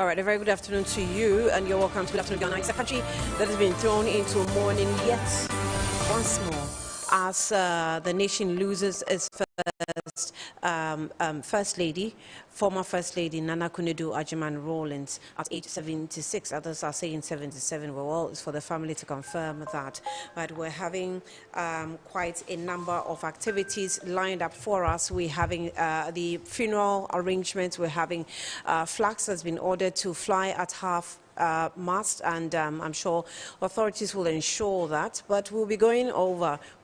All right, a very good afternoon to you, and you're welcome to Good Afternoon Ghana. It's a country that has been thrown into mourning yet once more as the nation loses its First Lady, former First Lady Nana Akufo-Addo Rawlings at age 76. Others are saying 77. Well, it's for the family to confirm that. But we're having quite a number of activities lined up for us. We're having the funeral arrangements. We're having flags that's been ordered to fly at half mast, and I'm sure authorities will ensure that. But we'll be going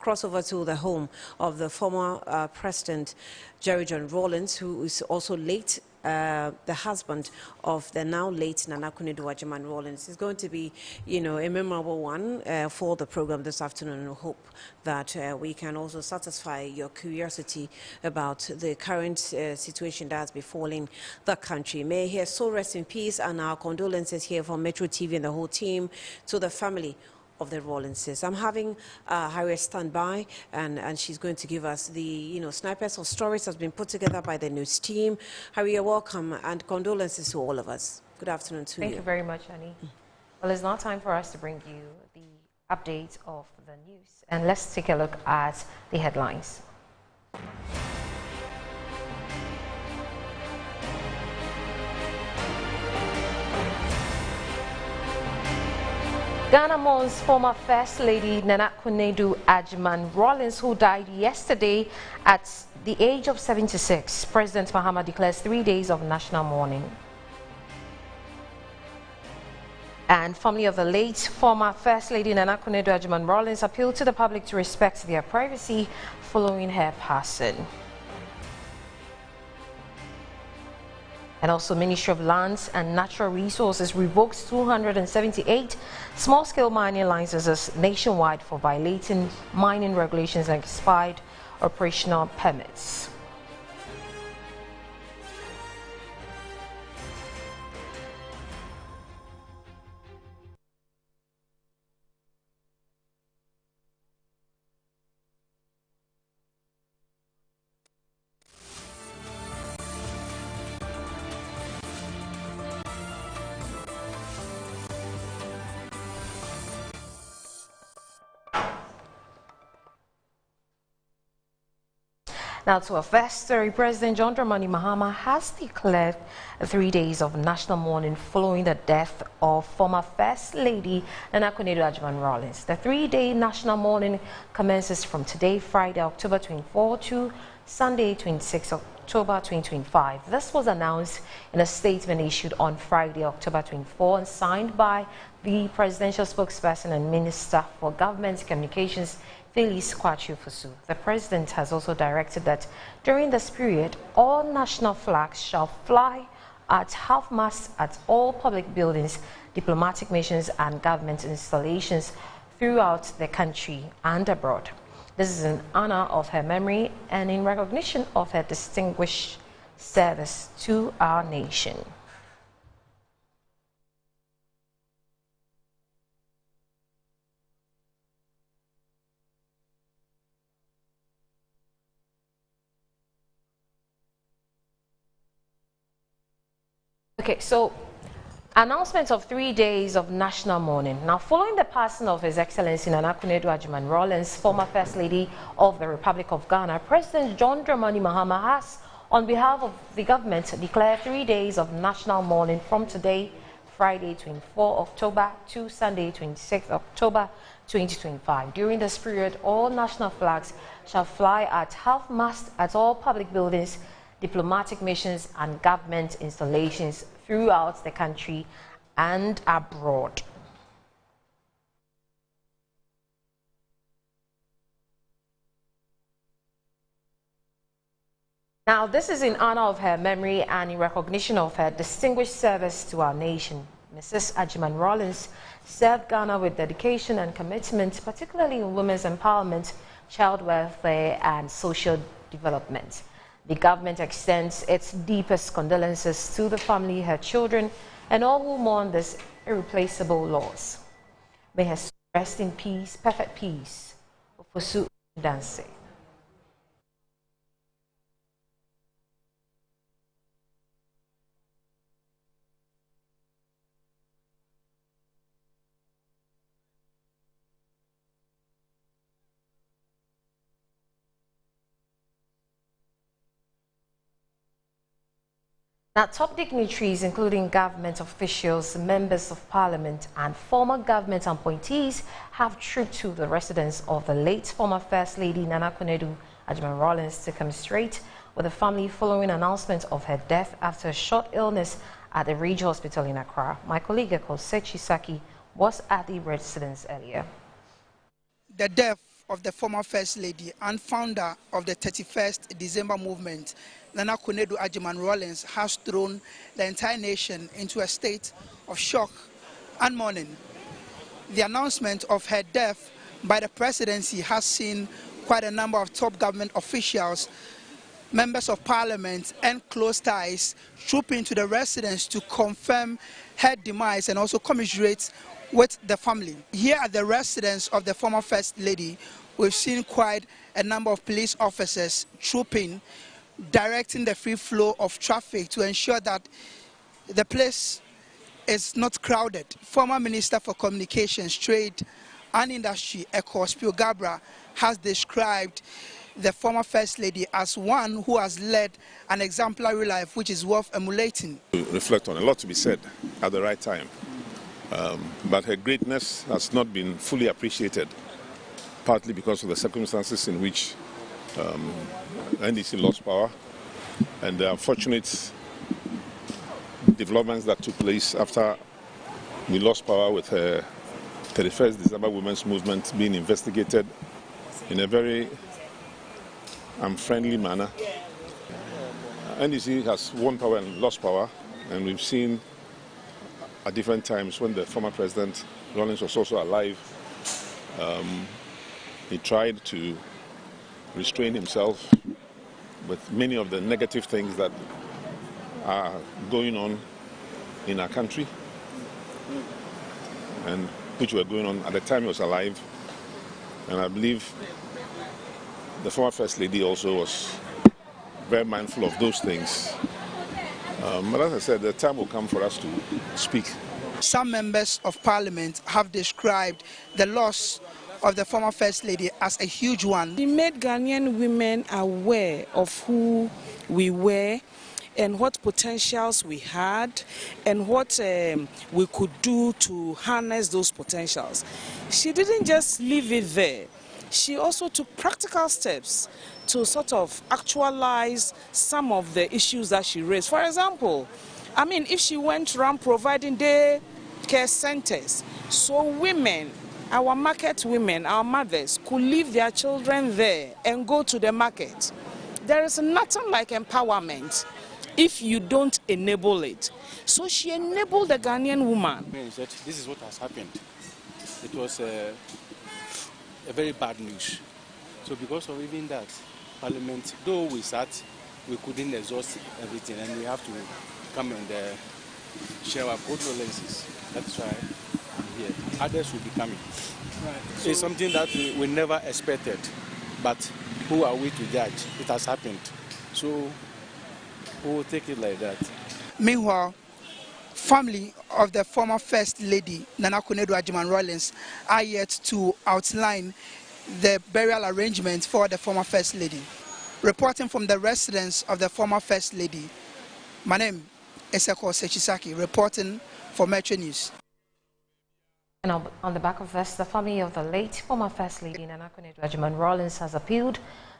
cross over to the home of the former President Jerry John Rawlings, who is also late, the husband of the now late Nana Akufo-Addo Rawlings. It's going to be, a memorable one for the program this afternoon. And we hope that we can also satisfy your curiosity about the current situation that's befalling the country. May his soul rest in peace, and our condolences here from Metro TV and the whole team to the family of the Rawlingses. I'm having Harriet stand by, and she's going to give us the snipers of stories that's been put together by the news team. Harriet, welcome, and condolences to all of us. Good afternoon to you. Thank you very much, Annie. Well, it's now time for us to bring you the update of the news, and let's take a look at the headlines. Ghana mourns former First Lady Nana Akufo-Addo Rawlings, who died yesterday at the age of 76. President Mahama declares 3 days of national mourning. And family of the late former First Lady Nana Akufo-Addo Rawlings appealed to the public to respect their privacy following her passing. And also, Ministry of Lands and Natural Resources revokes 278 small-scale mining licenses nationwide for violating mining regulations and expired operational permits. Now to our first story, President John Dramani Mahama has declared 3 days of national mourning following the death of former First Lady Nana Akufo-Addo Rawlings. The 3-day national mourning commences from today, Friday, October 24, to Sunday, 26 October 2025. This was announced in a statement issued on Friday, October 24, and signed by the presidential spokesperson and Minister for Government Communications, Phyllis Kwakye-Ofosu. The president has also directed that during this period, all national flags shall fly at half-mast at all public buildings, diplomatic missions and government installations throughout the country and abroad. This is in honor of her memory and in recognition of her distinguished service to our nation. Okay, so announcement of 3 days of national mourning. Now, following the passing of His Excellency Nana Akufo-Addo Rawlings, former First Lady of the Republic of Ghana, President John Dramani Mahama has, on behalf of the government, declared 3 days of national mourning from today, Friday, 24 October, to Sunday, 26 October 2025. During this period, all national flags shall fly at half-mast at all public buildings, diplomatic missions and government installations throughout the country and abroad. Now, this is in honor of her memory and in recognition of her distinguished service to our nation. Mrs. Addo Rawlings served Ghana with dedication and commitment, particularly in women's empowerment, child welfare and social development. The government extends its deepest condolences to the family, her children, and all who mourn this irreplaceable loss. May her soul rest in peace, perfect peace. Ofosu Danse. Now, top dignitaries, including government officials, members of parliament, and former government appointees, have trooped to the residence of the late former First Lady Nana Konadu Agyeman-Rawlings to commiserate with the family following announcement of her death after a short illness at the Ridge Hospital in Accra. My colleague Ekose Chisaki was at the residence earlier. The death of the former First Lady and founder of the 31st December movement, Nana Konadu Agyeman-Rawlings, has thrown the entire nation into a state of shock and mourning. The announcement of her death by the presidency has seen quite a number of top government officials, members of parliament, and close ties trooping to the residence to confirm her demise and also commiserate with the family. Here at the residence of the former First Lady, we've seen quite a number of police officers trooping, directing the free flow of traffic to ensure that the place is not crowded. Former Minister for Communications, Trade and Industry, Ekose Gabra, has described the former First Lady as one who has led an exemplary life which is worth emulating. To reflect on a lot to be said at the right time. But her greatness has not been fully appreciated, partly because of the circumstances in which NDC lost power and the unfortunate developments that took place after we lost power, with her 31st December Women's Movement being investigated in a very unfriendly manner. NDC has won power and lost power, and we've seen at different times when the former President Rawlings was also alive, he tried to restrain himself with many of the negative things that are going on in our country and which were going on at the time he was alive. And I believe the former First Lady also was very mindful of those things. But as I said, the time will come for us to speak. Some members of parliament have described the loss of the former First Lady as a huge one. He made Ghanaian women aware of who we were and what potentials we had and what we could do to harness those potentials. She didn't just leave it there. She also took practical steps to sort of actualize some of the issues that she raised. For example, I mean, if she went around providing day care centers, so women, our market women, our mothers, could leave their children there and go to the market. There is nothing like empowerment if you don't enable it. So she enabled the Ghanaian woman. This is what has happened. It was a very bad news. So because of even that, Parliament, though we sat, we couldn't exhaust everything, and we have to come and share our condolences. That's why I'm here. Others will be coming. Right. So it's something that we never expected, but who are we to judge? It has happened. So we will take it like that. Meanwhile, family of the former First Lady Nana Konadu Agyeman-Rawlings are yet to outline the burial arrangements for the former First Lady. Reporting from the residence of the former First Lady, my name is Ekose Chisaki, reporting for Metro News. And on the back of this, the family of the late former First Lady Nana Konadu Agyeman-Rawlings has appealed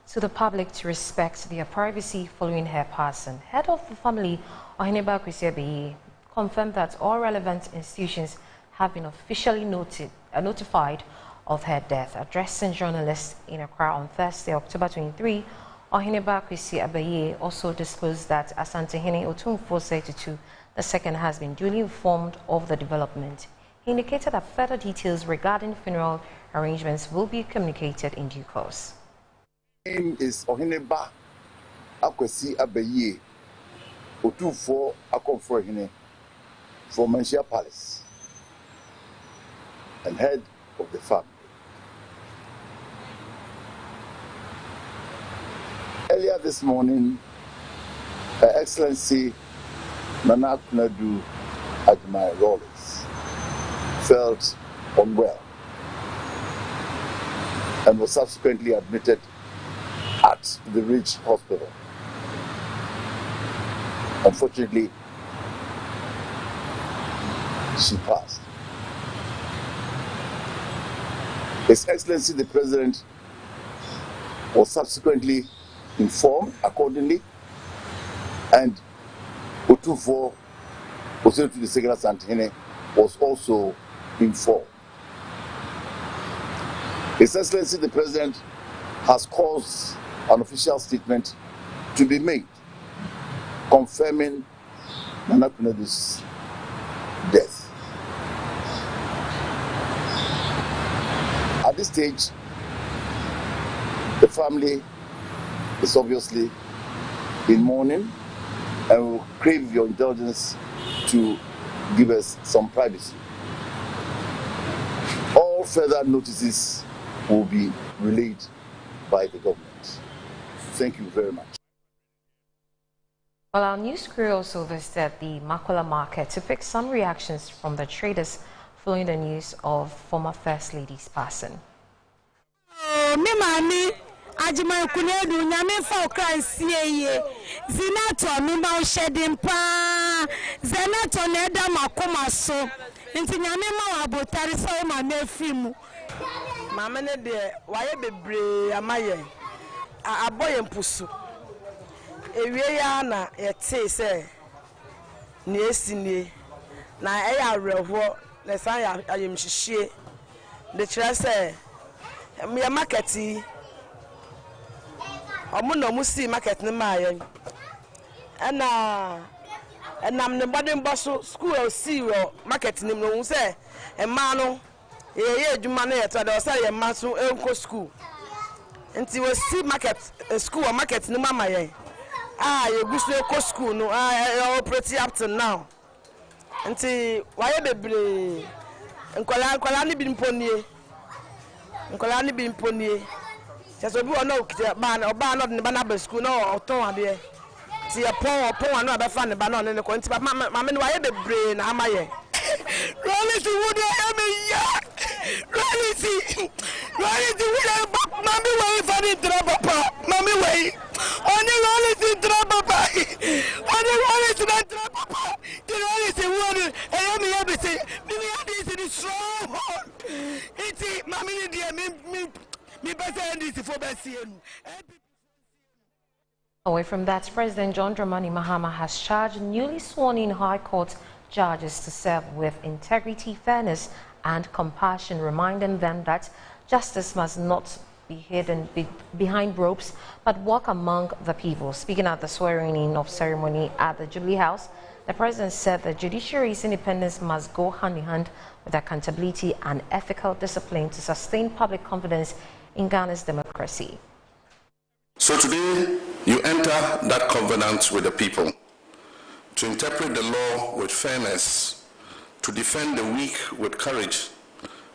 to the public to respect their privacy following her passing. Head of the family, Oheneba Kwesi Abeye, confirmed that all relevant institutions have been officially notified of her death. Addressing journalists in Accra on Thursday, October 23, Oheneba Kwesi Abeye also disclosed that Asantehene Otumfuo Seitu II has been duly informed of the development. He indicated that further details regarding funeral arrangements will be communicated in due course. My name is Oheneba Kwesi Abeye Otumfuo Akomfuohene from Manhyia Palace and head of the family. Earlier this morning, Her Excellency Nana Konadu Agyeman-Rawlings felt unwell and was subsequently admitted at the Ridge Hospital. Unfortunately, she passed. His Excellency the President was subsequently informed accordingly, and Otufo Osetu the Segala Santene was also informed. His Excellency the President has caused an official statement to be made confirming Nana Kunedu's death. At this stage, the family is obviously in mourning and will crave your indulgence to give us some privacy. All further notices will be relayed by the government. Thank you very much. Well, our news crew also visited the Makola market to pick some reactions from the traders following the news of former First Lady's passing. Ajiman Kunedu nyame fa okran sieye zinato mi ma ohedin pa zinato na eda makoma so nti nyame ma wabotare so ma na afimu mama ne de waye bebre amaye aboye mpusu ewie ya na yete se ne esini na eya areho na san ya ayemhihie de kire se me marketi omuno musi market ni mayen enam ne bodin boso school see market ni no se ema no ye adwuma na yeto de o ye ma so enko school nti we see market school market ni mama yen ye gusu enko school no operate up to now nti waye bebre nkola ni bi mponie just obi ono ban oba no de bana ba school no oton ade ti e pon no abefa ne ba no ne ko nti mama ne waye bebre na amaye really ti wude emiya really ti wude mami wey fa ni tra papa mami wey oni really ti tra papa oni really ti tra papa ti really ti wude emiya be say mi ya this is strong iti mami ni de Away from that, President John Dramani Mahama has charged newly sworn-in High Court judges to serve with integrity, fairness and compassion, reminding them that justice must not be hidden behind ropes but walk among the people. Speaking at the swearing-in of ceremony at the Jubilee House, the President said the judiciary's independence must go hand-in-hand with accountability and ethical discipline to sustain public confidence in Ghana's democracy. So today, you enter that covenant with the people to interpret the law with fairness, to defend the weak with courage,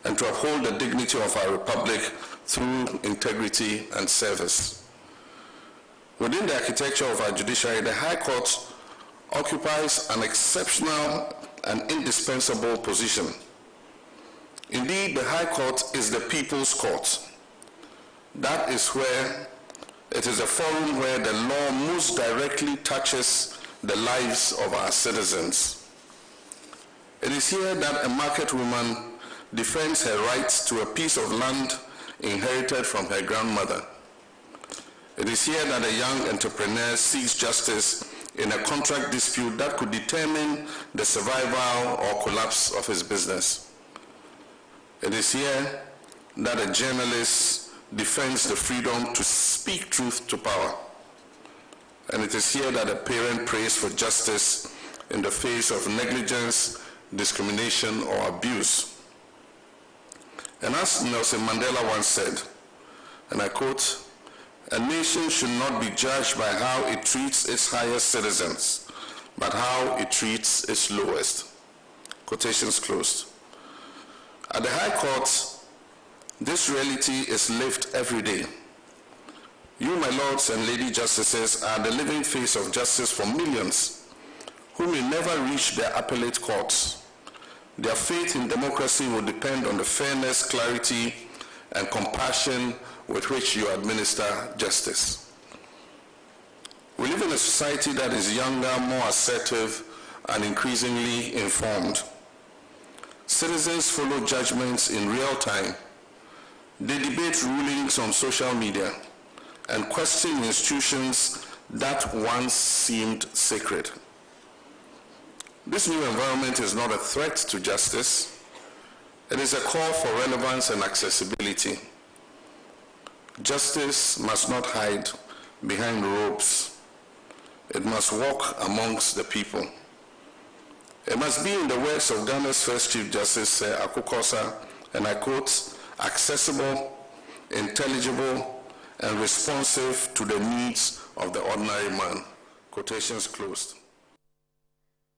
and to uphold the dignity of our republic through integrity and service. Within the architecture of our judiciary, the High Court occupies an exceptional and indispensable position. Indeed, the High Court is the people's court. That is where it is a forum where the law most directly touches the lives of our citizens. It is here that a market woman defends her rights to a piece of land inherited from her grandmother. It is here that a young entrepreneur seeks justice in a contract dispute that could determine the survival or collapse of his business. It is here that a journalist defends the freedom to speak truth to power. And it is here that a parent prays for justice in the face of negligence, discrimination, or abuse. And as Nelson Mandela once said, and I quote, "A nation should not be judged by how it treats its highest citizens, but how it treats its lowest." Quotations closed. At the High Court, this reality is lived every day. You, my lords and lady justices, are the living face of justice for millions who may never reach their appellate courts. Their faith in democracy will depend on the fairness, clarity, and compassion with which you administer justice. We live in a society that is younger, more assertive, and increasingly informed. Citizens follow judgments in real time. They debate rulings on social media and question institutions that once seemed sacred. This new environment is not a threat to justice. It is a call for relevance and accessibility. Justice must not hide behind robes. It must walk amongst the people. It must be, in the words of Ghana's first Chief Justice, Akukosa, and I quote, accessible, intelligible, and responsive to the needs of the ordinary man. Quotations closed.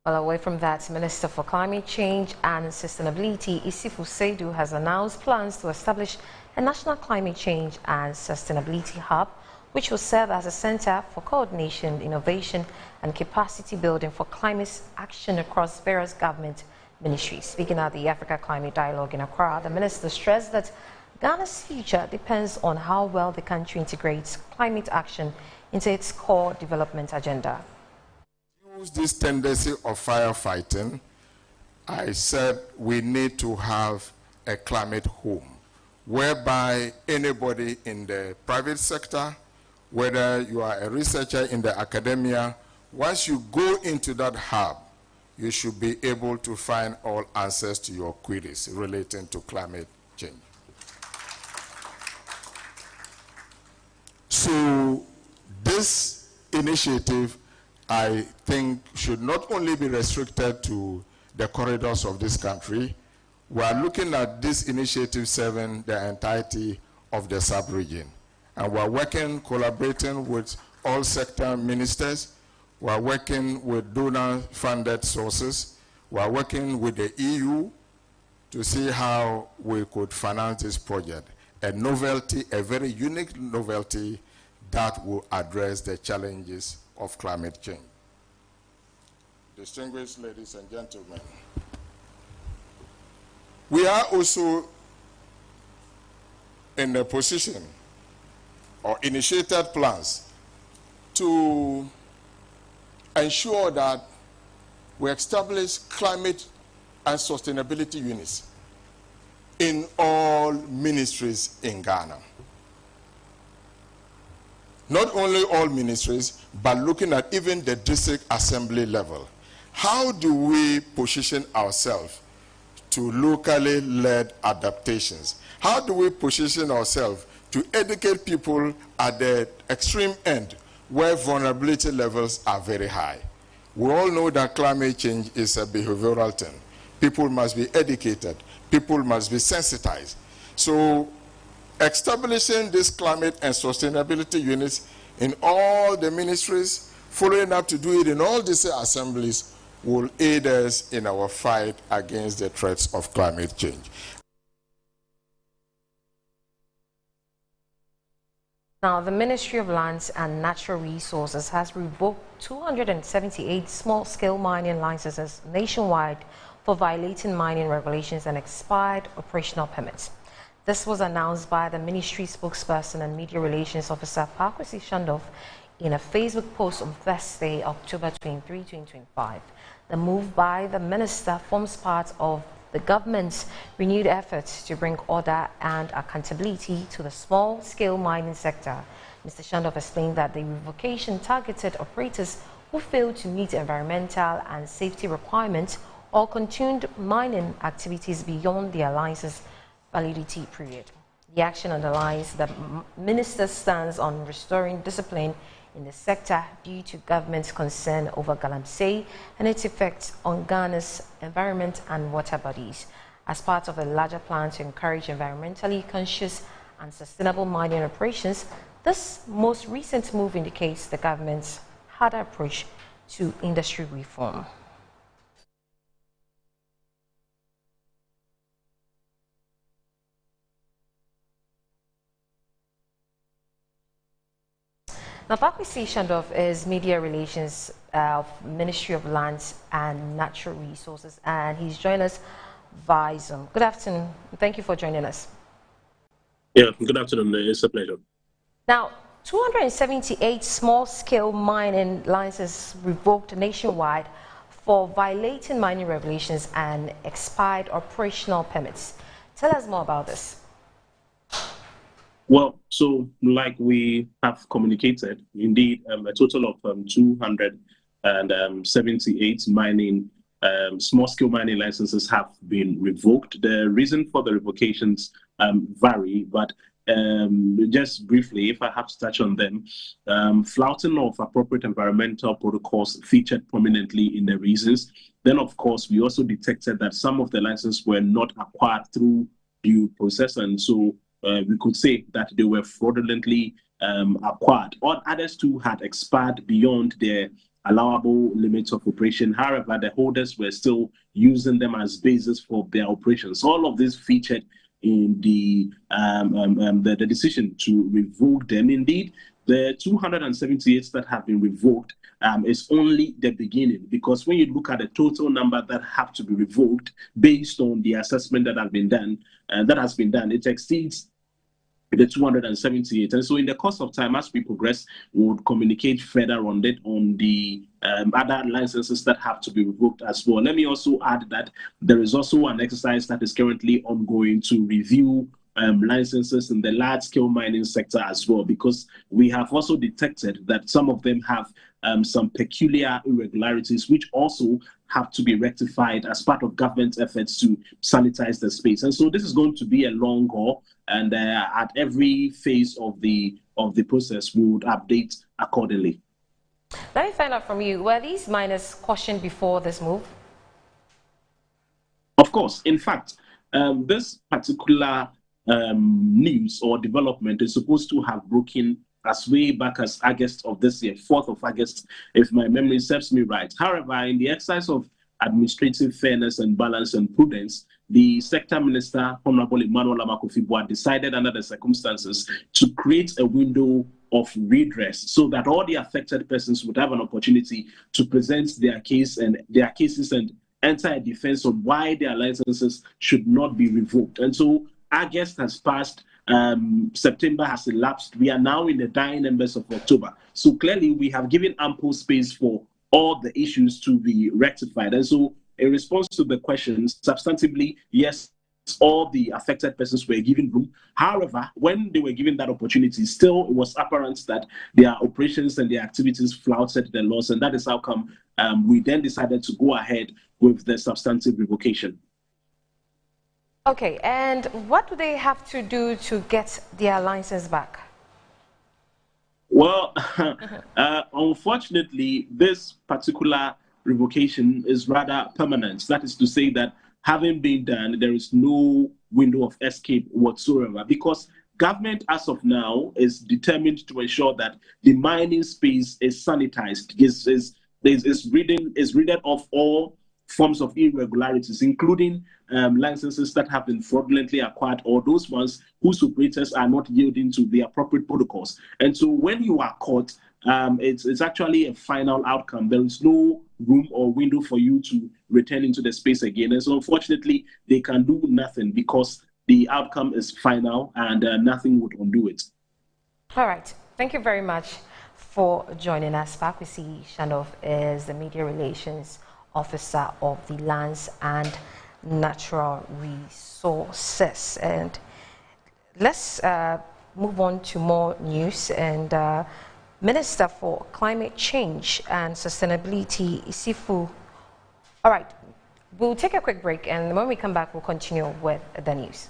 Well, away from that, Minister for Climate Change and Sustainability, Isifu Seidu, has announced plans to establish a National Climate Change and Sustainability Hub, which will serve as a center for coordination, innovation, and capacity building for climate action across various government ministries. Speaking at the Africa Climate Dialogue in Accra, the minister stressed that Ghana's future depends on how well the country integrates climate action into its core development agenda. Use this tendency of firefighting, I said we need to have a climate home, whereby anybody in the private sector, whether you are a researcher in the academia, once you go into that hub, you should be able to find all answers to your queries relating to climate change. So this initiative, I think, should not only be restricted to the corridors of this country. We are looking at this initiative serving the entirety of the sub-region. And we are working, collaborating with all sector ministers. We are working with donor-funded sources. We are working with the EU to see how we could finance this project. A novelty, a very unique novelty that will address the challenges of climate change. Distinguished ladies and gentlemen, we are also in a position or initiated plans to ensure that we establish climate and sustainability units in all ministries in Ghana. Not only all ministries, but looking at even the district assembly level. How do we position ourselves to locally led adaptations? How do we position ourselves to educate people at the extreme end where vulnerability levels are very high? We all know that climate change is a behavioral thing. People must be educated. People must be sensitized. So establishing this climate and sustainability units in all the ministries, following up to do it in all these assemblies, will aid us in our fight against the threats of climate change. Now, the Ministry of Lands and Natural Resources has revoked 278 small-scale mining licenses nationwide for violating mining regulations and expired operational permits. This was announced by the ministry spokesperson and media relations officer Pakwesi Shandov in a Facebook post on Thursday, October 23, 2025. The move by the minister forms part of the government's renewed efforts to bring order and accountability to the small-scale mining sector. Mr. Shandov explained that the revocation targeted operators who failed to meet environmental and safety requirements or continued mining activities beyond their license validity period. The action underlines the minister's stance on restoring discipline in the sector due to government's concern over galamsey and its effects on Ghana's environment and water bodies. As part of a larger plan to encourage environmentally conscious and sustainable mining operations, this most recent move indicates the government's harder approach to industry reform. Now, Pakwesi Shandov is Media Relations of Ministry of Lands and Natural Resources, and he's joined us via Zoom. Good afternoon. Thank you for joining us. Yeah, good afternoon. It's a pleasure. Now, 278 small-scale mining licenses revoked nationwide for violating mining regulations and expired operational permits. Tell us more about this. Well, so like we have communicated, indeed, a total of 278 mining small-scale mining licenses have been revoked. The reason for the revocations vary, but just briefly, if I have to touch on them, flouting of appropriate environmental protocols featured prominently in the reasons. Then, of course, we also detected that some of the licenses were not acquired through due process, and so we could say that they were fraudulently acquired, or others too had expired beyond their allowable limits of operation. However, the holders were still using them as basis for their operations. All of this featured in the decision to revoke them. Indeed, the 278 that have been revoked is only the beginning, because when you look at the total number that have to be revoked based on the assessment that has been done, it exceeds the 278. And so in the course of time, as we progress, we would communicate further on that, on the other licenses that have to be revoked as well. Let me also add that there is also an exercise that is currently ongoing to review licenses in the large-scale mining sector as well, because we have also detected that some of them have some peculiar irregularities, which also have to be rectified as part of government efforts to sanitize the space. And so this is going to be a long haul, and at every phase of the process, we would update accordingly. Let me find out from you, were these miners cautioned before this move? Of course. In fact, this particular news or development is supposed to have broken as way back as August of this year, 4th of August, if my memory serves me right. However, in the exercise of administrative fairness and balance and prudence, the sector minister, Honorable Emmanuel Amakofi-Boa, decided under the circumstances to create a window of redress so that all the affected persons would have an opportunity to present their cases and enter a defense on why their licenses should not be revoked. And so August has passed, September has elapsed. We are now in the dying embers of October. So clearly we have given ample space for all the issues to be rectified. And so in response to the questions, substantively, yes, all the affected persons were given room. However, when they were given that opportunity, still it was apparent that their operations and their activities flouted the laws, and that is how come we then decided to go ahead with the substantive revocation. Okay, and what do they have to do to get their license back? Well, unfortunately, this particular revocation is rather permanent. That is to say that having been done, there is no window of escape whatsoever, because government as of now is determined to ensure that the mining space is sanitized, is rid of all forms of irregularities, including licenses that have been fraudulently acquired, or those ones whose operators are not yielding to the appropriate protocols. And so when you are caught, it's actually a final outcome. There is no room or window for you to return into the space again. And so unfortunately, they can do nothing because the outcome is final and nothing would undo it. All right. Thank you very much for joining us. Pakwesi Shanov is the Media Relations Officer of the Lands and Natural Resources. And let's move on to more news. And Minister for Climate Change and Sustainability, Isifu. All right, we'll take a quick break, and when we come back, we'll continue with the news.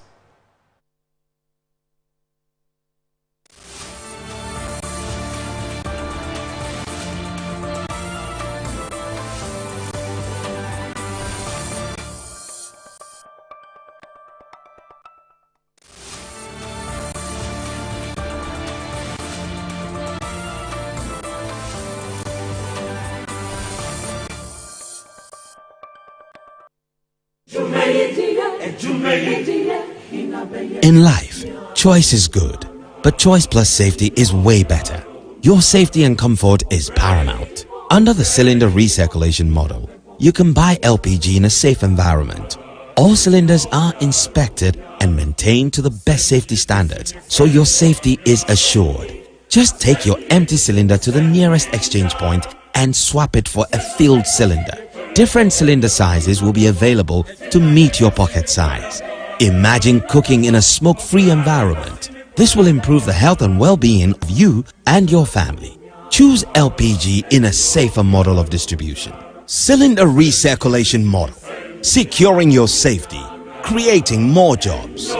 In life, choice is good, but choice plus safety is way better. Your safety and comfort is paramount. Under the cylinder recirculation model, you can buy LPG in a safe environment. All cylinders are inspected and maintained to the best safety standards, so your safety is assured. Just take your empty cylinder to the nearest exchange point and swap it for a filled cylinder. Different cylinder sizes will be available to meet your pocket size. Imagine cooking in a smoke-free environment. This will improve the health and well-being of you and your family. Choose LPG in a safer model of distribution. Cylinder recirculation model. Securing your safety. Creating more jobs.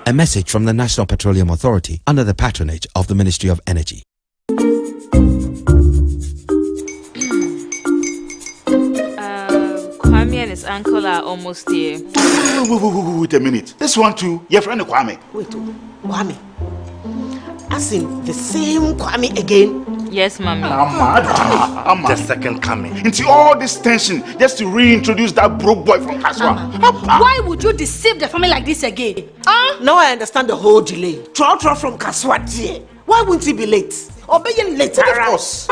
A message from the National Petroleum Authority under the patronage of the Ministry of Energy. Kwame and his uncle are almost here. Wait a minute. This one too, your friend Kwame. Wait, Kwame. As in the same Kwame again? Yes, Mommy. I'm the second coming. Into all this tension just to reintroduce that broke boy from Kaswa. Why would you deceive the family like this again? Now I understand the whole delay. Troll from Kaswa dear. Why wouldn't he be late? Obey you later. Of course.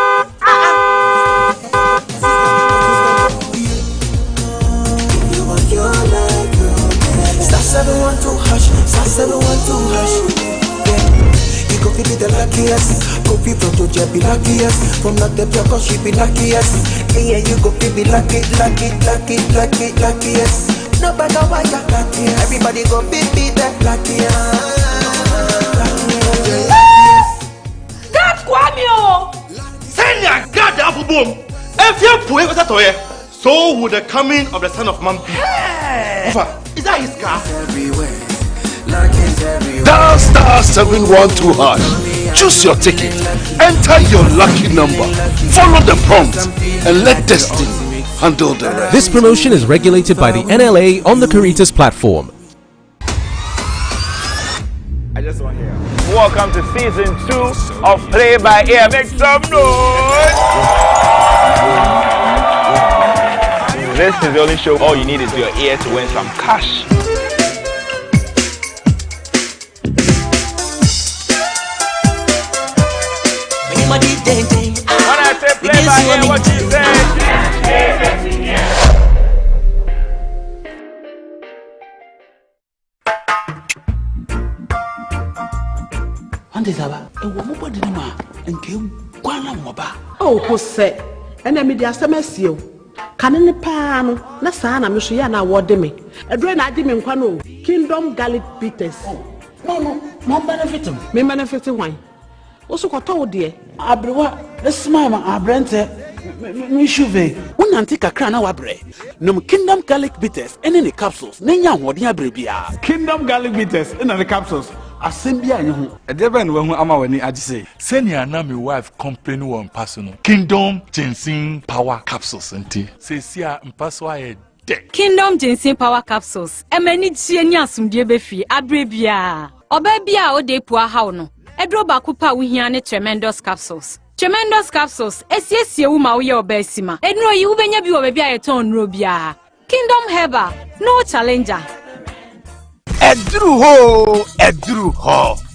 Star 712 hush, Star 712 hush. You go feel the luckiest. Go feel from to be luckiest. From not the cause she be luckiest. Yeah, you go feel be luckiest. No matter what you're luckiest. Everybody go be the luckiest. God Kwame! Send your God the apple boom. If you put it toy, so would the coming of the Son of Man be. Is that his car? Dial star 712 hash. Choose your ticket. Enter your lucky number. Follow the prompt and let destiny handle the rest. This promotion is regulated by the NLA on the Caritas platform. I just want to hear. Welcome to season 2 of Play by Ear. Make some noise. This is the only show. All you need is your ear to win some cash. When I say play by ear, what you say? Oh, Jose, and I made the SMS. Cannon Pano, Nasana, Michiana, what me. A drain I didn't quano. Kingdom Garlic Bitters. No, more benefit. Me benefit wine. Also, got told dear. Abrewa, the smile, our brand, Mishuve. One antique crown our bread. No Kingdom Garlic Bitters, and any capsules. Nanya, what ya bribia. Kingdom Garlic Bitters, and the capsules. Assembly, a devil when I'm when I say, send your name, your wife, complain one personal. Kingdom Ginseng Power Capsules, and tea. Say, see, I'm password. Kingdom Ginseng Power Capsules. A many genius from Debefi, Abribia. Obebia o de poor hauno. Edro bakupa wihiane tremendous capsules. Tremendous capsules. Yes, you ma we obesima. Edno you benya bi obebi ayeton robia. Kingdom Herbal. No challenger. Edru ho.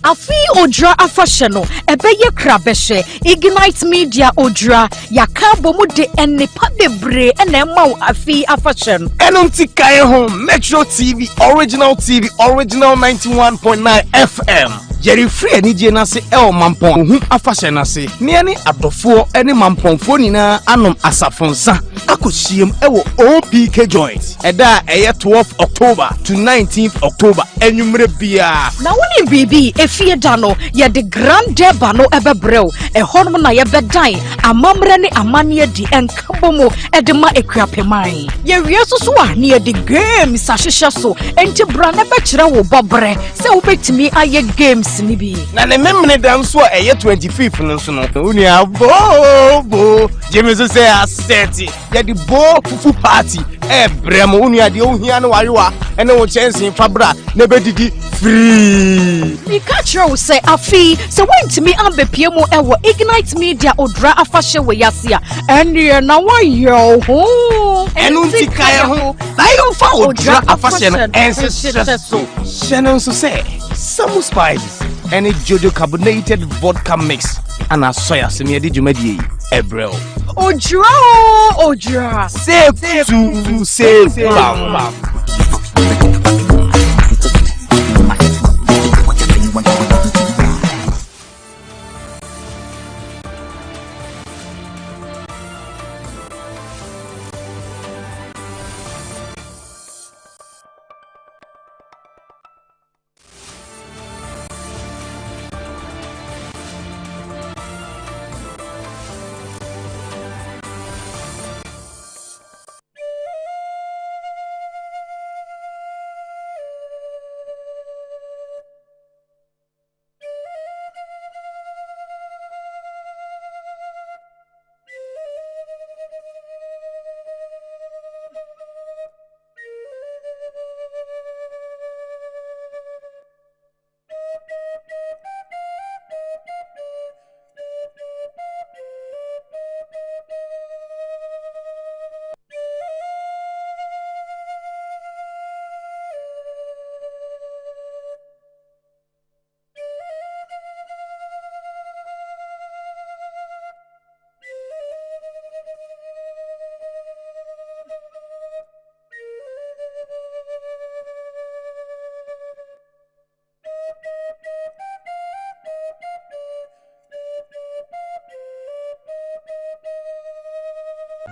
Afi odra afasheno ebeye krabeshe Ignite Media odra yakabo mu de enipa bebre enema afi afasheno Enumti kai home Metro TV Original 91.9 FM. Jerry free any jenase el mampon hu afashena se ne ani adofo eni mamponfo nyina anom asafonsa akohiem ewo OPK joint eda eye 12th October to 19th October enwumre bia na woni bibi efie da no ye de grand deba no ebebreu ehonum na ye bedan amamre ne amane di enkabomo edema ekuapeman ye wie soso a ne de games ahihye so enti bra na be kire wo bobre se wo betimi aye games ni bi na ne memne dan so eye 25th no so no uni abobo jemeso say asset ye di bo fufu party bremo uni ade ohia no warewa ene wo chance fabra na bedidi free we catch you say afi so went me ambepie mu ewo Ignite Media odra afahye we yasia ene na wayo ho enu ntikai ho na yomfa odra afahye no ense so channel so say some spices and a Jojo carbonated vodka mix and a soya semi di jumadi ebrel odra safe to save bam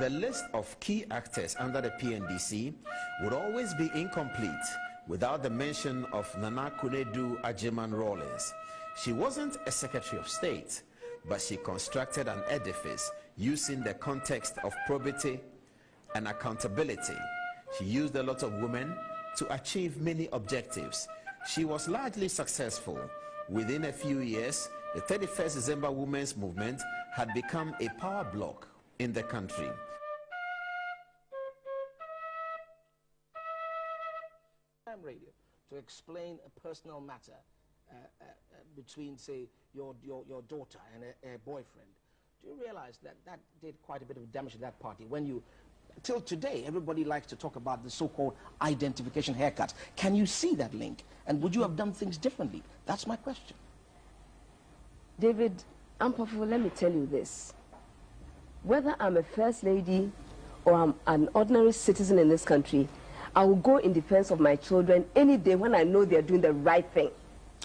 The list of key actors under the PNDC would always be incomplete without the mention of Nana Konadu Agyeman-Rawlings. She wasn't a Secretary of State, but she constructed an edifice using the context of probity and accountability. She used a lot of women to achieve many objectives. She was largely successful. Within a few years, the 31st December Women's Movement had become a power bloc in the country. Radio to explain a personal matter between, say, your daughter and a boyfriend. Do you realize that that did quite a bit of damage to that party? When you, till today, everybody likes to talk about the so-called identification haircuts. Can you see that link? And would you have done things differently? That's my question. David Ampofo, let me tell you this. Whether I'm a first lady or I'm an ordinary citizen in this country, I will go in defense of my children any day when I know they're doing the right thing.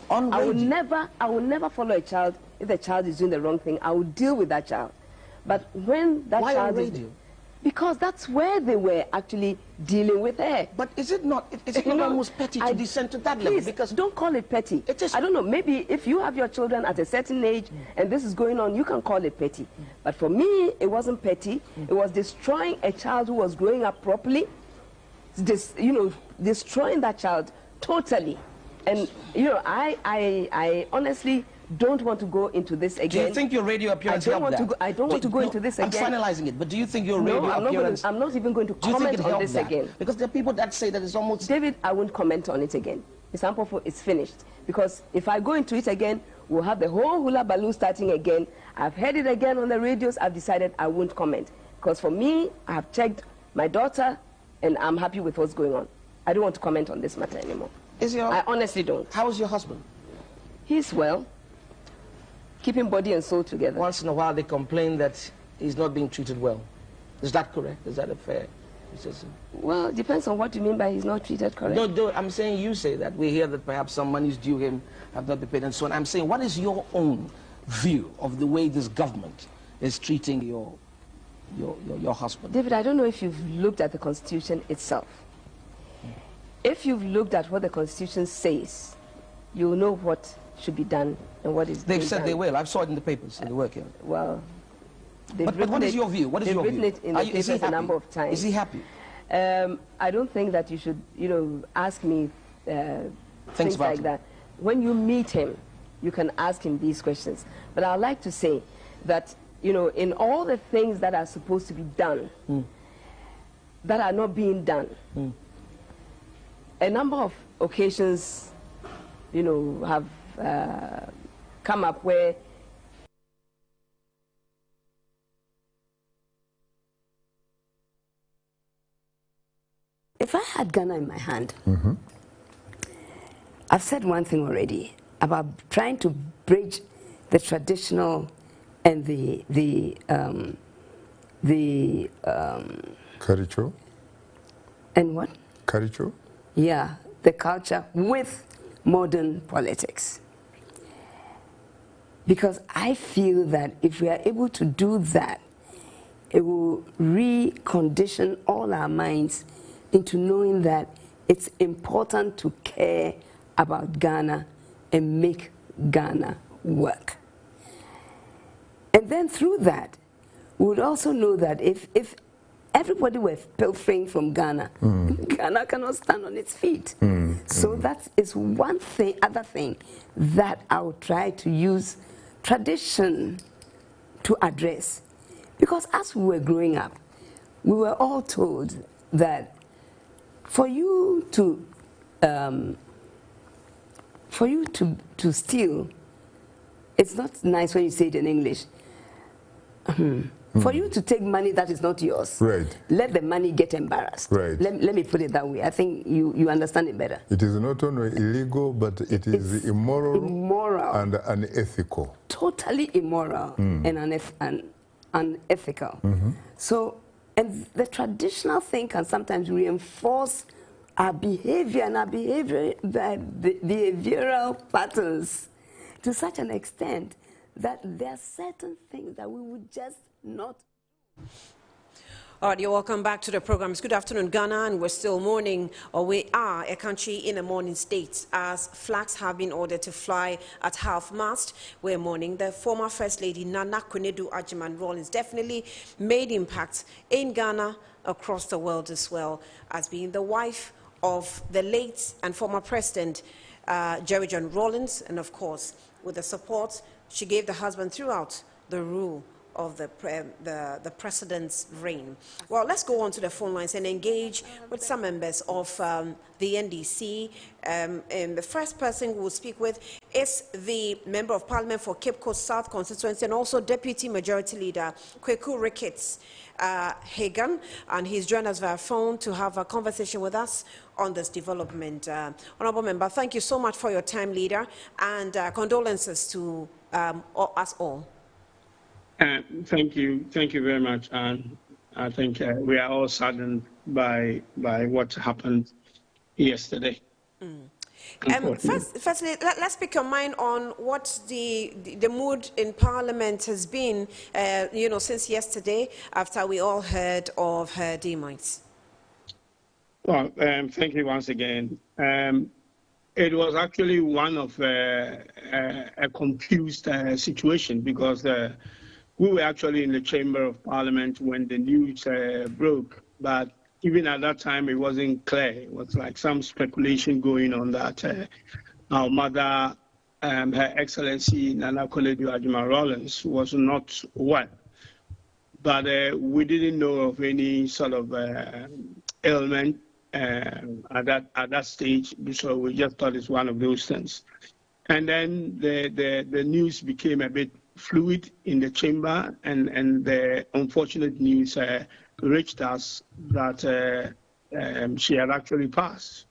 I will never follow a child if the child is doing the wrong thing. I will deal with that child. But when that child on radio? Because that's where they were actually dealing with her. But is it not almost petty to descend to that level? Because don't call it petty. I don't know, maybe if you have your children at a certain age and this is going on, you can call it petty. But for me, it wasn't petty. It was destroying a child who was growing up properly, destroying that child totally. And, I honestly don't want to go into this again. Do you think your radio appearance helped that? I don't want to go into this again. I'm finalizing it, but do you think your radio appearance... I'm not even going to comment on this again. Because there are people that say that it's almost... David, I won't comment on it again. Mr. Ampofo, it's finished. Because if I go into it again, we'll have the whole hula baloo starting again. I've heard it again on the radios. I've decided I won't comment. Because for me, I have checked my daughter, and I'm happy with what's going on. I don't want to comment on this matter anymore. I honestly don't. How is your husband? He's well. Keeping body and soul together. Once in a while they complain that he's not being treated well. Is that correct? Is that a fair criticism? Well, it depends on what you mean by he's not treated correctly. No, I'm saying you say that. We hear that perhaps some money is due him, have not been paid and so on. I'm saying, what is your own view of the way this government is treating your husband? David, I don't know if you've looked at the Constitution itself. If you've looked at what the Constitution says, you'll know what should be done and what is They've said they will. I saw it in the papers in the work here. Well, but what is your view? What is your view? They've written it in the papers a number of times. Is he happy? I don't think that you should, ask me things like that. When you meet him, you can ask him these questions. But I'd like to say that, in all the things that are supposed to be done, that are not being done, a number of occasions, have come up where if I had Ghana in my hand, I've said one thing already about trying to bridge the traditional and the Karicho? And what? Karicho? Yeah, the culture with modern politics. Because I feel that if we are able to do that, it will recondition all our minds into knowing that it's important to care about Ghana and make Ghana work. And then through that, we would also know that if everybody were pilfering from Ghana, Ghana cannot stand on its feet. So that is one thing, other thing that I would try to use tradition to address. Because as we were growing up, we were all told that for you to steal, it's not nice when you say it in English. For you to take money that is not yours, let the money get embarrassed. Let me put it that way. I think you understand it better. It is not only illegal, but it is immoral and unethical. Totally immoral and unethical. So, and the traditional thing can sometimes reinforce our behavior and our behavioral patterns to such an extent that there are certain things that we would just not. All right, you're welcome back to the program. It's good afternoon, Ghana, and we're still mourning, or we are a country in a mourning state, as flags have been ordered to fly at half-mast. We're mourning the former First Lady, Nana Akufo-Addo Agyeman-Rawlings, definitely made impact in Ghana, across the world as well, as being the wife of the late and former President, Jerry John Rawlings, and of course, with the support she gave the husband throughout the rule of the president's reign. Well, let's go on to the phone lines and engage with some members of the NDC. And the first person we will speak with is the Member of Parliament for Cape Coast South Constituency and also Deputy Majority Leader Kweku Ricketts Hagan, and he's joined us via phone to have a conversation with us on this development. Honourable Member, thank you so much for your time, Leader, and condolences to us all. Thank you very much. And I think we are all saddened by what happened yesterday. Firstly, let's pick your mind on what the mood in Parliament has been, since yesterday, after we all heard of her demise. Well, thank you once again. It was actually one of a confused situation, because we were actually in the Chamber of Parliament when the news broke, but even at that time, it wasn't clear. It was like some speculation going on that our mother, Her Excellency Nana Akufo-Addo Agyeman-Rawlings, was not well. But we didn't know of any sort of ailment at that stage, so we just thought it's one of those things. And then the news became a bit fluid in the chamber, and the unfortunate news reached us that she had actually passed.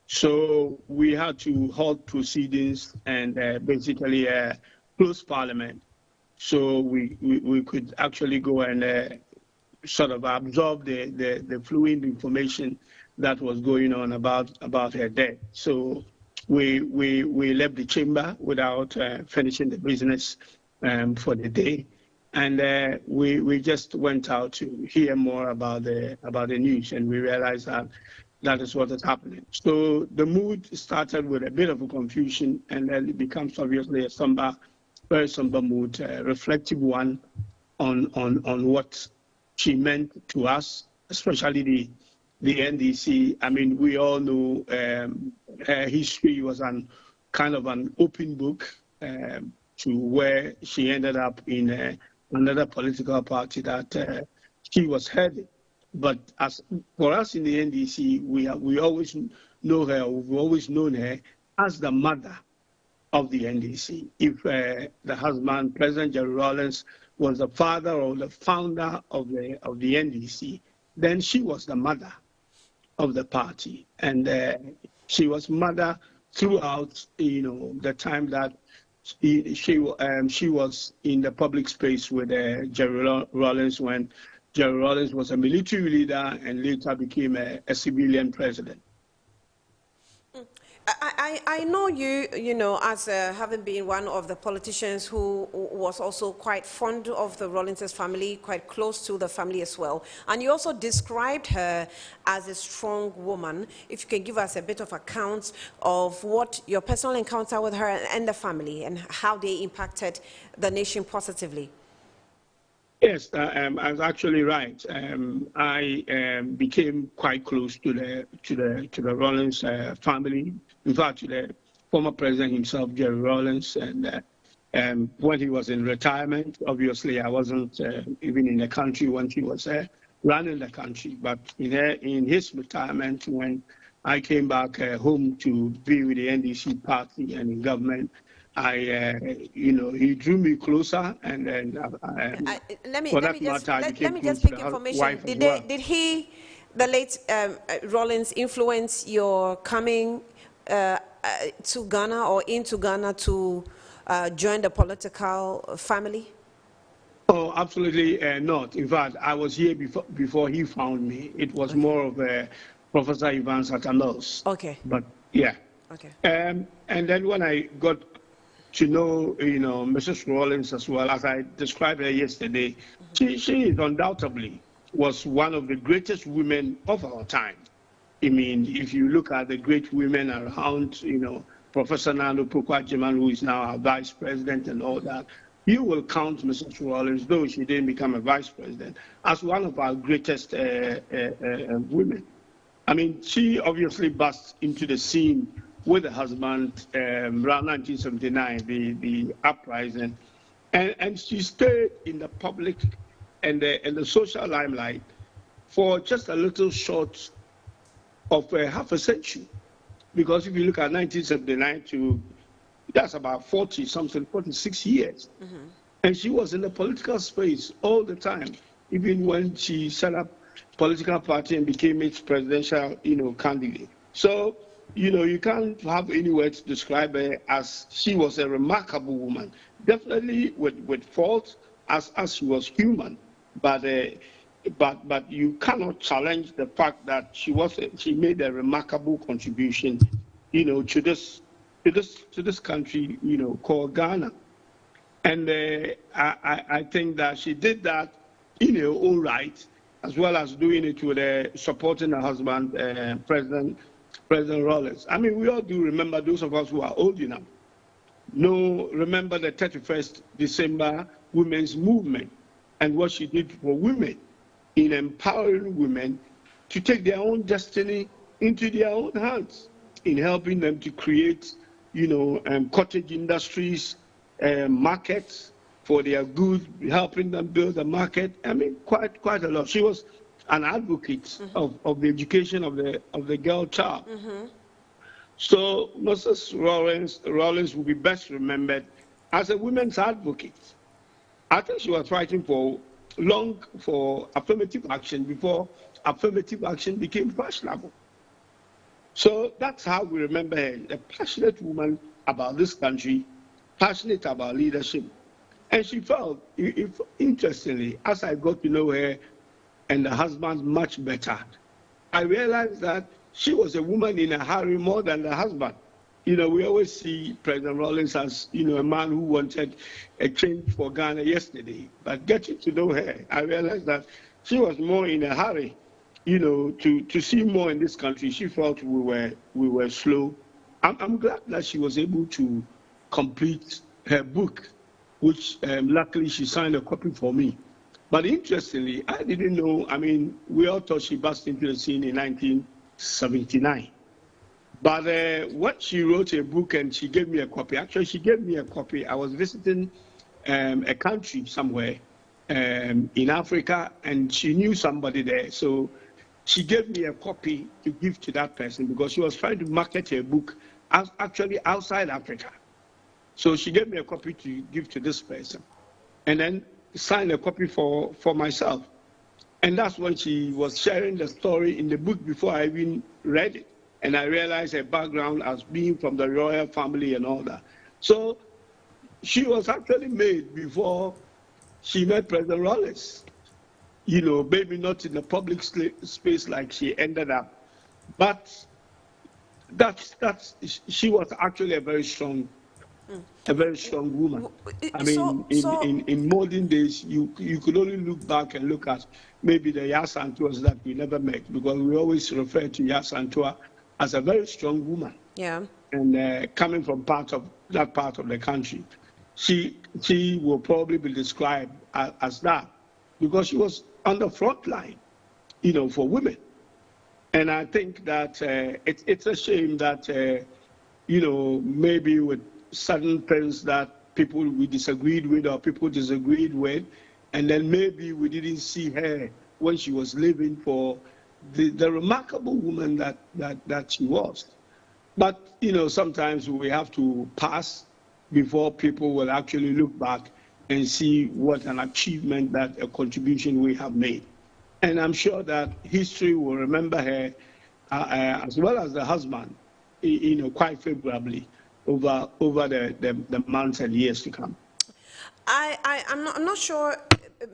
So we had to halt proceedings and basically close Parliament, so we could actually go and sort of absorb the fluid information that was going on about her death. So we left the chamber without finishing the business for the day, and we just went out to hear more about the news, and we realized that is what is happening. So the mood started with a bit of a confusion, and then it becomes obviously a very somber mood, a reflective one on what she meant to us, especially the NDC. I mean, we all know her history was kind of an open book, to where she ended up in another political party that she was heading. But as for us in the NDC, we always know her, we've always known her as the mother of the NDC. If the husband, President Jerry Rawlings, was the father or the founder of the NDC, then she was the mother of the party. And she was mother throughout, the time that she was in the public space with Jerry Rawlings, when Jerry Rawlings was a military leader and later became a civilian president. I know you, as having been one of the politicians who was also quite fond of the Rawlings family, quite close to the family as well. And you also described her as a strong woman. If you can give us a bit of account of what your personal encounter with her and the family and how they impacted the nation positively. Yes, I was actually right. I became quite close to the Rawlings family. In fact, to the former president himself, Jerry Rawlings, and when he was in retirement, obviously I wasn't even in the country when he was running the country. But in his retirement, when I came back home to be with the NDC party and in government, he drew me closer, and then let me just pick information. Did he, the late Rawlings, influence your coming to Ghana or into Ghana to join the political family? Oh, absolutely not. In fact, I was here before he found me. It was more of a Professor Ivan Satanos. Okay. But yeah. Okay. And then when I got to know, Mrs. Rawlings as well, as I described her yesterday, she is undoubtedly was one of the greatest women of our time. I mean, if you look at the great women around, you know, Professor Nana Akufo-Addo, who is now our vice president and all that, you will count Mrs. Rawlings, though she didn't become a vice president, as one of our greatest women. I mean, she obviously burst into the scene with her husband around 1979, the uprising, and she stayed in the public and the social limelight for just a little short of half a century. Because if you look at 1979 to, that's about 46 years. Mm-hmm. And she was in the political space all the time, even when she set up political party and became its presidential, you know, candidate. So, you know, you can't have any word to describe her as she was a remarkable woman, definitely with faults as she was human, but you cannot challenge the fact that she made a remarkable contribution, you know, to this country, you know, called Ghana. And I think that she did that in her own right, as well as doing it with supporting her husband, President Rawlings. I mean, we all do remember, those of us who are old enough, remember the 31st December women's movement and what she did for women in empowering women to take their own destiny into their own hands, in helping them to create, you know, cottage industries, markets for their goods, helping them build a market. I mean, quite a lot. She was an advocate mm-hmm. of the education of the girl child. Mm-hmm. So Mrs. Rawlings will be best remembered as a women's advocate. I think she was fighting for affirmative action before affirmative action became fashionable. So that's how we remember her, a passionate woman about this country, passionate about leadership. And she felt, interestingly, as I got to know her and the husband much better, I realized that she was a woman in a hurry more than the husband. You know, we always see President Rawlings as, you know, a man who wanted a change for Ghana yesterday. But getting to know her, I realized that she was more in a hurry, you know, to see more in this country. She felt we were slow. I'm glad that she was able to complete her book, which luckily she signed a copy for me. But interestingly, I didn't know, I mean, we all thought she burst into the scene in 1979. But when she wrote a book and she gave me a copy, actually she gave me a copy. I was visiting a country somewhere in Africa, and she knew somebody there. So she gave me a copy to give to that person because she was trying to market her book actually outside Africa. So she gave me a copy to give to this person, and then signed a copy for myself. And that's when she was sharing the story in the book before I even read it. And I realized her background as being from the royal family and all that. So she was actually made before she met President Rawlings. You know, maybe not in the public space like she ended up. But she was actually a very strong woman. I mean, in modern days, you could only look back and look at maybe the Yaa Asantewaa that we never met, because we always refer to Yaa Asantewaa as a very strong woman. Yeah. And coming from that part of the country, she will probably be described as that, because she was on the front line, you know, for women. And I think that it's a shame that, you know, maybe with certain things that we disagreed with or people disagreed with, and then maybe we didn't see her when she was living for the remarkable woman that she was. But, you know, sometimes we have to pass before people will actually look back and see what an achievement, a contribution we have made. And I'm sure that history will remember her as well as the husband, you know, quite favorably over the months and years to come. I'm not sure.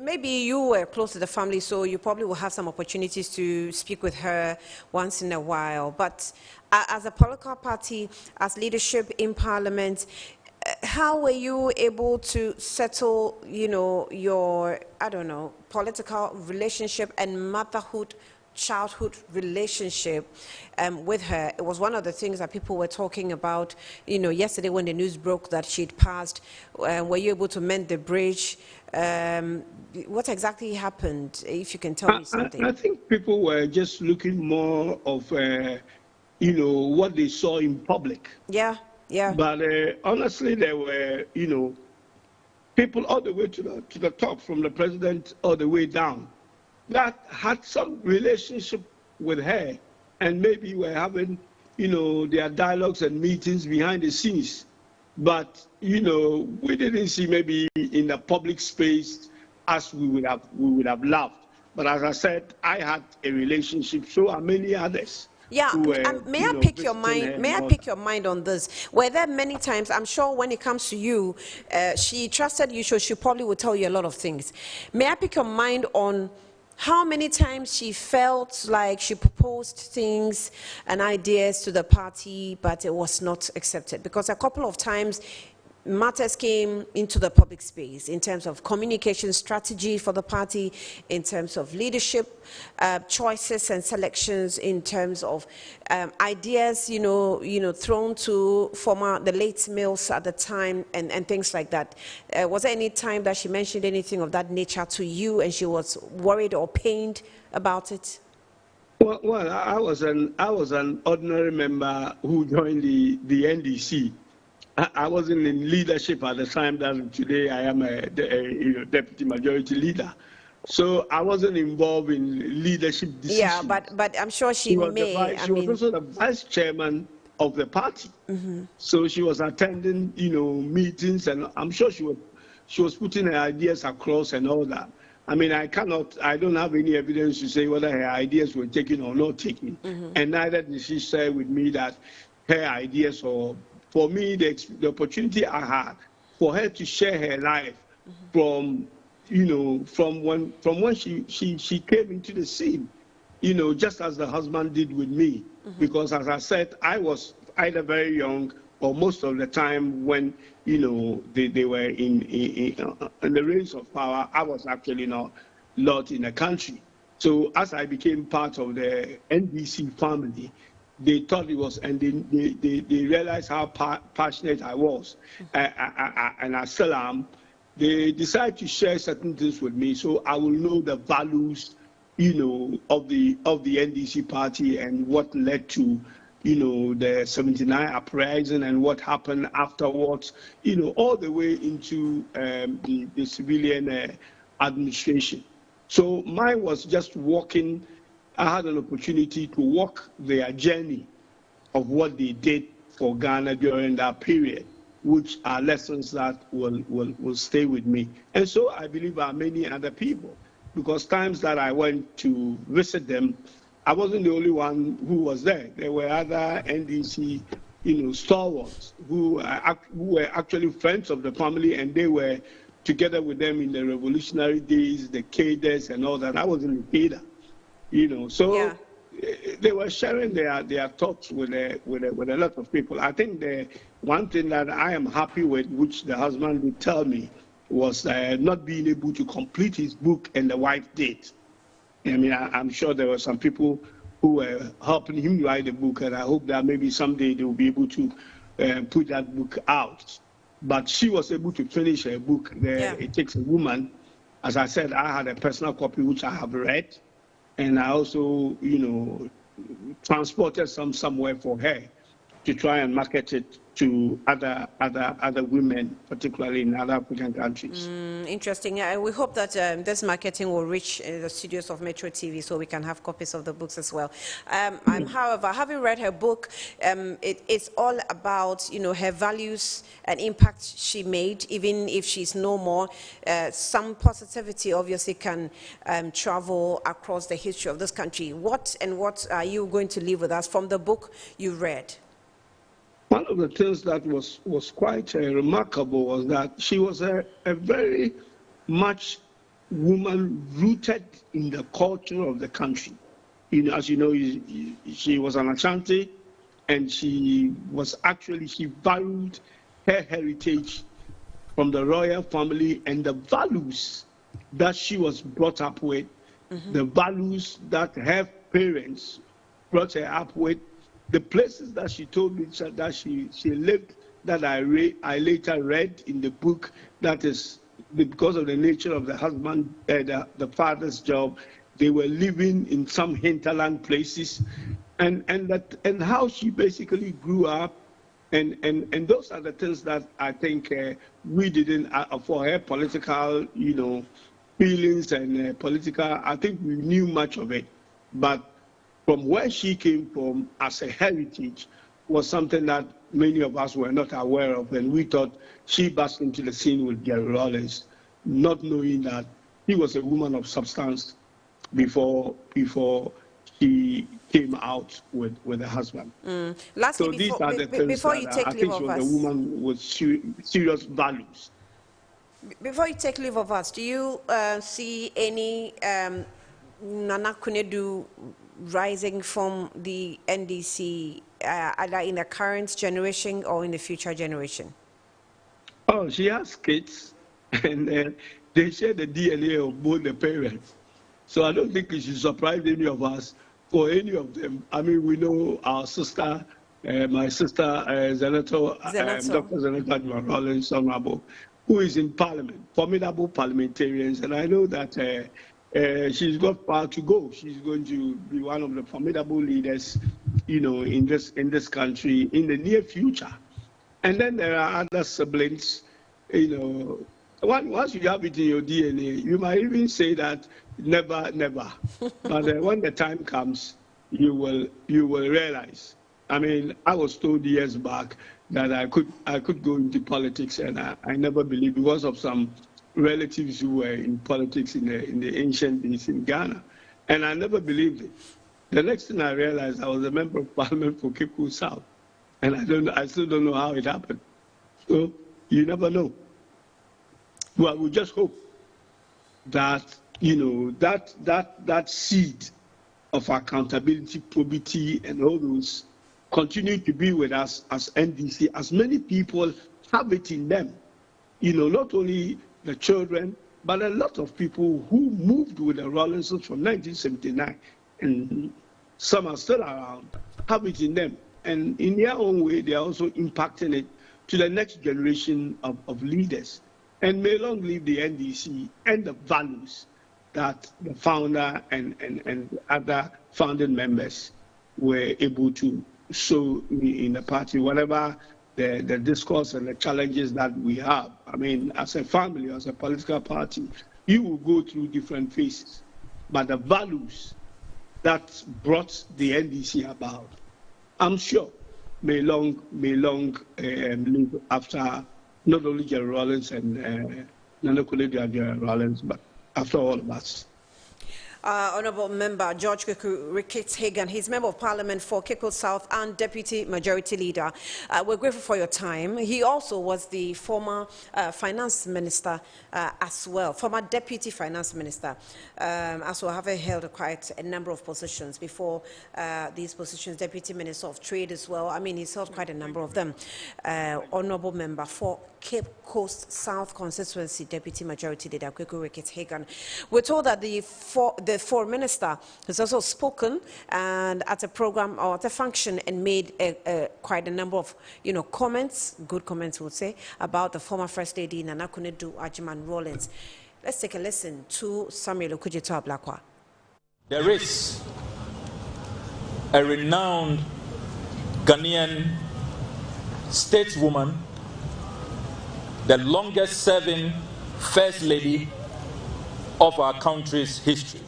Maybe you were close to the family, so you probably will have some opportunities to speak with her once in a while. But as a political party, as leadership in Parliament, how were you able to settle, you know, your, I don't know, political relationship and motherhood, childhood relationship with her? It was one of the things that people were talking about, you know, yesterday when the news broke that she'd passed. Were you able to mend the bridge? What exactly happened, if you can tell me something? I think people were just looking more of, you know, what they saw in public. Yeah. Yeah. But honestly, there were, you know, people all the way to the top, from the president all the way down, that had some relationship with her, and maybe were having, you know, their dialogues and meetings behind the scenes. But, you know, we didn't see maybe in the public space as we would have loved. But as I said, I had a relationship, so are many others. Yeah, may I pick your mind? May I pick your mind on this? Were there many times? I'm sure when it comes to you, she trusted you, so she probably would tell you a lot of things. May I pick your mind on how many times she felt like she proposed things and ideas to the party, but it was not accepted? Because a couple of times matters came into the public space in terms of communication strategy for the party, in terms of leadership choices and selections, in terms of ideas, you know, thrown to the late Mills at the time, and things like that. Was there any time that she mentioned anything of that nature to you, and she was worried or pained about it? Well, I was an ordinary member who joined the NDC. I wasn't in leadership at the time that today I am a deputy majority leader. So I wasn't involved in leadership decisions. Yeah, but I'm sure she may. She was also the vice chairman of the party. Mm-hmm. So she was attending, you know, meetings, and I'm sure she was putting her ideas across and all that. I mean, I don't have any evidence to say whether her ideas were taken or not taken. Mm-hmm. And neither did she share with me that her ideas, or for me, the opportunity I had for her to share her life from, you know, from when she came into the scene, you know, just as the husband did with me. Mm-hmm. Because as I said, I was either very young or most of the time when, you know, they were in the reins of power, I was actually not in the country. So as I became part of the NDC family, they thought it was, and they realized how passionate I was, and I still am. They decided to share certain things with me, so I will know the values, you know, of the NDC party and what led to, you know, the 79 uprising and what happened afterwards, you know, all the way into the civilian administration. So mine was just walking. I had an opportunity to walk their journey of what they did for Ghana during that period, which are lessons that will stay with me. And so I believe there are many other people, because times that I went to visit them, I wasn't the only one who was there. There were other NDC, you know, stalwarts who were actually friends of the family, and they were together with them in the revolutionary days, the cadres and all that. I was in the cadre. You know, so they were sharing their thoughts with a lot of people. I think the one thing that I am happy with, which the husband would tell me, was not being able to complete his book, and the wife did. I mean, I'm sure there were some people who were helping him write the book, and I hope that maybe someday they will be able to put that book out. But she was able to finish her book. It Takes a Woman. As I said, I had a personal copy which I have read. And I also, you know, transported some somewhere for her to try and market it to other women, particularly in other African countries. Interesting. We hope that this marketing will reach the studios of Metro TV, so we can have copies of the books as well. However, having read her book, it's all about, you know, her values and impact she made, even if she's no more. Some positivity obviously can travel across the history of this country. What are you going to leave with us from the book you read? One of the things that was quite remarkable was that she was a very much woman rooted in the culture of the country. You know, as you know, she was an Ashanti, and she valued her heritage from the royal family and the values that she was brought up with, the values that her parents brought her up with, the places that she told me that she lived, that I later read in the book, that is because of the nature of the husband, the father's job, they were living in some hinterland places, and how she basically grew up. And those are the things that I think we didn't, for her political, feelings and political, I think we knew much of it. But from where she came from as a heritage was something that many of us were not aware of. And we thought she burst into the scene with Jerry Rawlings, not knowing that he was a woman of substance before she came out with her husband. Lastly, so these are the things before that you take I leave think of she was us, a woman with serious values. Before you take leave of us, do you see any Nana Konadu rising from the NDC, either in the current generation or in the future generation? Oh, she has kids, and they share the DNA of both the parents. So I don't think it should surprise any of us or any of them. I mean, we know our sister, my sister, Dr. Zenata Rawlings, Honorable, who is in Parliament, formidable parliamentarians, and I know that she's got far to go. She's going to be one of the formidable leaders, in this country in the near future. And then there are other siblings, Once you have it in your DNA, you might even say that never. But when the time comes, you will realize. I mean, I was told years back that I could go into politics, and I never believed, because of some relatives who were in politics in the ancient days in Ghana, and I never believed it. The next thing I realized, I was a member of Parliament for Cape Coast South, and I still don't know how it happened. So you never know. Well, we just hope that that seed of accountability, probity, and all those continue to be with us as NDC, as many people have it in them. Not only the children, but a lot of people who moved with the Rawlingses from 1979, and some are still around, have it in them. And in their own way, they are also impacting it to the next generation of leaders. And may long live the NDC and the values that the founder and other founding members were able to show in the party, whatever the discourse and the challenges that we have. I mean, as a family, as a political party, you will go through different phases. But the values that brought the NDC about, I'm sure, may long live after not only Jerry Rawlings and Nana Konadu Rawlings, but after all of us. Honourable Member George Kwaku Ricketts-Hagan, he's Member of Parliament for Cape Coast South and Deputy Majority Leader. We're grateful for your time. He also was the former Finance Minister as well, former Deputy Finance Minister, as well, having held quite a number of positions before these positions, Deputy Minister of Trade as well. I mean, he's held quite a number of them. Honourable Member for Cape Coast South Constituency, Deputy Majority Leader Kwaku Ricketts-Hagan. We're told that the Foreign Minister has also spoken and at a program or at a function and made quite a number of comments, good comments, would say, about the former First Lady Nana Konadu Agyeman-Rawlings. Let's take a listen to Samuel Okudzeto-Ablakwa. There is a renowned Ghanaian stateswoman, the longest serving First Lady of our country's history,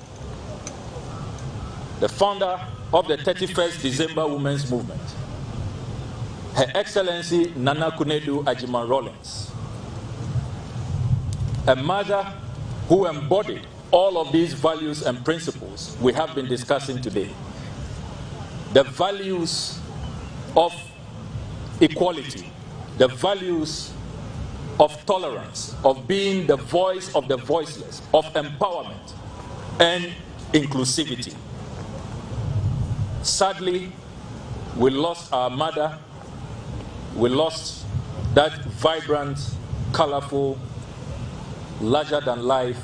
the founder of the 31st December Women's Movement, Her Excellency Nana Konadu Agyeman-Rawlings, a mother who embodied all of these values and principles we have been discussing today. The values of equality, the values of tolerance, of being the voice of the voiceless, of empowerment and inclusivity. Sadly, we lost our mother. We lost that vibrant, colorful, larger-than-life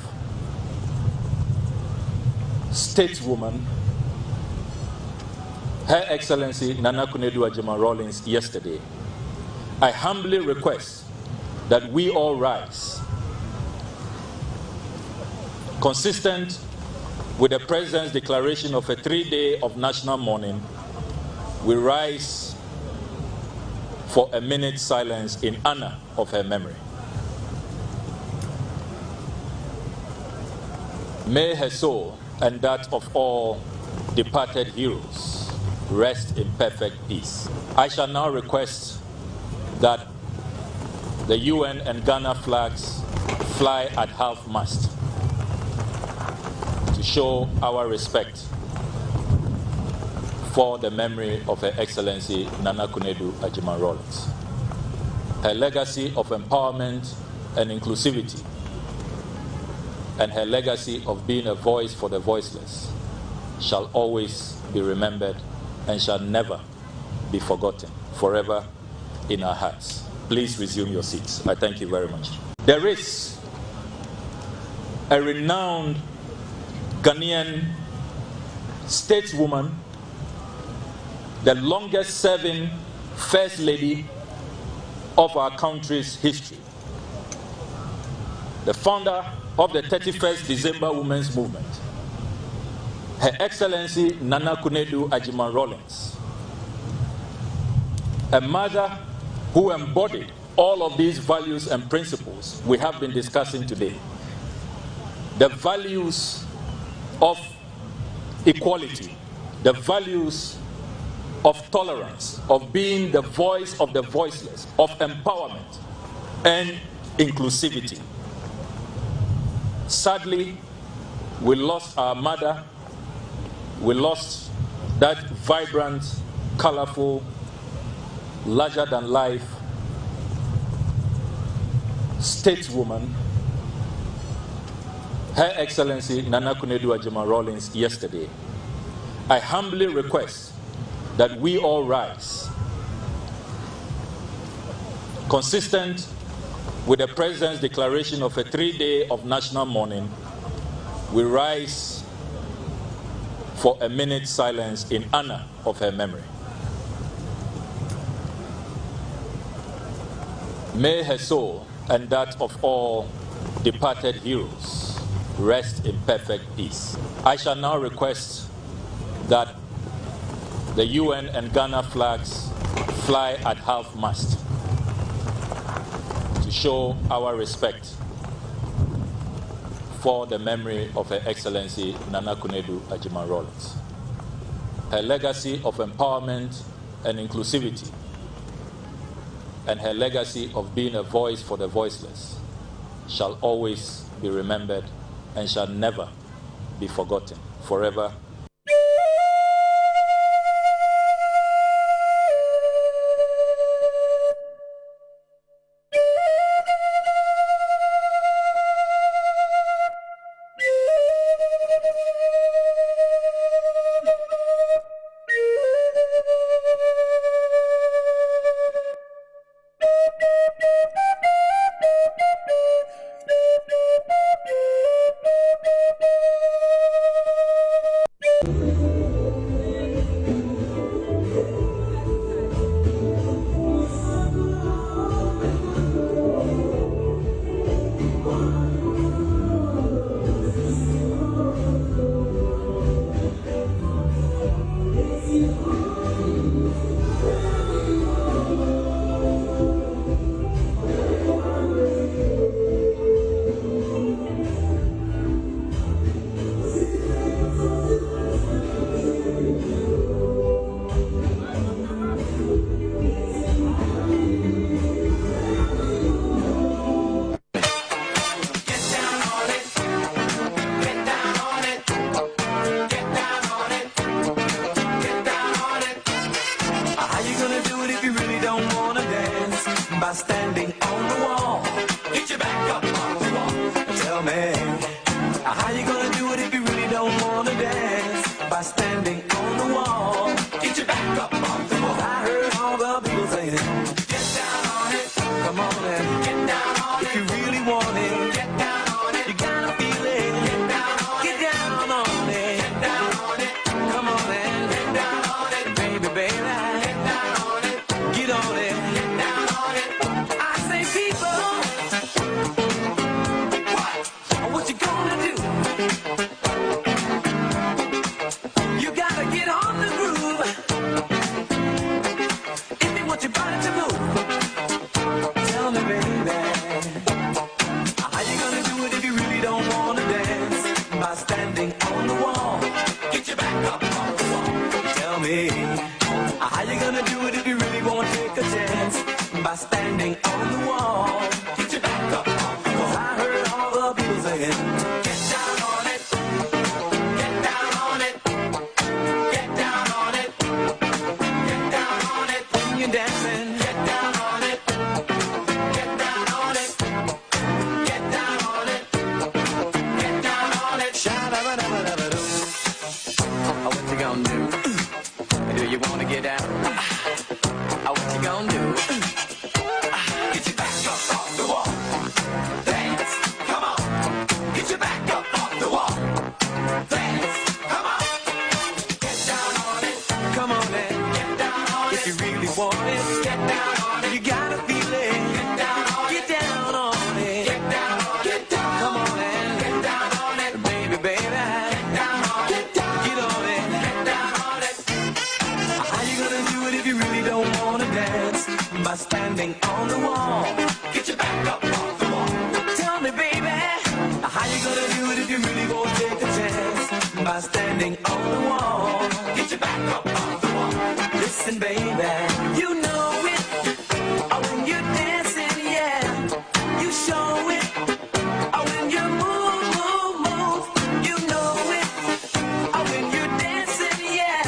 stateswoman, Her Excellency Nana Konadu Agyeman-Rawlings yesterday, I humbly request that we all rise, consistent with the President's declaration of a 3-day of national mourning. We rise for a minute's silence in honor of her memory. May her soul and that of all departed heroes rest in perfect peace. I shall now request that the UN and Ghana flags fly at half-mast to show our respect for the memory of Her Excellency Nana Konadu Agyeman-Rawlings. Her legacy of empowerment and inclusivity, and her legacy of being a voice for the voiceless, shall always be remembered and shall never be forgotten, forever in our hearts. Please resume your seats. I thank you very much. There is a renowned Ghanaian stateswoman, the longest serving First Lady of our country's history, the founder of the 31st December Women's Movement, Her Excellency Nana Konadu Agyeman-Rawlings, a mother who embodied all of these values and principles we have been discussing today. The values of equality, the values of tolerance, of being the voice of the voiceless, of empowerment and inclusivity. Sadly, we lost our mother. We lost that vibrant, colorful, larger-than-life stateswoman, Her Excellency Nana Konadu Agyeman-Rawlings yesterday. I humbly request that we all rise, consistent with the President's declaration of a 3-day of national mourning. We rise for a minute's silence in honor of her memory. May her soul and that of all departed heroes rest in perfect peace. I shall now request that the UN and Ghana flags fly at half-mast to show our respect for the memory of Her Excellency Nana Konadu Agyeman-Rawlings. Her legacy of empowerment and inclusivity, and her legacy of being a voice for the voiceless, shall always be remembered and shall never be forgotten, forever. standing on the wall. Get your back up off the wall. I heard all the people saying, get down on it. Get down on it. Get down on it. Get down on it. When you're dancing, get down on it. Get down on it. Get down on it. Get down on it. Sha-da-ba-da-ba-da-ba-doo. What you gonna do? Do you wanna get down? What you gonna do? Get your back up off the wall. Dance, come on. Get your back up off the wall. Dance, come on. Get down on it. Come on then. Get down on it. If you really want it, get down on it. You gotta feel it. Get down on it. Get down on it. Get down on it. Get down. Come on then. Get down on it. Baby, baby. Get down on it. Get on it. Get down on it. How you gonna do it if you really don't wanna dance? By standing on the wall. Get your back up off the wall. Tell me, baby, how you gonna do it if you really won't take a chance? By standing on the wall. Get your back up off the wall. Listen, baby, you know it. When you're dancing, yeah, you show it. When you move, move, move, you know it. When you're dancing, yeah,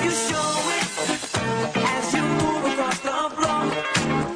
you show it. As you move across the floor,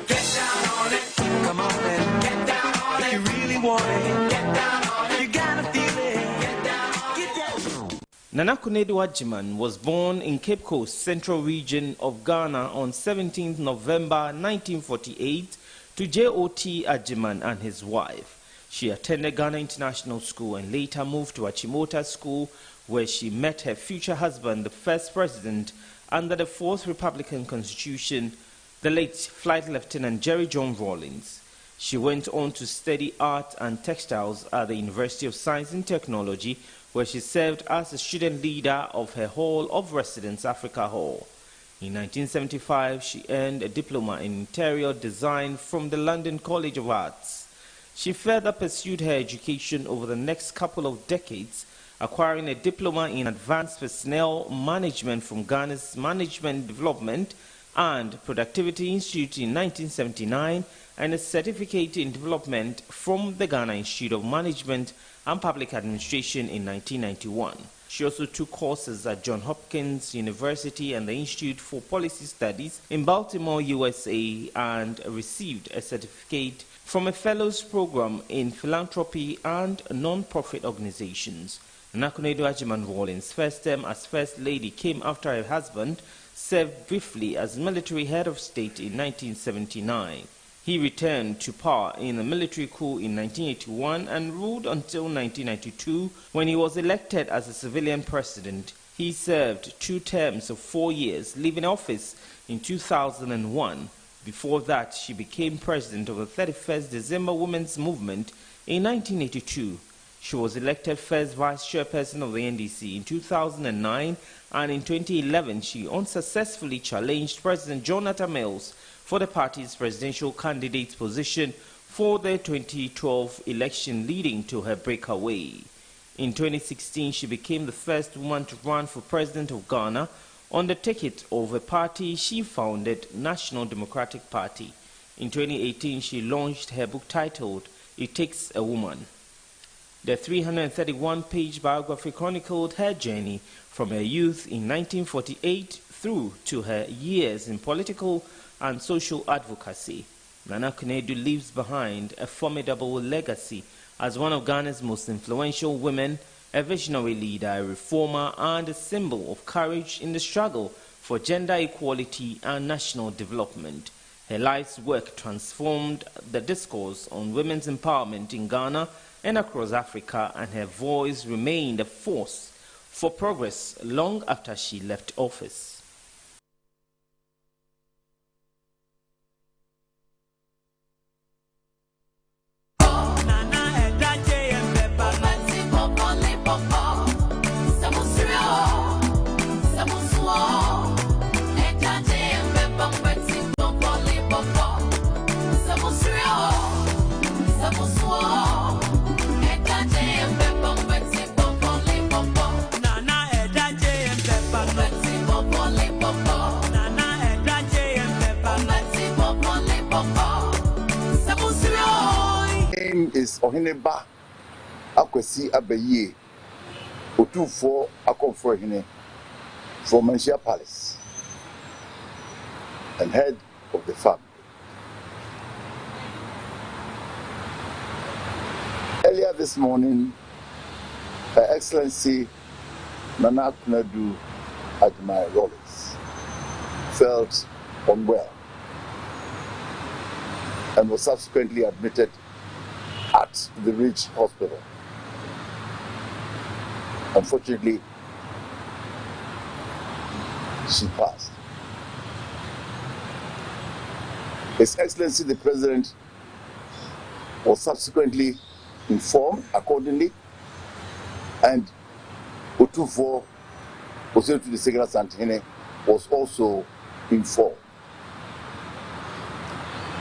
get down on it. Come on and get down on it. If you really want it, get down on it. You gotta feel it. Get down on it. Get down. Nana Konadu Agyeman was born in Cape Coast, Central Region of Ghana on 17th November 1948 to J.O.T. Agyeman and his wife. She attended Ghana International School and later moved to Achimota School, where she met her future husband, the first president under the Fourth Republican Constitution, the late Flight Lieutenant Jerry John Rawlings. She went on to study art and textiles at the University of Science and Technology, where she served as a student leader of her Hall of Residence, Africa Hall. In 1975, she earned a diploma in interior design from the London College of Arts. She further pursued her education over the next couple of decades, acquiring a diploma in advanced personnel management from Ghana's Management Development and Productivity Institute in 1979 and a certificate in development from the Ghana Institute of Management and Public Administration in 1991. She also took courses at Johns Hopkins University and the Institute for Policy Studies in Baltimore, USA, and received a certificate from a Fellows Program in Philanthropy and Non-Profit Organizations. Nana Konadu Agyeman Rawlings' first term as First Lady came after her husband served briefly as military head of state in 1979. He returned to power in a military coup in 1981 and ruled until 1992 when he was elected as a civilian president. He served 2 terms of 4 years, leaving office in 2001. Before that, she became president of the 31st December Women's Movement in 1982. She was elected first vice chairperson of the NDC in 2009, and in 2011 she unsuccessfully challenged President John Atta Mills for the party's presidential candidate position for the 2012 election, leading to her breakaway. In 2016, she became the first woman to run for president of Ghana on the ticket of a party she founded, National Democratic Party. In 2018, she launched her book titled It Takes a Woman. The 331-page biography chronicled her journey from her youth in 1948 through to her years in political and social advocacy. Nana Konadu leaves behind a formidable legacy as one of Ghana's most influential women, a visionary leader, a reformer, and a symbol of courage in the struggle for gender equality and national development. Her life's work transformed the discourse on women's empowerment in Ghana and across Africa, and her voice remained a force for progress long after she left office. Papa Ohineba Akwesi Abeye Otufo Akomfo Hine from Manchia Palace and head of the family. Earlier this morning, Her Excellency Nana Akufo-Addo Agyemang Rawlings felt unwell and was subsequently admitted at the Ridge Hospital. Unfortunately, she passed. His Excellency the President was subsequently informed accordingly, and Otufo Osei to the Segala Santihene was also informed.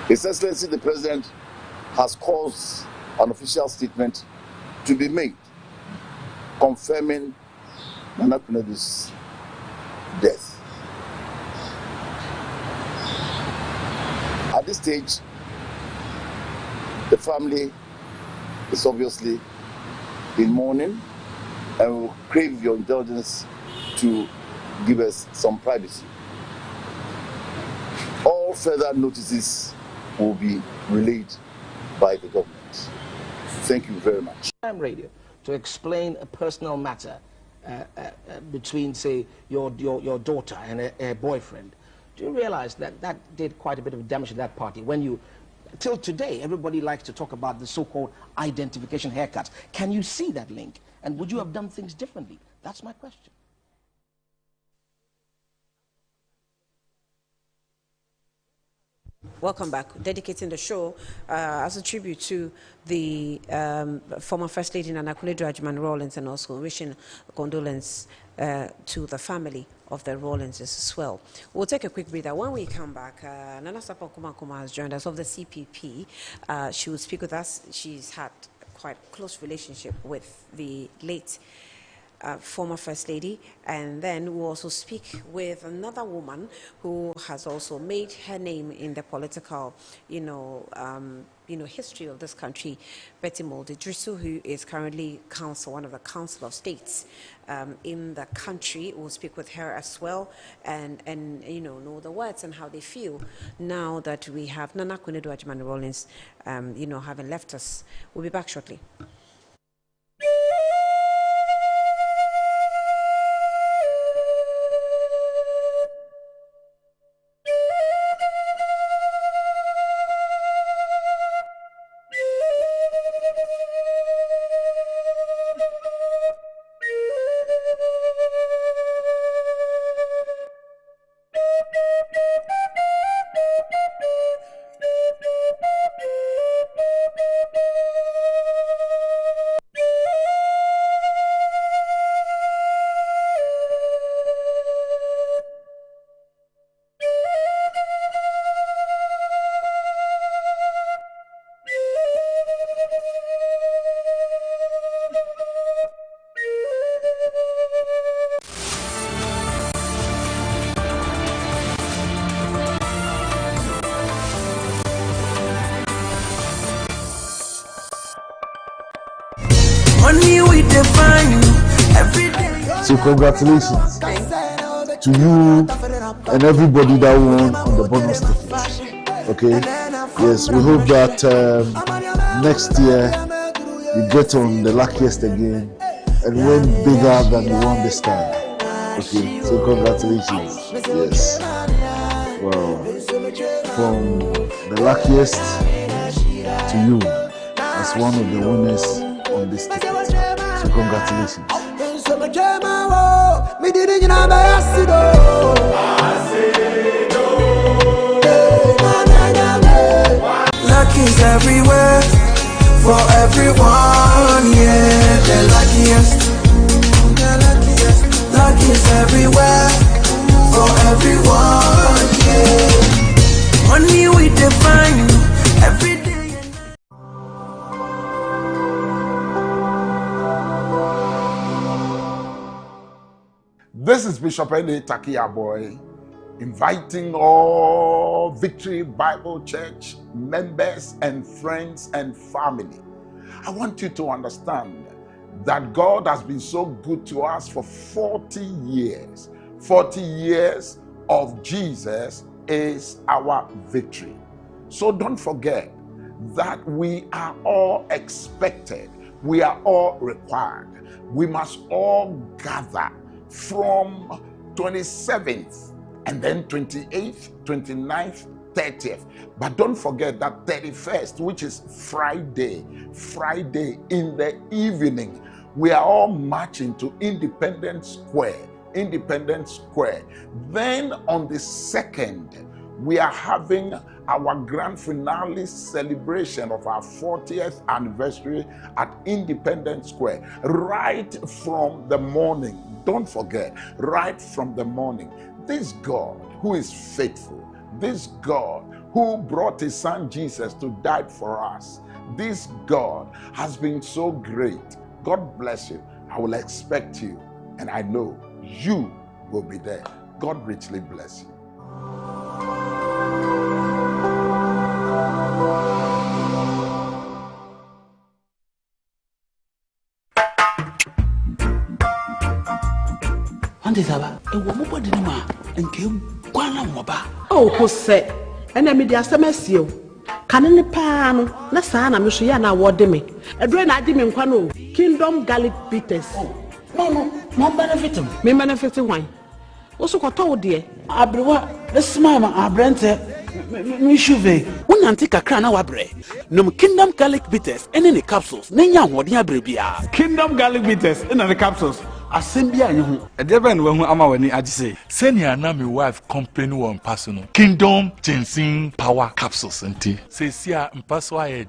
His Excellency the President has caused an official statement to be made confirming Nana Akufo-Addo's death. At this stage, the family is obviously in mourning and will crave your indulgence to give us some privacy. All further notices will be relayed by the government. Thank you very much. Radio to explain a personal matter between, say, your daughter and a boyfriend. Do you realize that that did quite a bit of damage to that party? When you, till today, everybody likes to talk about the so-called identification haircuts. Can you see that link? And would you have done things differently? That's my question. Welcome back. Dedicating the show as a tribute to the former First Lady Nana Akufo-Addo Agyemang Rawlings, and also wishing condolence to the family of the Rawlings as well. We'll take a quick breather. When we come back, Nana Sarpong Kumankumah has joined us of the CPP. She will speak with us. She's had quite a close relationship with the late former First Lady, and then we'll also speak with another woman who has also made her name in the political, history of this country, Betty Mouldy-Drisu, who is currently one of the Council of States in the country. We'll speak with her as well, and know the words and how they feel now that we have Nana Akufo-Addo Agyemang Rawlings, having left us. We'll be back shortly. So congratulations to you and everybody that won on the bonus ticket. Okay, yes, we hope that next year you get on the luckiest again and win bigger than you won this time. Okay, so congratulations. Yes, wow, from the luckiest to you as one of the winners on this ticket. So congratulations. Luck is everywhere for everyone, yeah. The luckiest. Luck is everywhere for everyone, yeah. Money we define every day. This is Bishop Ene Takiaboy, inviting all Victory Bible Church members and friends and family I want you to understand that God has been so good to us for 40 years. 40 years of Jesus is our victory. So don't forget that we are all expected. We are all required. We must all gather from 27th and then 28th, 29th, 30th. But don't forget that 31st, which is Friday in the evening, we are all marching to Independence Square. Then on the 2nd, we are having our grand finale celebration of our 40th anniversary at Independence Square. Right from the morning, don't forget, right from the morning, this God who is faithful, this God who brought his son Jesus to die for us, this God has been so great. God bless you. I will expect you, and I know you will be there. God richly bless you. Oh, Jose, and I made the SMS. Cannon Pano, Nasana, Mishiana, what me. A drain I didn't quano, Kingdom Garlic Bitters. No, benefit him. Me benefit wine. Also, got told dear. Abrewa, the smama, Abrente, Mishuve. One antique crown our bread. No Kingdom Garlic Bitters, and any capsules. Nanya, what ya brebia. Kingdom Garlic Bitters, and the capsules. Assembia, you. A devil when I'm when I say. Send your name, your wife, complain one personal. Kingdom Ginseng Power Capsules, and tea. Say, see, I'm persuaded.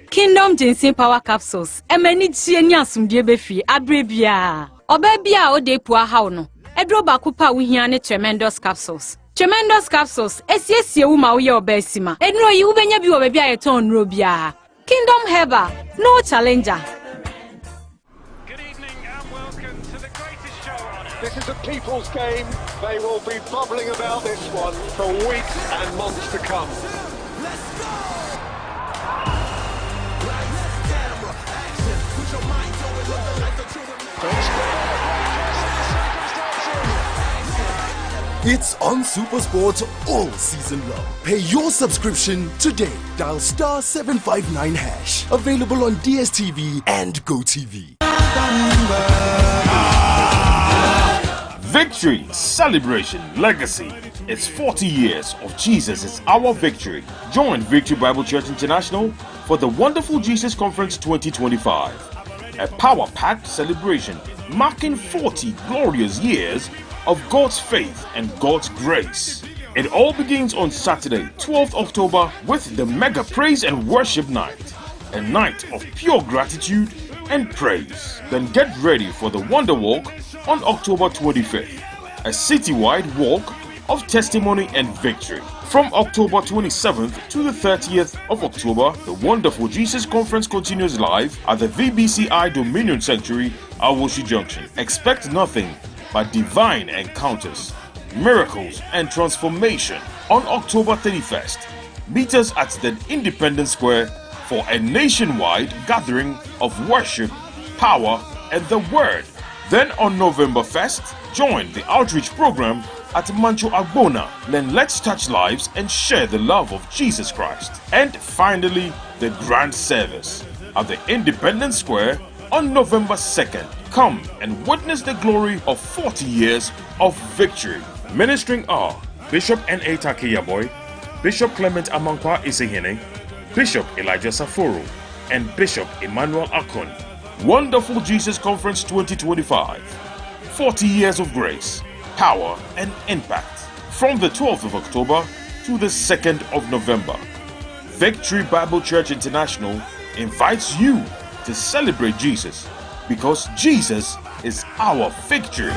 Kingdom Ginseng Power Capsules. Emeni tienya sumdie befi abrebia. Obebia o de poa haw no. Edro ba kupa wuhia ne Tremendous Capsules. Tremendous Capsules esiesie wu ma wo ye obesima. Enro yi ubenya bi wo bebia ye ton nro bia. Kingdom Herbal, no challenger. This is a people's game. They will be bubbling about this one for weeks and months to come. Let's go! It's on SuperSport all season long. Pay your subscription today. Dial *759#. Available on DSTV and GoTV. Victory, celebration, legacy. It's 40 years of Jesus is our victory. Join Victory Bible Church International for the Wonderful Jesus Conference 2025. A power-packed celebration marking 40 glorious years of God's faith and God's grace. It all begins on Saturday, 12th October with the Mega Praise and Worship Night, a night of pure gratitude and praise. Then get ready for the Wonder Walk on October 25th, a citywide walk of testimony and victory. From October 27th to the 30th of October, the Wonderful Jesus Conference continues live at the VBCI Dominion Sanctuary, Awoshi Junction. Expect nothing but divine encounters, miracles, and transformation. On October 31st, meet us at the Independence Square for a nationwide gathering of worship, power, and the Word. Then on November 1st, join the outreach program at Mancho Agbona. Then let's touch lives and share the love of Jesus Christ. And finally, the grand service at the Independence Square on November 2nd. Come and witness the glory of 40 years of victory. Ministering are Bishop N.A. Takiyaboy, Bishop Clement Amankwa Isehene, Bishop Elijah Saforo, and Bishop Emmanuel Akon. Wonderful Jesus Conference 2025. 40 years of grace, power, and impact. From the 12th of October to the 2nd of November. Victory Bible Church International invites you to celebrate Jesus because Jesus is our victory.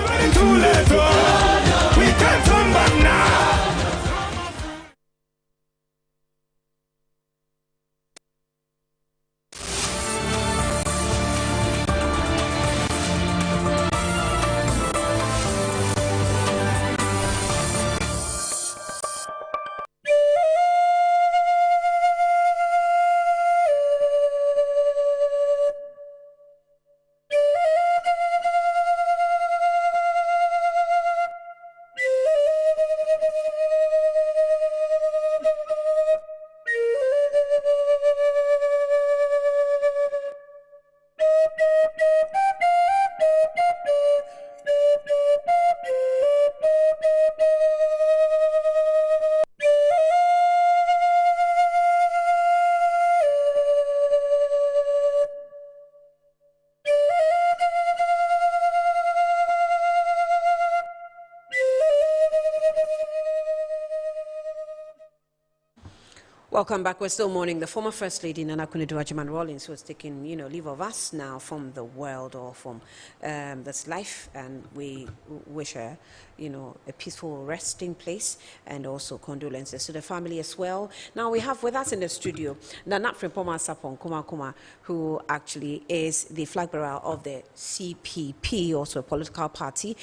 Welcome back. We're still mourning the former First Lady Nana Akufo-Addo Agyeman-Rawlings, who has taken, leave of us now from the world or from this life, and we wish her, a peaceful resting place, and also condolences to the family as well. Now we have with us in the studio Nana Frimpong Sapong Kuma, who actually is the flag bearer of the CPP, also a political party,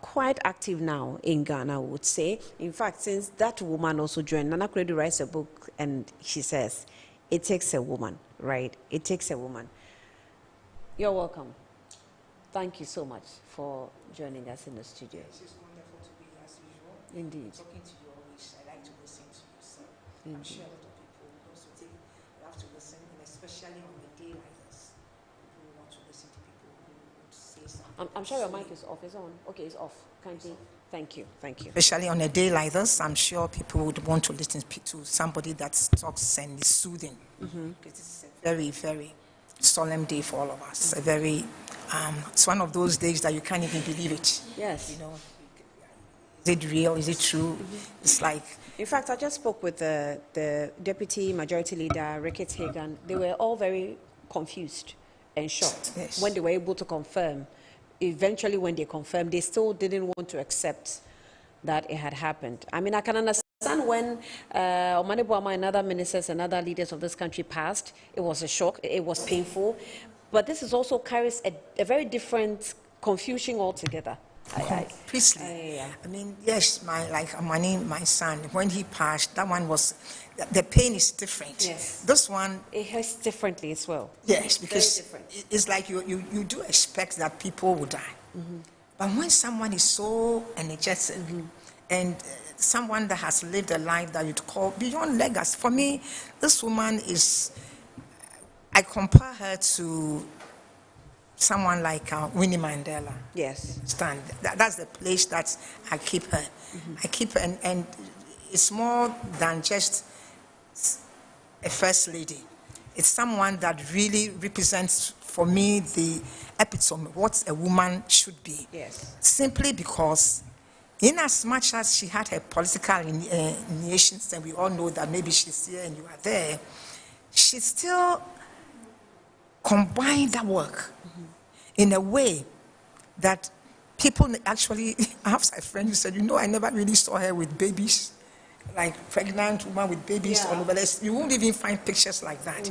quite active now in Ghana, I would say. In fact, since that woman also joined, Nana Akufo-Addo writes a book, and she says, it takes a woman, right? It takes a woman. You're welcome. Thank you so much for joining us in the studio. Yes, it's wonderful to be as usual. Indeed. Talking to you always, I like to listen to you. So Indeed. I'm sure a lot of people also have to listen, and especially on a day like this, people want to listen to people who would say something. I'm sure your mic is off. Is it on? Okay, it's off. Kindly. Thank you. Thank you. Especially on a day like this, I'm sure people would want to listen to somebody that talks and is soothing. Because this is a very, very solemn day for all of us. A very, it's one of those days that you can't even believe it. Yes. Is it real? Is it true? It's like. In fact, I just spoke with the Deputy Majority Leader, Rickett Hagan. They were all very confused and shocked when they were able to confirm. Eventually, when they confirmed, they still didn't want to accept that it had happened. I mean, I can understand when Omane Boamah and other ministers and other leaders of this country passed, it was a shock, it was painful. But this is also carries a very different confusion altogether. Precisely. I mean, yes, like Omane, my son, when he passed, that one was, the pain is different. Yes. This one. It hurts differently as well. Yes, because it's like you do expect that people will die. But when someone is so energetic and someone that has lived a life that you'd call beyond legacy, for me, this woman is, I compare her to someone like Winnie Mandela. Yes. That's the place that I keep her. I keep her, and it's more than just a first lady. It's someone that really represents, for me, the epitome of what a woman should be. Yes. Simply because, in as much as she had her political initiations, and we all know that maybe she's here and you are there, she still combined that work in a way that people actually, I have a friend who said, I never really saw her with babies, like pregnant woman with babies all over. You won't even find pictures like that.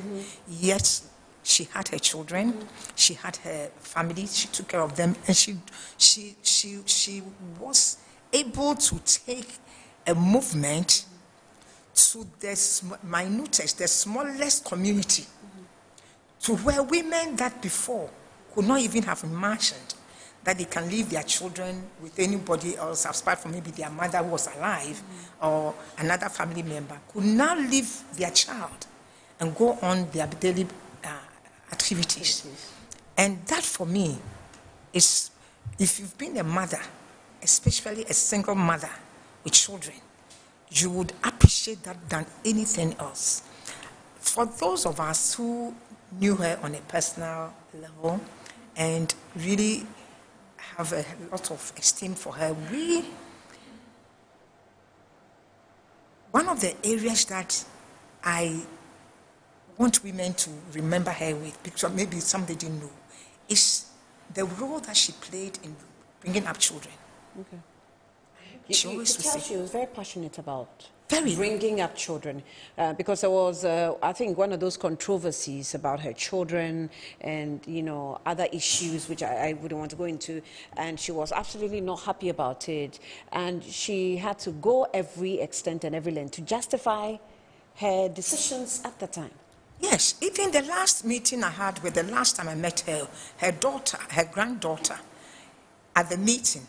Yet she had her children, she had her family, she took care of them, and she was able to take a movement to the minutest, the smallest community, to where women that before could not even have imagined that they can leave their children with anybody else apart from maybe their mother who was alive or another family member, could now leave their child and go on their daily activities. And that for me is, if you've been a mother, especially a single mother with children, you would appreciate that than anything else. For those of us who knew her on a personal level and really have a lot of esteem for her, one of the areas that I want women to remember her with, because maybe somebody didn't know, is the role that she played in bringing up children. Okay. She was very passionate about bringing up children, because there was, I think, one of those controversies about her children and, other issues which I wouldn't want to go into, and she was absolutely not happy about it, and she had to go every extent and every length to justify her decisions at the time. Yes, even the last meeting I had with the last time I met her, her granddaughter, at the meeting,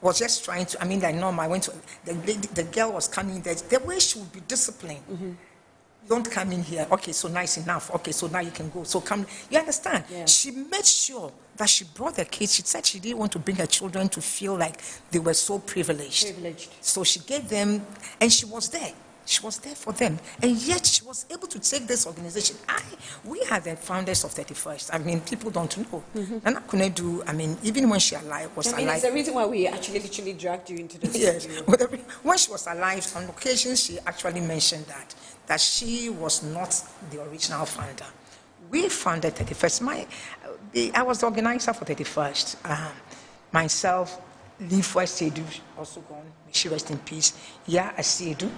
was just trying to, I went to, the girl was coming there, the way she would be disciplined. Don't come in here. Okay, so nice enough. Okay, so now you can go. So come, you understand? Yeah. She made sure that she brought the kids. She said she didn't want to bring her children to feel like they were so privileged. So she gave them, and she was there. She was there for them, and yet she was able to take this organization. We are the founders of 31st. I mean, people don't know. Nana Konadu, I mean, even when she was alive. It's the reason why we actually literally dragged you into this. Yes, when she was alive, on occasion she actually mentioned that she was not the original founder. We founded 31st. I was the organizer for 31st. Myself, Lifwa Sedu, also gone. May she rest in peace. Ya Asedu,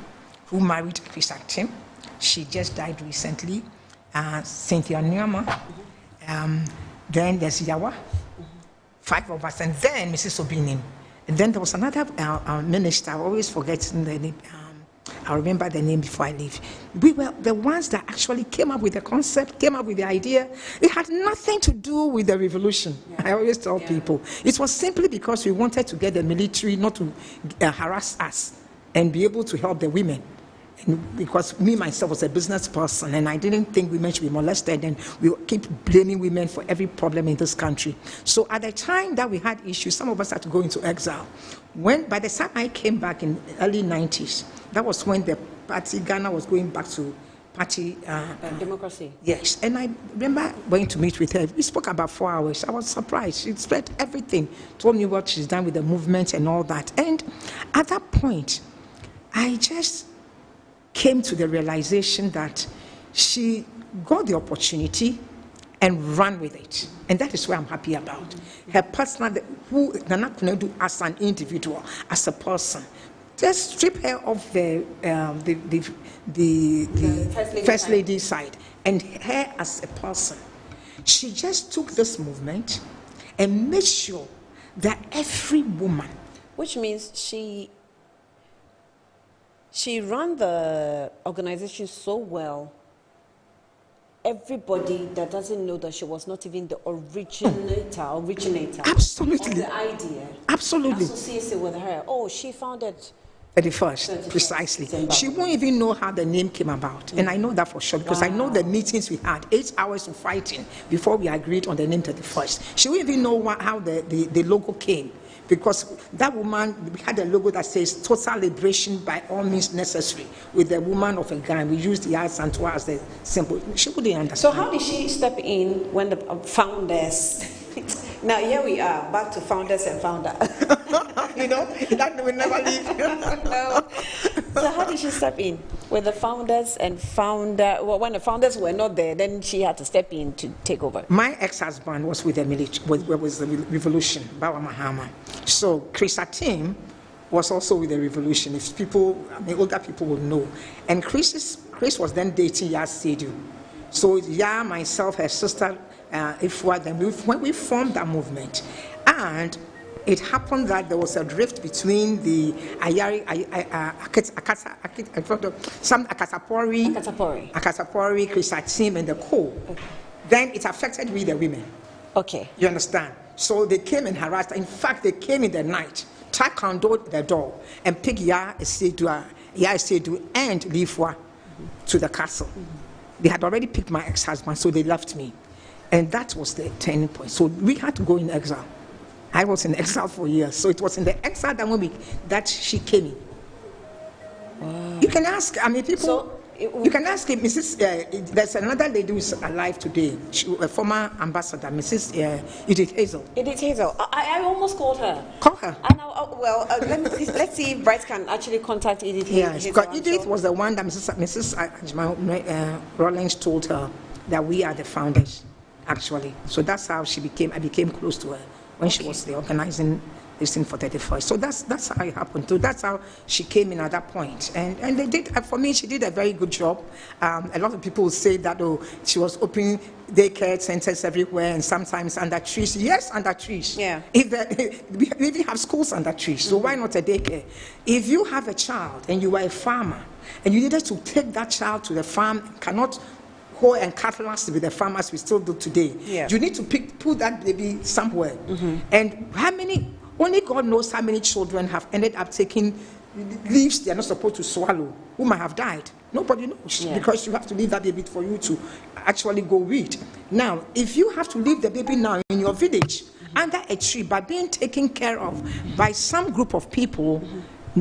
who married Chris Actim. She just died recently. Cynthia Nyama. Then there's Yawa. 5 of us. And then Mrs. Obinim. And then there was another minister. I always forget the name. I remember the name before I leave. We were the ones that actually came up with the concept, came up with the idea. It had nothing to do with the revolution. Yeah. I always tell people. It was simply because we wanted to get the military not to harass us and be able to help the women. And because me, myself, was a business person, and I didn't think women should be molested, and we keep blaming women for every problem in this country. So at the time that we had issues, some of us had to go into exile. By the time I came back in the early 90s, that was when the party, Ghana was going back to party... democracy. Yes, and I remember going to meet with her. We spoke about 4 hours. I was surprised. She explained everything, told me what she's done with the movement and all that. And at that point, I just came to the realization that she got the opportunity and ran with it. And that is what I'm happy about. Her personal, who Nana Konadu as an individual, as a person, just strip her off the first lady side, and her as a person. She just took this movement and made sure that every woman... Which means she ran the organization so well. Everybody that doesn't know that she was not even the originator Absolutely. of the idea. Absolutely. Associated with her. Oh, she founded 31st, precisely. She won't even know how the name came about. And I know that for sure, because I know the meetings we had, 8 hours of fighting before we agreed on the name 31st. She won't even know how the logo came. Because that woman, we had a logo that says total liberation by all means necessary, with the woman of a gun. We used the Yaya Santua as the symbol. She wouldn't understand. So how did she step in when the founders... Now here we are, back to founders and founder. You know, that will never leave. No. So how did she step in with the founders and founder? Well, when the founders were not there, then she had to step in to take over. My ex-husband was with the military, was the revolution, Bawa Mahama. So Chris Actim was also with the revolution. If people, older people will know. And Chris was then dating Ya Sedu. So Ya, myself, her sister, when we formed that movement, and it happened that there was a drift between the Akatapori, Chris Actim, and the co. Okay. Then it affected we, the women. Okay. You understand? So they came and harassed. In fact, they came in the night, taekwondo the door, and picked Ya Sedu and Lifwa to the castle. They had already picked my ex-husband, so they left me. And that was the turning point. So we had to go in exile. I was in exile for years. So it was in the exile that she came in. Wow. You can ask, people... you can ask Mrs. There's another lady who's alive today, a former ambassador, Mrs. Edith Hazel. Edith Hazel. I almost called her. Call her. Let's see if Bright can actually contact Edith Hazel. Yes, because Edith was the one that Mrs. Rollins told her that we are the founders, actually. So that's how I became close to her when she was the organizing this thing for 31st. So that's how it happened. So that's how she came in at that point. And they did, for me, she did a very good job. A lot of people will say that, she was opening daycare centers everywhere and sometimes under trees. Yes, under trees. Yeah. We even have schools under trees, so why not a daycare? If you have a child and you are a farmer and you needed to take that child to the farm, cannot hoe and cut last with the farmers we still do today. Yeah. You need to put that baby somewhere. Mm-hmm. And only God knows how many children have ended up taking leaves they are not supposed to swallow, who might have died. Nobody knows, because you have to leave that baby for you to actually go read. Now, if you have to leave the baby now in your village, under a tree, by being taken care of by some group of people,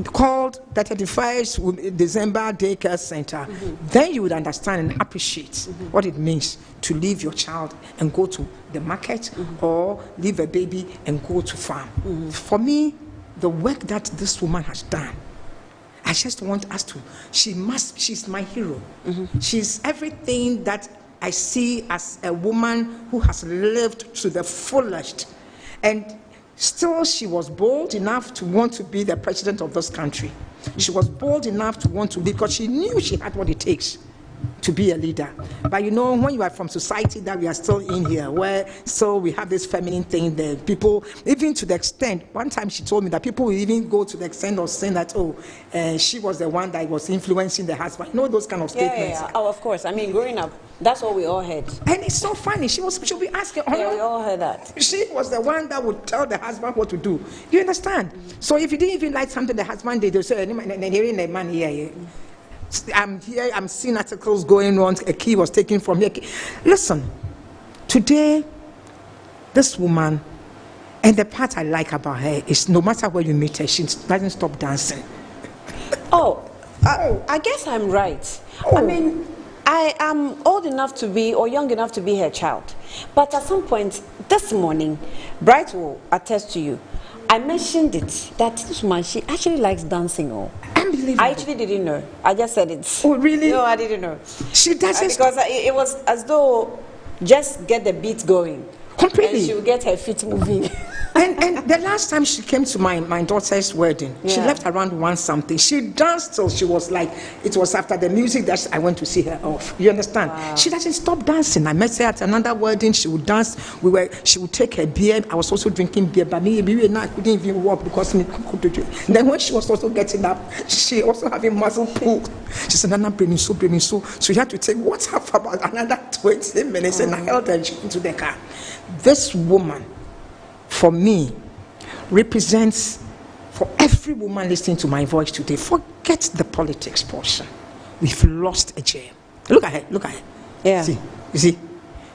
called the 31st December Daycare Center, then you would understand and appreciate what it means to leave your child and go to the market or leave a baby and go to farm. For me, the work that this woman has done, I just want us to, she's my hero. She's everything that I see as a woman who has lived to the fullest. And still, she was bold enough to want to be the president of this country. She was bold enough to want to be, because she knew she had what it takes to be a leader. But you know, when you are from society that we are still in here, where so we have this feminine thing there, people, even to the extent, one time she told me that people will even go to the extent of saying that, she was the one that was influencing the husband. You know, those kind of statements. Yeah. Oh, of course. I mean, growing up, that's what we all heard. And it's so funny. She'll be asking. Yeah, we all heard that. She was the one that would tell the husband what to do. You understand? So if you didn't even like something the husband did, they'll say, man here. I'm here, I'm seeing articles going on, a key was taken from here. Listen, today, this woman, and the part I like about her is no matter where you meet her, she doesn't stop dancing. I guess I'm right. I mean, I am old enough to be, or young enough to be her child. But at some point, this morning, Bright will attest to you, I mentioned it, that this woman, she actually likes dancing. Unbelievable. I actually didn't know. I just said it. Oh, really? No, I didn't know. She doesn't. Because it was as though just get the beat going. Completely. And she will get her feet moving. And the last time she came to my daughter's wedding, she left around 1 something. She danced till she was like, it was after the music that I went to see her off. You understand? Wow. She doesn't stop dancing. I met her at another wedding. She would dance. She would take her beer. I was also drinking beer, but me and I couldn't even walk because me couldn't do it. Then when she was also getting up, she also having muscle pull. She said, "Nana, bring me so." So she had to take water for about another 20 minutes, and I held her into the car. This woman, for me, represents, for every woman listening to my voice today, forget the politics portion. We've lost a gem. Look at her. Yeah. See, you see,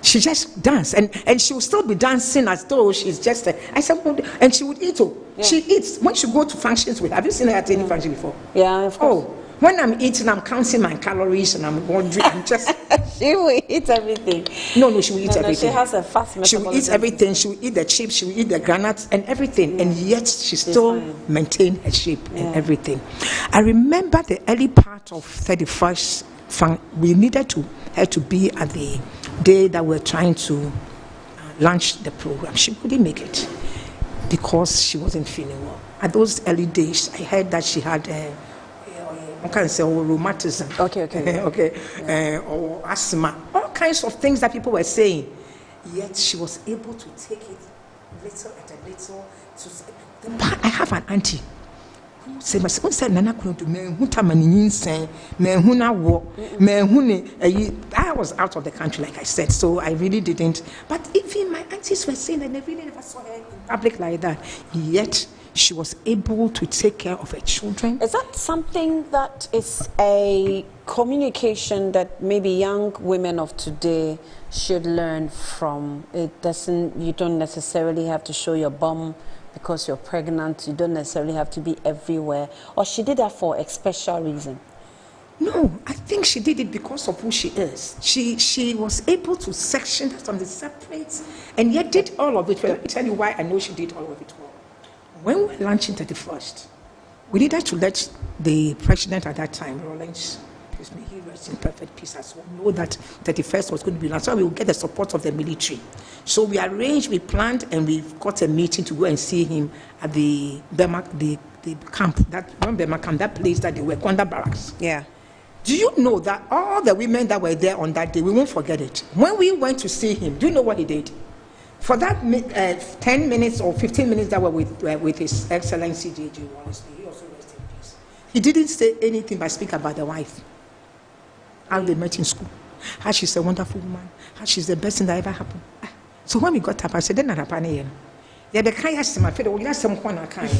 she just danced, and she will still be dancing as though she's just I said, and she would eat. Yeah. She eats when she go to functions with. Have you seen her at any function before? Yeah, of course. When I'm eating, I'm counting my calories and I'm wondering. I'm just. She will eat everything. No, she will eat everything. She has a fast metabolism. She will eat everything. She will eat the chips. She will eat the granuts and everything. And yet she still maintained her shape and everything. I remember the early part of 31st. We needed her to be at the day that we're trying to launch the program. She couldn't make it because she wasn't feeling well. At those early days, I heard that she had. I can't say rheumatism. Okay. Or asthma. All kinds of things that people were saying. Yet she was able to take it little at a little. I have an auntie who said, "Nana couldn't do me. I was out of the country, like I said, so I really didn't. But even my aunties were saying that they really never saw her in public like that. Yet she was able to take care of her children." Is that something that is a communication that maybe young women of today should learn from? You don't necessarily have to show your bum because you're pregnant. You don't necessarily have to be everywhere. Or she did that for a special reason? No, I think she did it because of who she is. She was able to section something separate and yet did all of it well. Let me tell you why I know she did all of it well. When we were launching 31st, we needed to let the president at that time, Rawlings, may he rest in perfect peace as well, know that 31st was going to be launched. So we will get the support of the military. So we arranged, we planned, and we got a meeting to go and see him at the camp, that place that they were, Kwanda Barracks. Yeah. Do you know that all the women that were there on that day, we won't forget it. When we went to see him, do you know what he did? For that 10 minutes or 15 minutes that were with His Excellency J.J. Wallace, he also rested in peace. He didn't say anything but speak about the wife. How they met in school. How she's a wonderful woman. How she's the best thing that ever happened. So when we got up, I said, "Then not happen again." Yeah, the kind of my favorite. We have some corner kind.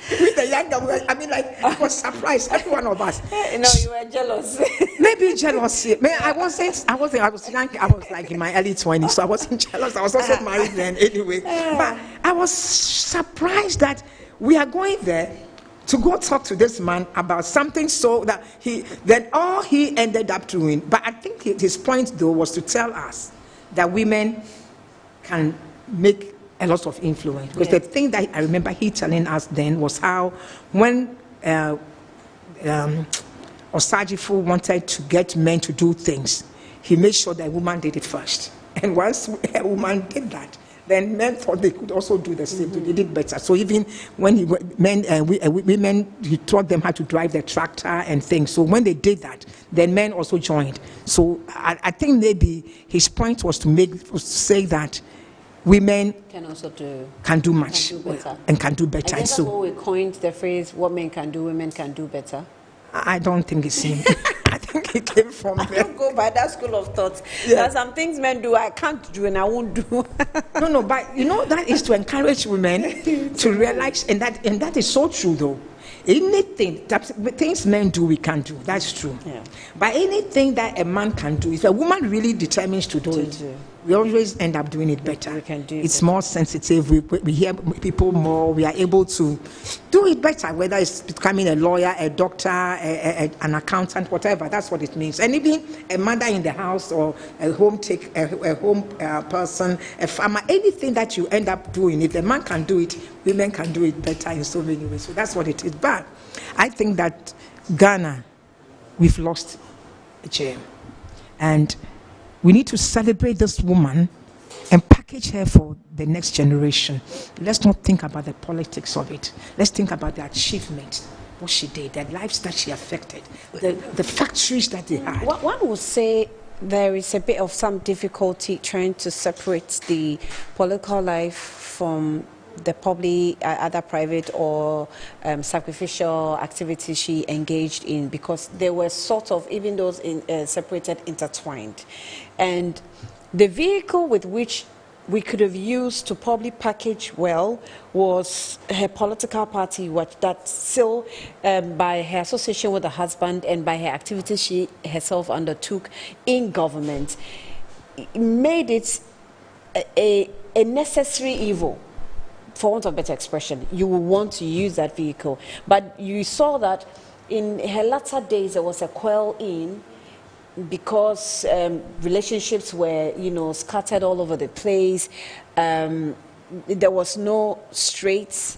With the younger, I mean, like, I was surprised. Every one of us. No, you were jealous. Maybe jealousy. I wasn't. I was young. I was like in my early 20s, so I wasn't jealous. I was also married then, anyway. But I was surprised that we are going there to go talk to this man about something so that all he ended up doing. But I think his point, though, was to tell us that women can make a lot of influence. Because the thing that I remember he telling us then was how when Osagyefo wanted to get men to do things, he made sure that a woman did it first. And once a woman did that, then men thought they could also do the same. They did better. So even when women, he taught them how to drive the tractor and things. So when they did that, then men also joined. So I think maybe his point was to say that women can do much and can do better. I guess that's why we coined the phrase, what men can do, women can do better. I don't think it's him. I think it came from there. I don't go by that school of thought. There are some things men do I can't do and I won't do. No, but that is to encourage women to realize, and that is so true though. Anything, things men do, we can do. That's true. Yeah. But anything that a man can do, if a woman really determines to do it, we always end up doing it better. We can do it's better. More sensitive. We hear people more. We are able to do it better, whether it's becoming a lawyer, a doctor, an accountant, whatever. That's what it means. And even a mother in the house or a home person, a farmer, anything that you end up doing, if a man can do it, women can do it better in so many ways. So that's what it is. But I think that Ghana, we've lost a gem. And we need to celebrate this woman and package her for the next generation. Let's not think about the politics of it. Let's think about the achievements, what she did, the lives that she affected, the factories that they had. One would say there is a bit of some difficulty trying to separate the political life from the probably other private or sacrificial activities she engaged in, because they were sort of, even those separated, intertwined. And the vehicle with which we could have used to probably package well was her political party, that still, by her association with the husband and by her activities she herself undertook in government, made it a necessary evil. For want of a better expression, you will want to use that vehicle. But you saw that in her latter days there was a quell in, because relationships were, scattered all over the place. There was no straight,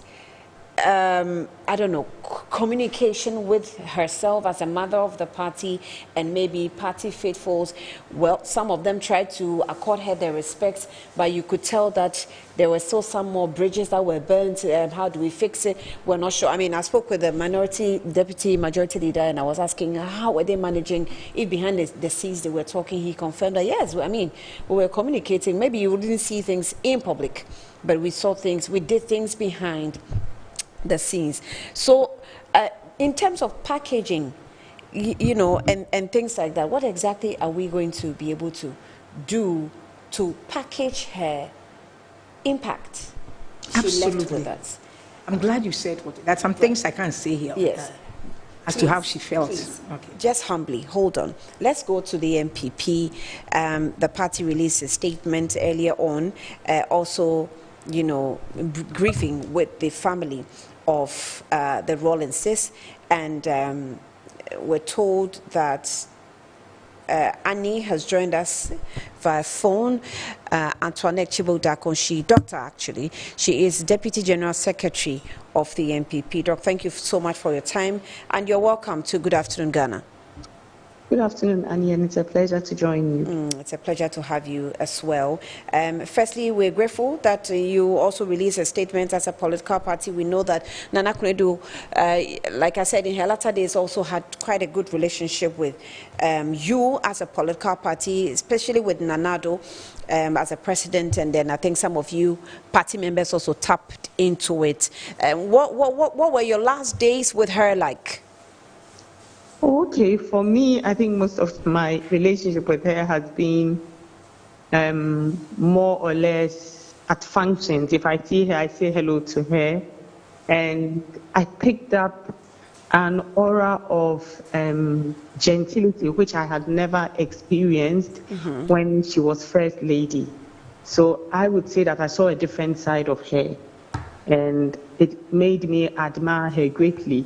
communication with herself as a mother of the party and maybe party faithfuls. Well, some of them tried to accord her their respects, but you could tell that there were still some more bridges that were burnt. How do we fix it? We're not sure. I mean, I spoke with the deputy majority leader, and I was asking how were they managing if behind the scenes they were talking. He confirmed that yes, we were communicating. Maybe you wouldn't see things in public, but we saw things, we did things behind the scenes. So in terms of packaging, and things like that, what exactly are we going to be able to do to package her impact she left with us? I'm glad you said that. Some things I can't say here. Yes. As to how she felt. Okay. Just humbly, hold on. Let's go to the MPP. The party released a statement earlier on, also, grieving with the family of the Rawlinses, and we're told that Annie has joined us via phone. Antoinette Chibo-Dakonshi, doctor actually. She is Deputy General Secretary of the MPP. Doc, thank you so much for your time, and you're welcome to Good Afternoon Ghana. Good afternoon, Annie, and it's a pleasure to join you. It's a pleasure to have you as well. Firstly, we're grateful that you also released a statement as a political party. We know that Nana Konadu, like I said, in her latter days also had quite a good relationship with you as a political party, especially with Nanado as a president, and then I think some of you party members also tapped into it. What were your last days with her like? Okay, for me, I think most of my relationship with her has been more or less at functions. If I see her, I say hello to her. And I picked up an aura of gentility, which I had never experienced when she was First Lady. So I would say that I saw a different side of her. And it made me admire her greatly,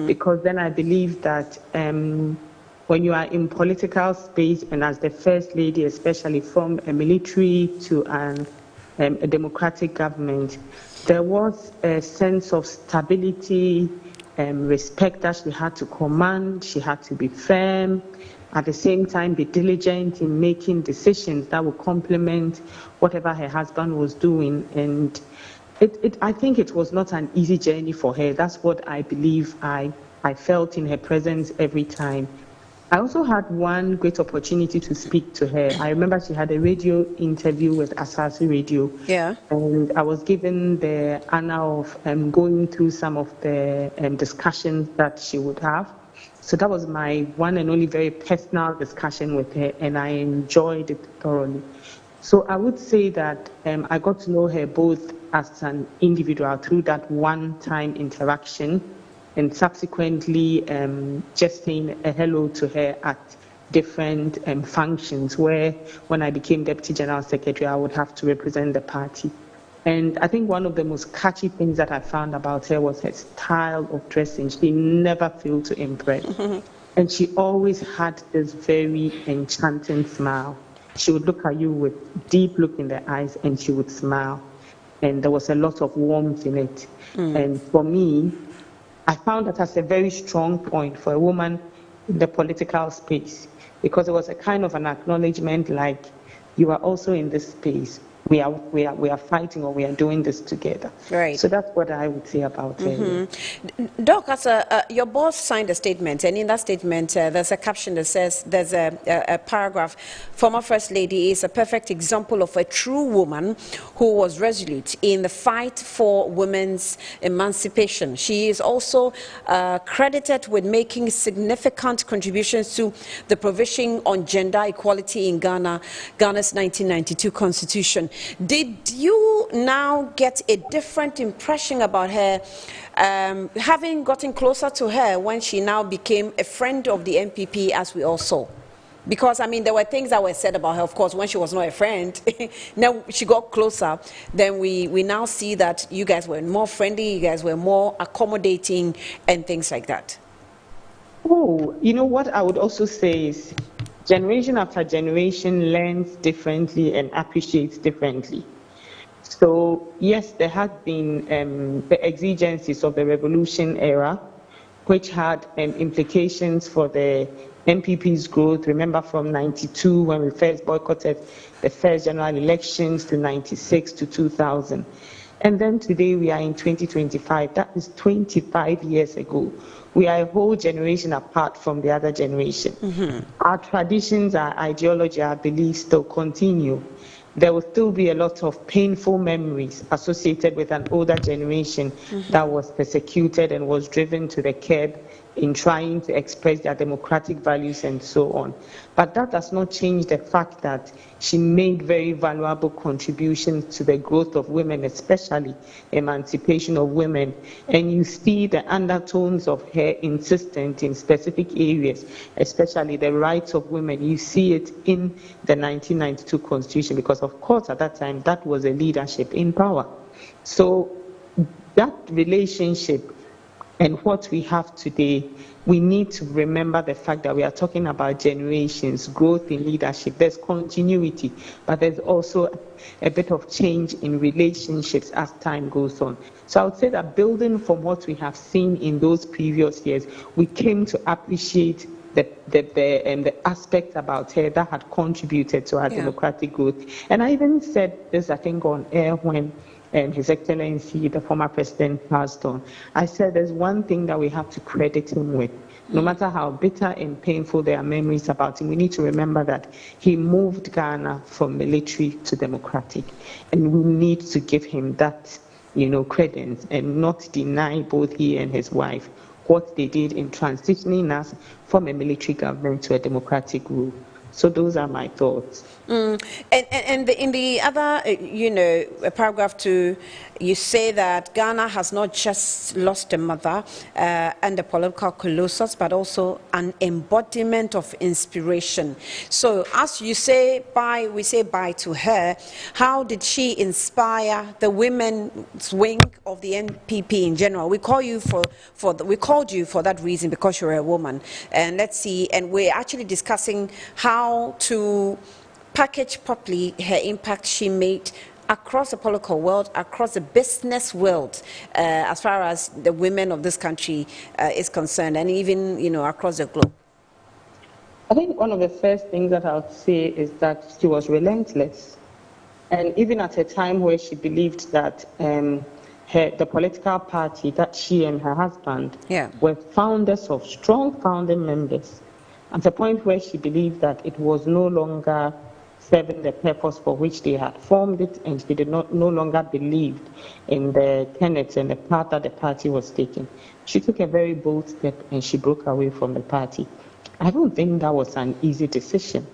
because then I believe that when you are in political space and as the First Lady, especially from a military to a democratic government, there was a sense of stability and respect that she had to command. She had to be firm, at the same time be diligent in making decisions that would complement whatever her husband was doing. And I think it was not an easy journey for her. That's what I believe I felt in her presence every time. I also had one great opportunity to speak to her. I remember she had a radio interview with Asase Radio. Yeah. And I was given the honor of going through some of the discussions that she would have. So that was my one and only very personal discussion with her, and I enjoyed it thoroughly. So I would say that I got to know her both as an individual through that one-time interaction, and subsequently just saying a hello to her at different functions where, when I became Deputy General Secretary, I would have to represent the party. And I think one of the most catchy things that I found about her was her style of dressing. She never failed to impress. And she always had this very enchanting smile. She would look at you with deep look in the eyes and she would smile. And there was a lot of warmth in it. And for me, I found that as a very strong point for a woman in the political space, because it was a kind of an acknowledgement like, you are also in this space. We are fighting, or we are doing this together. Right. So that's what I would say about her. Doc, as your boss signed a statement, and in that statement, there's a caption that says, there's a paragraph, former First Lady is a perfect example of a true woman who was resolute in the fight for women's emancipation. She is also credited with making significant contributions to the provision on gender equality in Ghana's 1992 Constitution. Did you now get a different impression about her, having gotten closer to her when she now became a friend of the NPP, as we all saw? Because, I mean, there were things that were said about her, of course, when she was not a friend. Now she got closer, then we now see that you guys were more friendly, you guys were more accommodating, and things like that. Oh, you know what I would also say is, generation after generation learns differently and appreciates differently. So yes, there had been the exigencies of the revolution era, which had implications for the NPP's growth. Remember, from 92, when we first boycotted the first general elections, to 96 to 2000. And then today we are in 2025. That is 25 years ago. We are a whole generation apart from the other generation. Our traditions, our ideology, our beliefs still continue. There will still be a lot of painful memories associated with an older generation that was persecuted and was driven to the curb in trying to express their democratic values and so on. But that does not change the fact that she made very valuable contributions to the growth of women, especially emancipation of women. And you see the undertones of her insistence in specific areas, especially the rights of women. You see it in the 1992 Constitution, because of course at that time that was a leadership in power. So that relationship and what we have today, we need to remember the fact that we are talking about generations, growth in leadership. There's continuity, but there's also a bit of change in relationships as time goes on. So I would say that building from what we have seen in those previous years, we came to appreciate the aspects about her that had contributed to our democratic growth. And I even said this, I think, on air when His Excellency, the former president, passed on. I said there's one thing that we have to credit him with. No matter how bitter and painful there are memories about him, we need to remember that he moved Ghana from military to democratic. And we need to give him that, credence and not deny both he and his wife what they did in transitioning us from a military government to a democratic rule. So those are my thoughts. And in the other, paragraph 2, you say that Ghana has not just lost a mother and a political colossus, but also an embodiment of inspiration. So as you say bye, we say bye to her. How did she inspire the women's wing of the NPP in general? We called you for that reason because you're a woman. And let's see, and we're actually discussing how to package properly her impact she made across the political world, across the business world, as far as the women of this country is concerned, and even, across the globe. I think one of the first things that I would say is that she was relentless. And even at a time where she believed that the political party that she and her husband were founders of, strong founding members, at the point where she believed that it was no longer serving the purpose for which they had formed it, and she did no longer believe in the tenets and the path that the party was taking. She took a very bold step and she broke away from the party. I don't think that was an easy decision.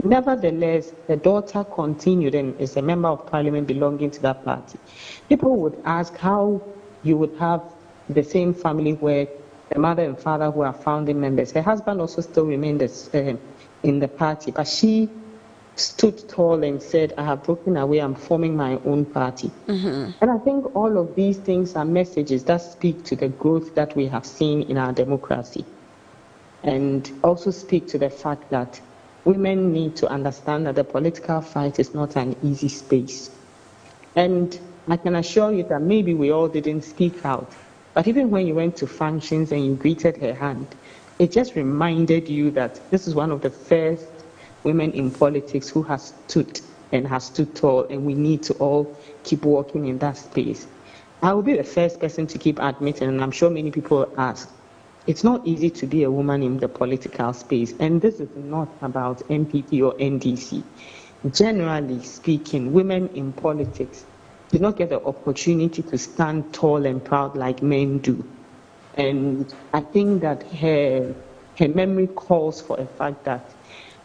Nevertheless, the daughter continued and is a member of parliament belonging to that party. People would ask how you would have the same family where the mother and father who are founding members. Her husband also still remained in the party, but she stood tall and said, I have broken away, I'm forming my own party. And I think all of these things are messages that speak to the growth that we have seen in our democracy, and also speak to the fact that women need to understand that the political fight is not an easy space. And I can assure you that maybe we all didn't speak out, but even when you went to functions and you greeted her hand, it just reminded you that this is one of the first women in politics who has stood tall, and we need to all keep walking in that space. I will be the first person to keep admitting, and I'm sure many people ask, it's not easy to be a woman in the political space, and this is not about NPP or NDC. Generally speaking, women in politics do not get the opportunity to stand tall and proud like men do. And I think that her memory calls for a fact that,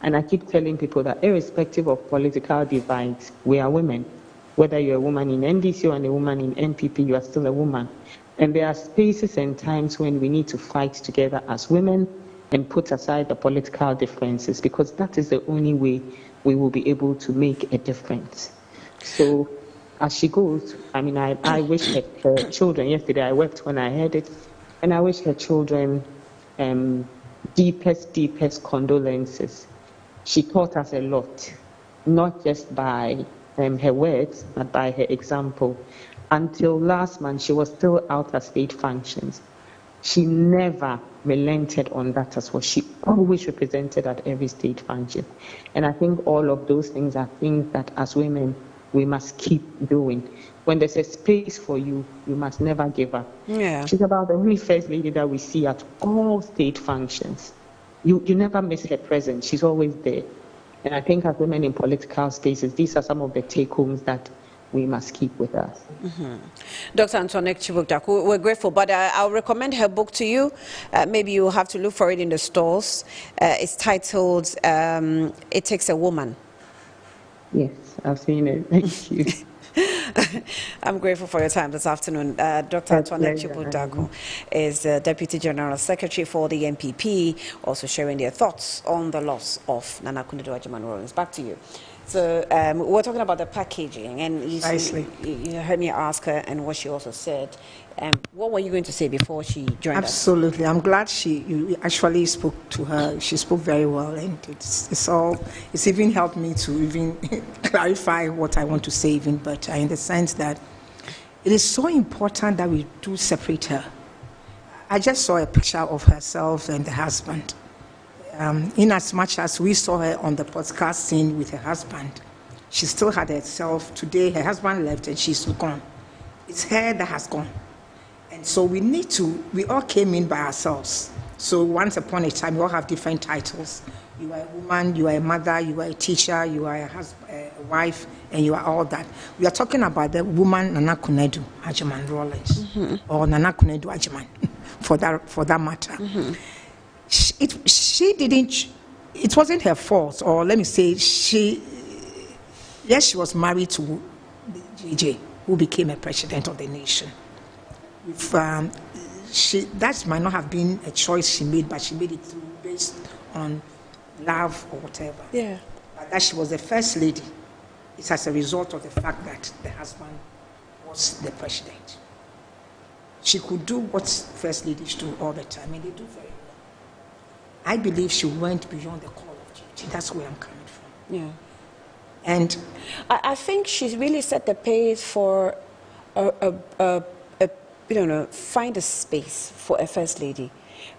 and I keep telling people that irrespective of political divides, we are women. Whether you're a woman in NDC or a woman in NPP, you are still a woman. And there are spaces and times when we need to fight together as women and put aside the political differences, because that is the only way we will be able to make a difference. So as she goes, I mean, I wish her children, yesterday I wept when I heard it, and I wish her children deepest condolences. She taught us a lot, not just by her words, but by her example. Until last month, she was still out at state functions. She never relented on that as well. She always represented at every state function. And I think all of those things are things that as women, we must keep doing. When there's a space for you, you must never give up. Yeah. She's about the only first lady that we see at all state functions. You never miss her presence. She's always there. And I think as women in political spaces, these are some of the take-homes that we must keep with us. Dr. Antoinette Chibuk-Daku, we're grateful, but I'll recommend her book to you. Maybe you'll have to look for it in the stores. It's titled It Takes a Woman. Yes, I've seen it. Thank you. I'm grateful for your time this afternoon. Dr. Antoinette Chibuk-Daku is the Deputy General Secretary for the NPP, also sharing their thoughts on the loss of Nana Akufo-Addo Agyeman-Rawlings. Back to you. So we're talking about the packaging, and you heard me ask her and what she also said. What were you going to say before she joined us? Absolutely. I'm glad you actually spoke to her. She spoke very well, and it's even helped me to even clarify what I want to say even better, in the sense that it is so important that we do separate her. I just saw a picture of herself and the husband. In as much as we saw her on the podcast scene with her husband, she still had herself. Today, her husband left and she's gone. It's her that has gone. And so we all came in by ourselves. So once upon a time, we all have different titles. You are a woman, you are a mother, you are a teacher, you are a wife, and you are all that. We are talking about the woman Nana Akufo-Addo Agyeman-Rawlings, or Nana Akufo-Addo Agyeman, for that matter. She didn't it wasn't her fault, or let me say, she was married to JJ, who became a president of the nation. If, that might not have been a choice she made, but she made it based on love or whatever. Yeah. But that she was the first lady, it's as a result of the fact that the husband was the president. She could do what first ladies do all the time, and they do very well. I believe she went beyond the call of duty. That's where I'm coming from. Yeah. And I think she really set the pace for find a space for a first lady,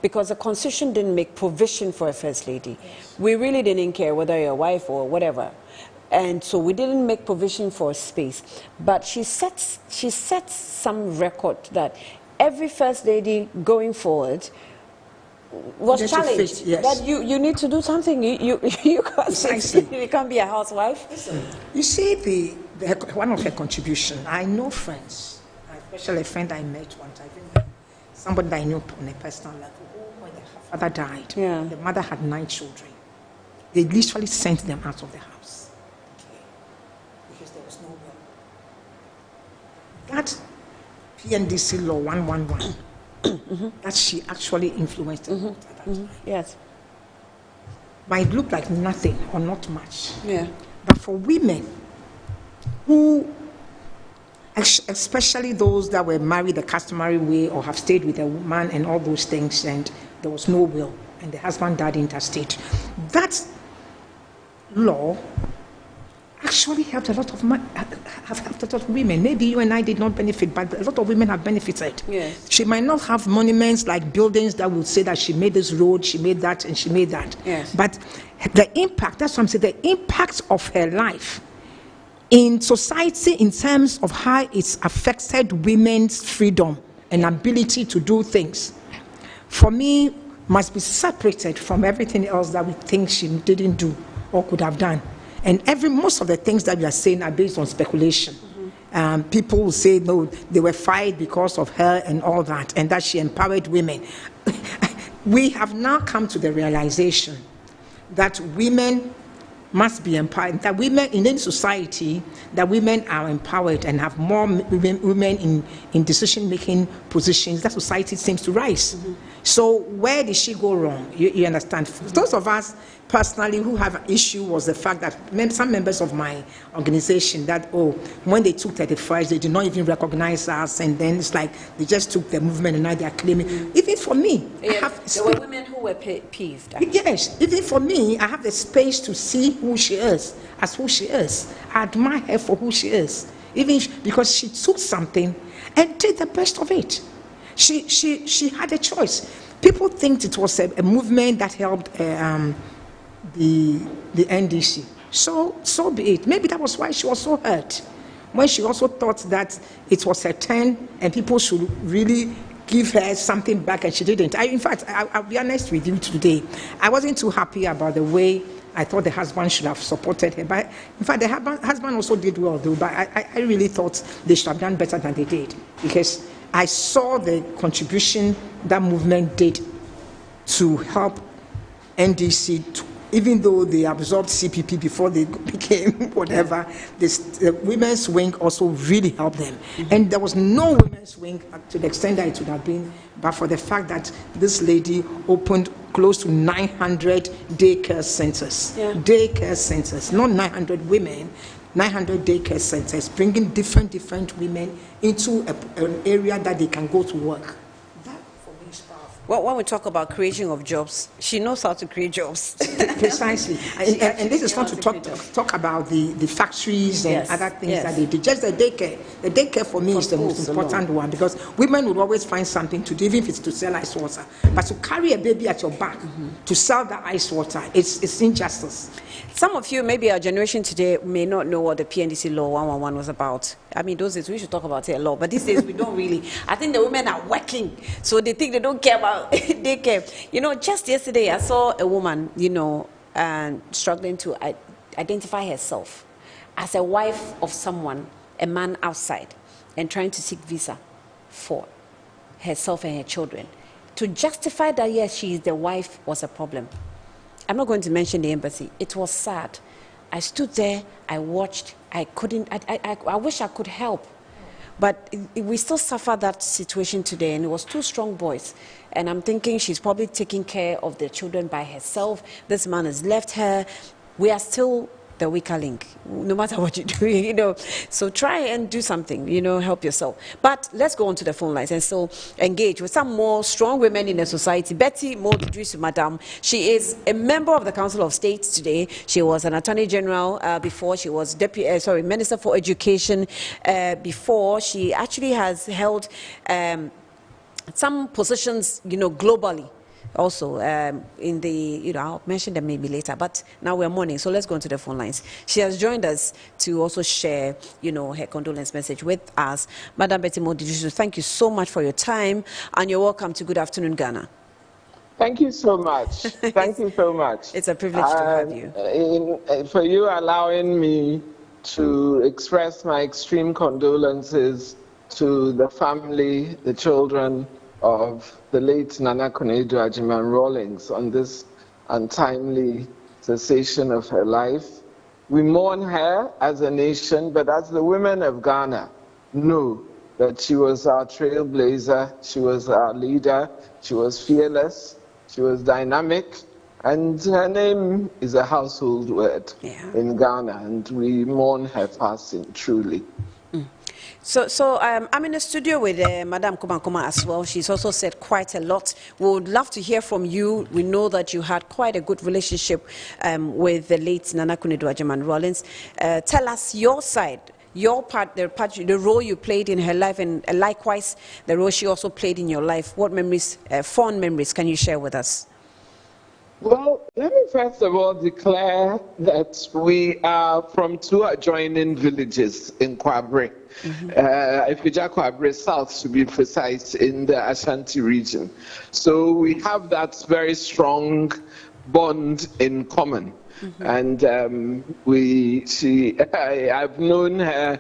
because the Constitution didn't make provision for a first lady. Yes. We really didn't care whether you're a wife or whatever, and so we didn't make provision for a space. But she sets some record that every first lady going forward was challenged. Yes. That you need to do something. You can't be a housewife. Listen, you see one of her contribution. I know friends. Especially a friend I met once, I think somebody that I knew on a personal level, when the father died, the mother had 9 children. They literally sent them out of the house. Okay. Because there was no will. That PNDC law 111, that she actually influenced at that time. Yes. Might look like nothing or not much. Yeah. But for women who, especially those that were married the customary way or have stayed with a man and all those things, and there was no will, and the husband died interstate. That law actually helped a lot of women. Maybe you and I did not benefit, but a lot of women have benefited. Yes. She might not have monuments like buildings that would say that she made this road, she made that, and she made that. Yes. But the impact, that's what I'm saying, the impact of her life in society in terms of how it's affected women's freedom and ability to do things, for me, must be separated from everything else that we think she didn't do or could have done. And most of the things that we are saying are based on speculation. People will say, no, they were fired because of her and all that, and that she empowered women. We have now come to the realization that women must be empowered, that women in any society, that women are empowered and have more women in decision-making positions, that society seems to rise. So where did she go wrong? You understand? Those of us personally who have an issue was the fact that some members of my organization that, when they took 31st, they did not even recognize us, and then it's like they just took the movement and now they are claiming. Even for me, there were women who were peeved. Actually. Yes, even for me, I have the space to see who she is, as who she is. I admire her for who she is, even because she took something and did the best of it. She had a choice. People think it was a movement that helped the NDC. So be it. Maybe that was why she was so hurt, when she also thought that it was her turn and people should really give her something back, and she didn't. In fact, I'll be honest with you today. I wasn't too happy about the way I thought the husband should have supported her. But in fact, the husband also did well, though. But I really thought they should have done better than they did, because I saw the contribution that movement did to help NDC, even though they absorbed CPP before they became whatever. The women's wing also really helped them. And there was no women's wing to the extent that it would have been, but for the fact that this lady opened close to 900 daycare centers. Daycare centers, not 900 women, 900 daycare centers, bringing different women into an area that they can go to work. That, for me, is powerful. Well, when we talk about creation of jobs, she knows how to create jobs. Precisely. And this is not to talk about the factories and other things that they do. Just the daycare. The daycare for me is the most important one, because women would always find something to do, even if it's to sell ice water. But to carry a baby at your back, to sell the ice water, it's injustice. Some of you, maybe our generation today, may not know what the PNDC Law 111 was about. I mean, those days we should talk about it a lot, but these days we don't really. I think the women are working, so they think they don't care about daycare. You know, just yesterday I saw a woman, struggling to identify herself as a wife of someone, a man outside, and trying to seek visa for herself and her children. To justify that, yes, she is the wife, was a problem. I'm not going to mention the embassy. It was sad. I stood there, I watched, I couldn't, I wish I could help. But we still suffer that situation today, and it was 2 strong boys. And I'm thinking she's probably taking care of the children by herself. This man has left her. We are still the weaker link, no matter what you do, you know. So try and do something, you know, help yourself. But let's go on to the phone lines and so engage with some more strong women in the society. Betty Modrisu, Madam, she is a member of the Council of State today. She was an Attorney General before. She was Minister for Education before. She actually has held some positions, you know, globally. Also, in the, you know, I'll mention them maybe later, but now we're morning, so let's go into the phone lines. She has joined us to also share, you know, her condolence message with us. Madam Betty Modrisu, thank you so much for your time, and you're welcome to Good Afternoon, Ghana. Thank you so much. Thank you so much. It's a privilege to have you. For you allowing me to express my extreme condolences to the family, the children of the late Nana Konadu Agyeman-Rawlings on this untimely cessation of her life. We mourn her as a nation, but as the women of Ghana know that she was our trailblazer, she was our leader, she was fearless, she was dynamic, and her name is a household word in Ghana, and we mourn her passing truly. So I'm in the studio with Madam Kumankuma as well. She's also said quite a lot. We would love to hear from you. We know that you had quite a good relationship with the late Nana Konadu Agyeman-Rawlings. Tell us your side, your part, the role you played in her life, and likewise the role she also played in your life. What memories, fond memories, can you share with us? Well, let me first of all declare that we are from 2 adjoining villages in Kwabre. Ifija Kwabre South, to be precise, in the Ashanti region. So we have that very strong bond in common. And I've known her.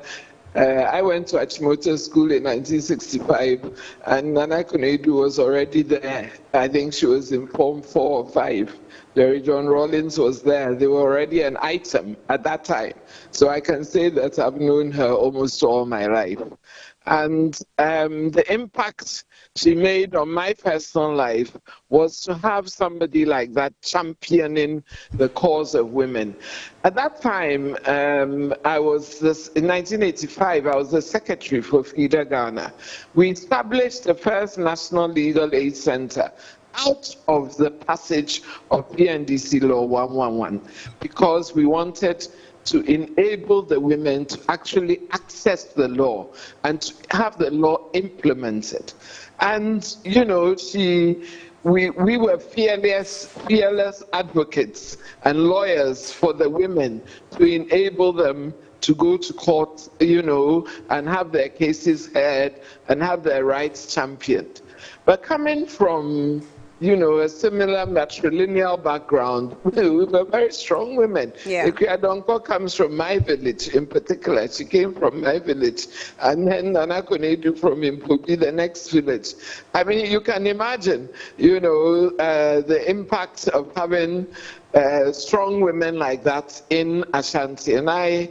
I went to Achimota School in 1965, and Nana Konadu was already there. I think she was in Form 4 or 5. Jerry John Rawlings was there. They were already an item at that time. So I can say that I've known her almost all my life. And the impact she made on my personal life was to have somebody like that championing the cause of women. At that time, in 1985, I was the secretary for FIDA Ghana. We established the first National Legal Aid Center out of the passage of PNDC Law 111 because we wanted to enable the women to actually access the law and to have the law implemented. And, you know, we were fearless advocates and lawyers for the women to enable them to go to court, you know, and have their cases heard and have their rights championed. But coming from, you know, a similar matrilineal background, we were very strong women. Ikuya Donko comes from my village in particular. She came from my village. And then Nana Konadu from Impubi, the next village. I mean, you can imagine, you know, the impact of having strong women like that in Ashanti. And I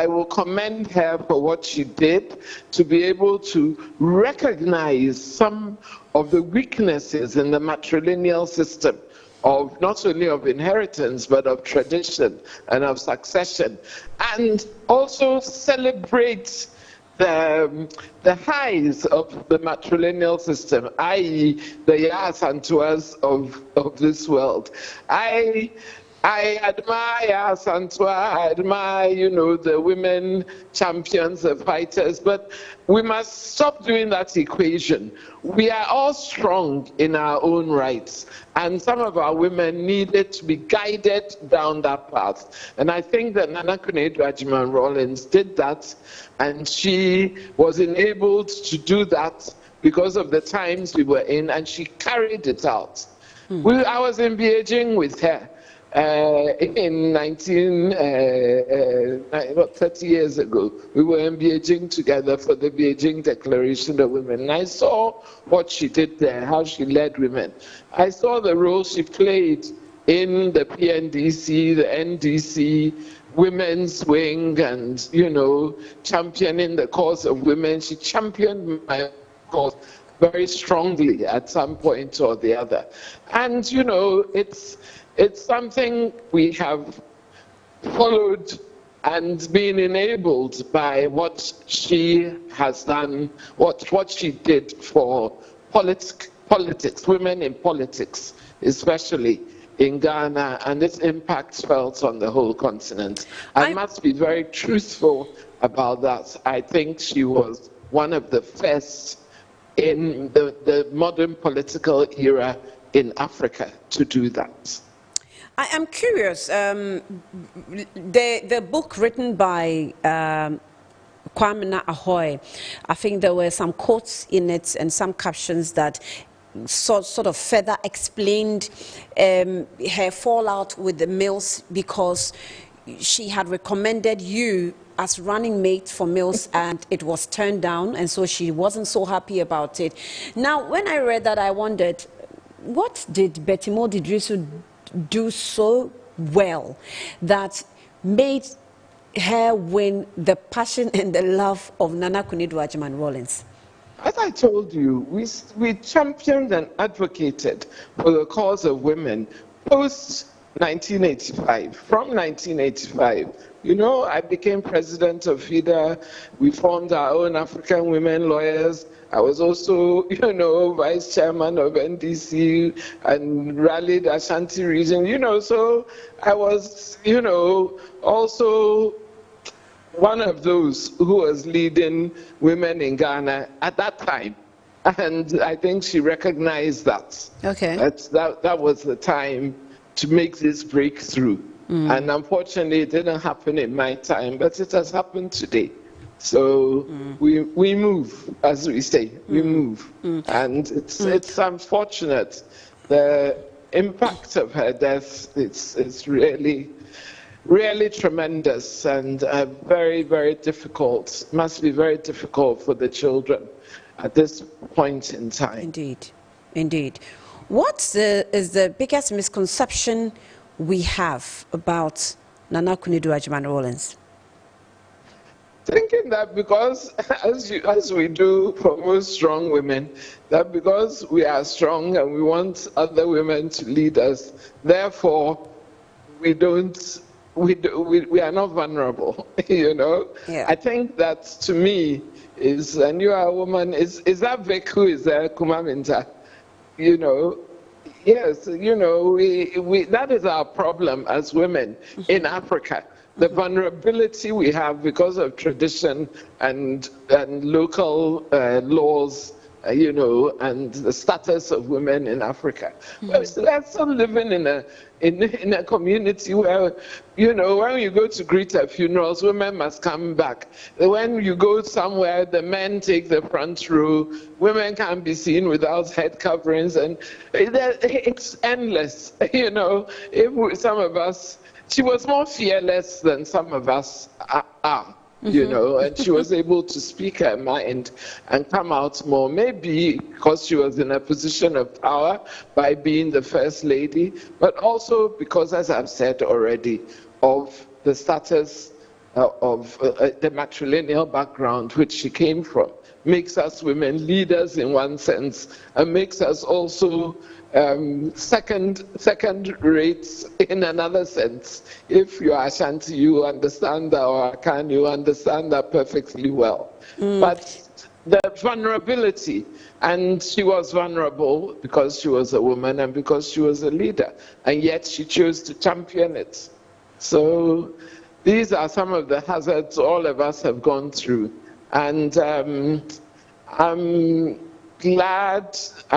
will commend her for what she did to be able to recognize some of the weaknesses in the matrilineal system of not only of inheritance, but of tradition and of succession, and also celebrate the highs of the matrilineal system, i.e. the Yas and Tuas of this world. I admire Santua, I admire, you know, the women champions, the fighters, but we must stop doing that equation. We are all strong in our own rights, and some of our women needed to be guided down that path. And I think that Nana Konadu Agyeman-Rawlings did that, and she was enabled to do that because of the times we were in, and she carried it out. I was in Beijing with her. In 30 years ago, we were in Beijing together for the Beijing Declaration of Women. And I saw what she did there, how she led women. I saw the role she played in the PNDC, the NDC, women's wing, and, you know, championing the cause of women. She championed my cause very strongly at some point or the other. And, you know, it's something we have followed and been enabled by what she has done, what she did for politics, women in politics, especially in Ghana, and its impact felt on the whole continent. I must be very truthful about that. I think she was one of the first in the modern political era in Africa to do that. I am curious, the book written by Kwame Ahoy, I think there were some quotes in it and some captions that sort of further explained her fallout with the Mills, because she had recommended you as running mate for Mills and it was turned down, and so she wasn't so happy about it. Now, when I read that, I wondered, what did Betty Modi-Drisu do so well that made her win the passion and the love of Nana Akufo-Addo Rawlings? As I told you, we championed and advocated for the cause of women post-1985. From 1985, you know, I became president of FIDA. We formed our own African Women Lawyers. I was also, you know, vice chairman of NDC and rallied Ashanti region, you know, so I was, you know, also one of those who was leading women in Ghana at that time. And I think she recognized that. Okay. That was the time to make this breakthrough. And unfortunately, it didn't happen in my time, but it has happened today. So we move, as we say, we move. And it's unfortunate. The impact of her death, it's really tremendous and very, very difficult. Must be very difficult for the children at this point in time. Indeed, indeed. What is the biggest misconception we have about Nana Akufo-Addo Rawlings? Thinking that because, as we do for most strong women, that because we are strong and we want other women to lead us, therefore we are not vulnerable, you know? Yeah. I think that, to me, is, and you are a woman, is that Vic who is there, Kumaminta? You know, yes, you know, that is our problem as women in Africa. The vulnerability we have because of tradition and local laws, you know, and the status of women in Africa. We're still living in a community where, you know, when you go to greet at funerals, women must come back. When you go somewhere, the men take the front row. Women can't be seen without head coverings, and it's endless. You know, if some of us, she was more fearless than some of us are. You know, and she was able to speak her mind and come out more, maybe because she was in a position of power by being the first lady, but also because, as I've said already, of the status of the matrilineal background which she came from, makes us women leaders in one sense, and makes us also second rates in another sense. If you are Ashanti, you understand that, or Akan, you understand that perfectly well. But the vulnerability, and she was vulnerable because she was a woman and because she was a leader, and yet she chose to champion it. So these are some of the hazards all of us have gone through. And I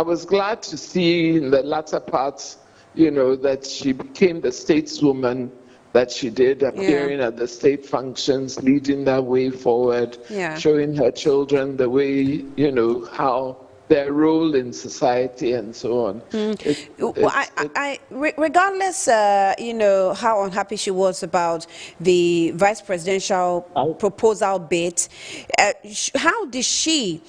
was glad to see in the latter part, you know, that she became the stateswoman that she did, appearing at the state functions, leading that way forward, showing her children the way, you know, how their role in society and so on. Regardless, you know, how unhappy she was about the vice presidential proposal bid, how did she,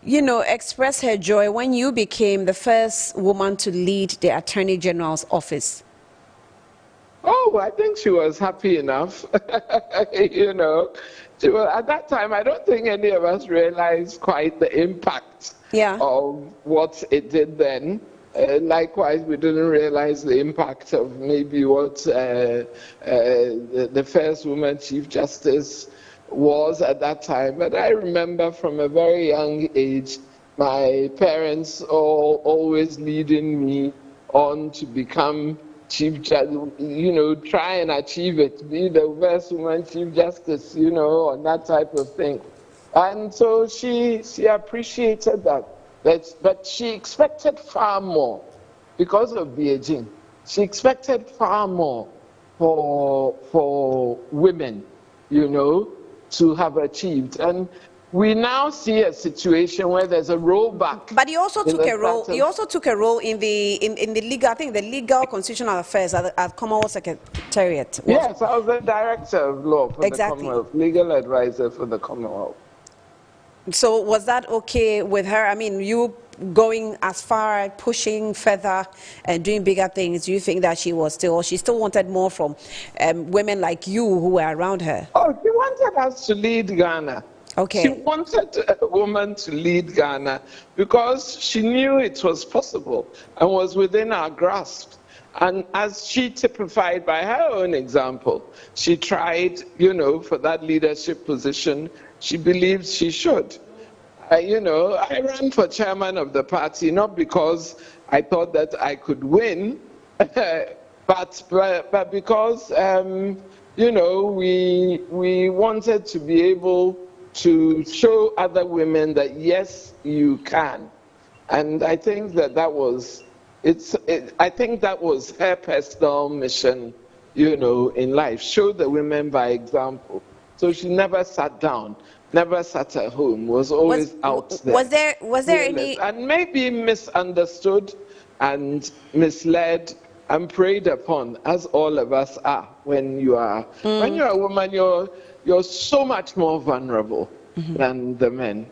you know, express her joy when you became the first woman to lead the Attorney General's office? Oh, I think she was happy enough. You know, at that time, I don't think any of us realized quite the impact of what it did then. Likewise, we didn't realize the impact of maybe what the first woman Chief Justice was at that time. But I remember from a very young age, my parents always leading me on to become Chief Justice, you know, try and achieve it, be the first woman Chief Justice, you know, and that type of thing. And so she appreciated that. But she expected far more because of Beijing. She expected far more for women, you know, to have achieved. And we now see a situation where there's a rollback. But you also took a role. You also took a role in the legal. I think the legal constitutional affairs at Commonwealth Secretariat. Yes, I was the director of law for the Commonwealth, legal advisor for the Commonwealth. So was that okay with her? I mean, you going as far, pushing further, and doing bigger things. Do you think that she still wanted more from women like you who were around her? Oh, she wanted us to lead Ghana. Okay. She wanted a woman to lead Ghana because she knew it was possible and was within our grasp. And as she typified by her own example, she tried, you know, for that leadership position. She believes she should. You know, I ran for chairman of the party, not because I thought that I could win, but because, you know, we wanted to be able to show other women that, yes, you can. And I think that was, I think that was her personal mission, you know, in life. Show the women by example. So she never sat down, never sat at home, was always out there. Was there any... And maybe misunderstood and misled and preyed upon, as all of us are when you are. When you're a woman, you're so much more vulnerable than the men.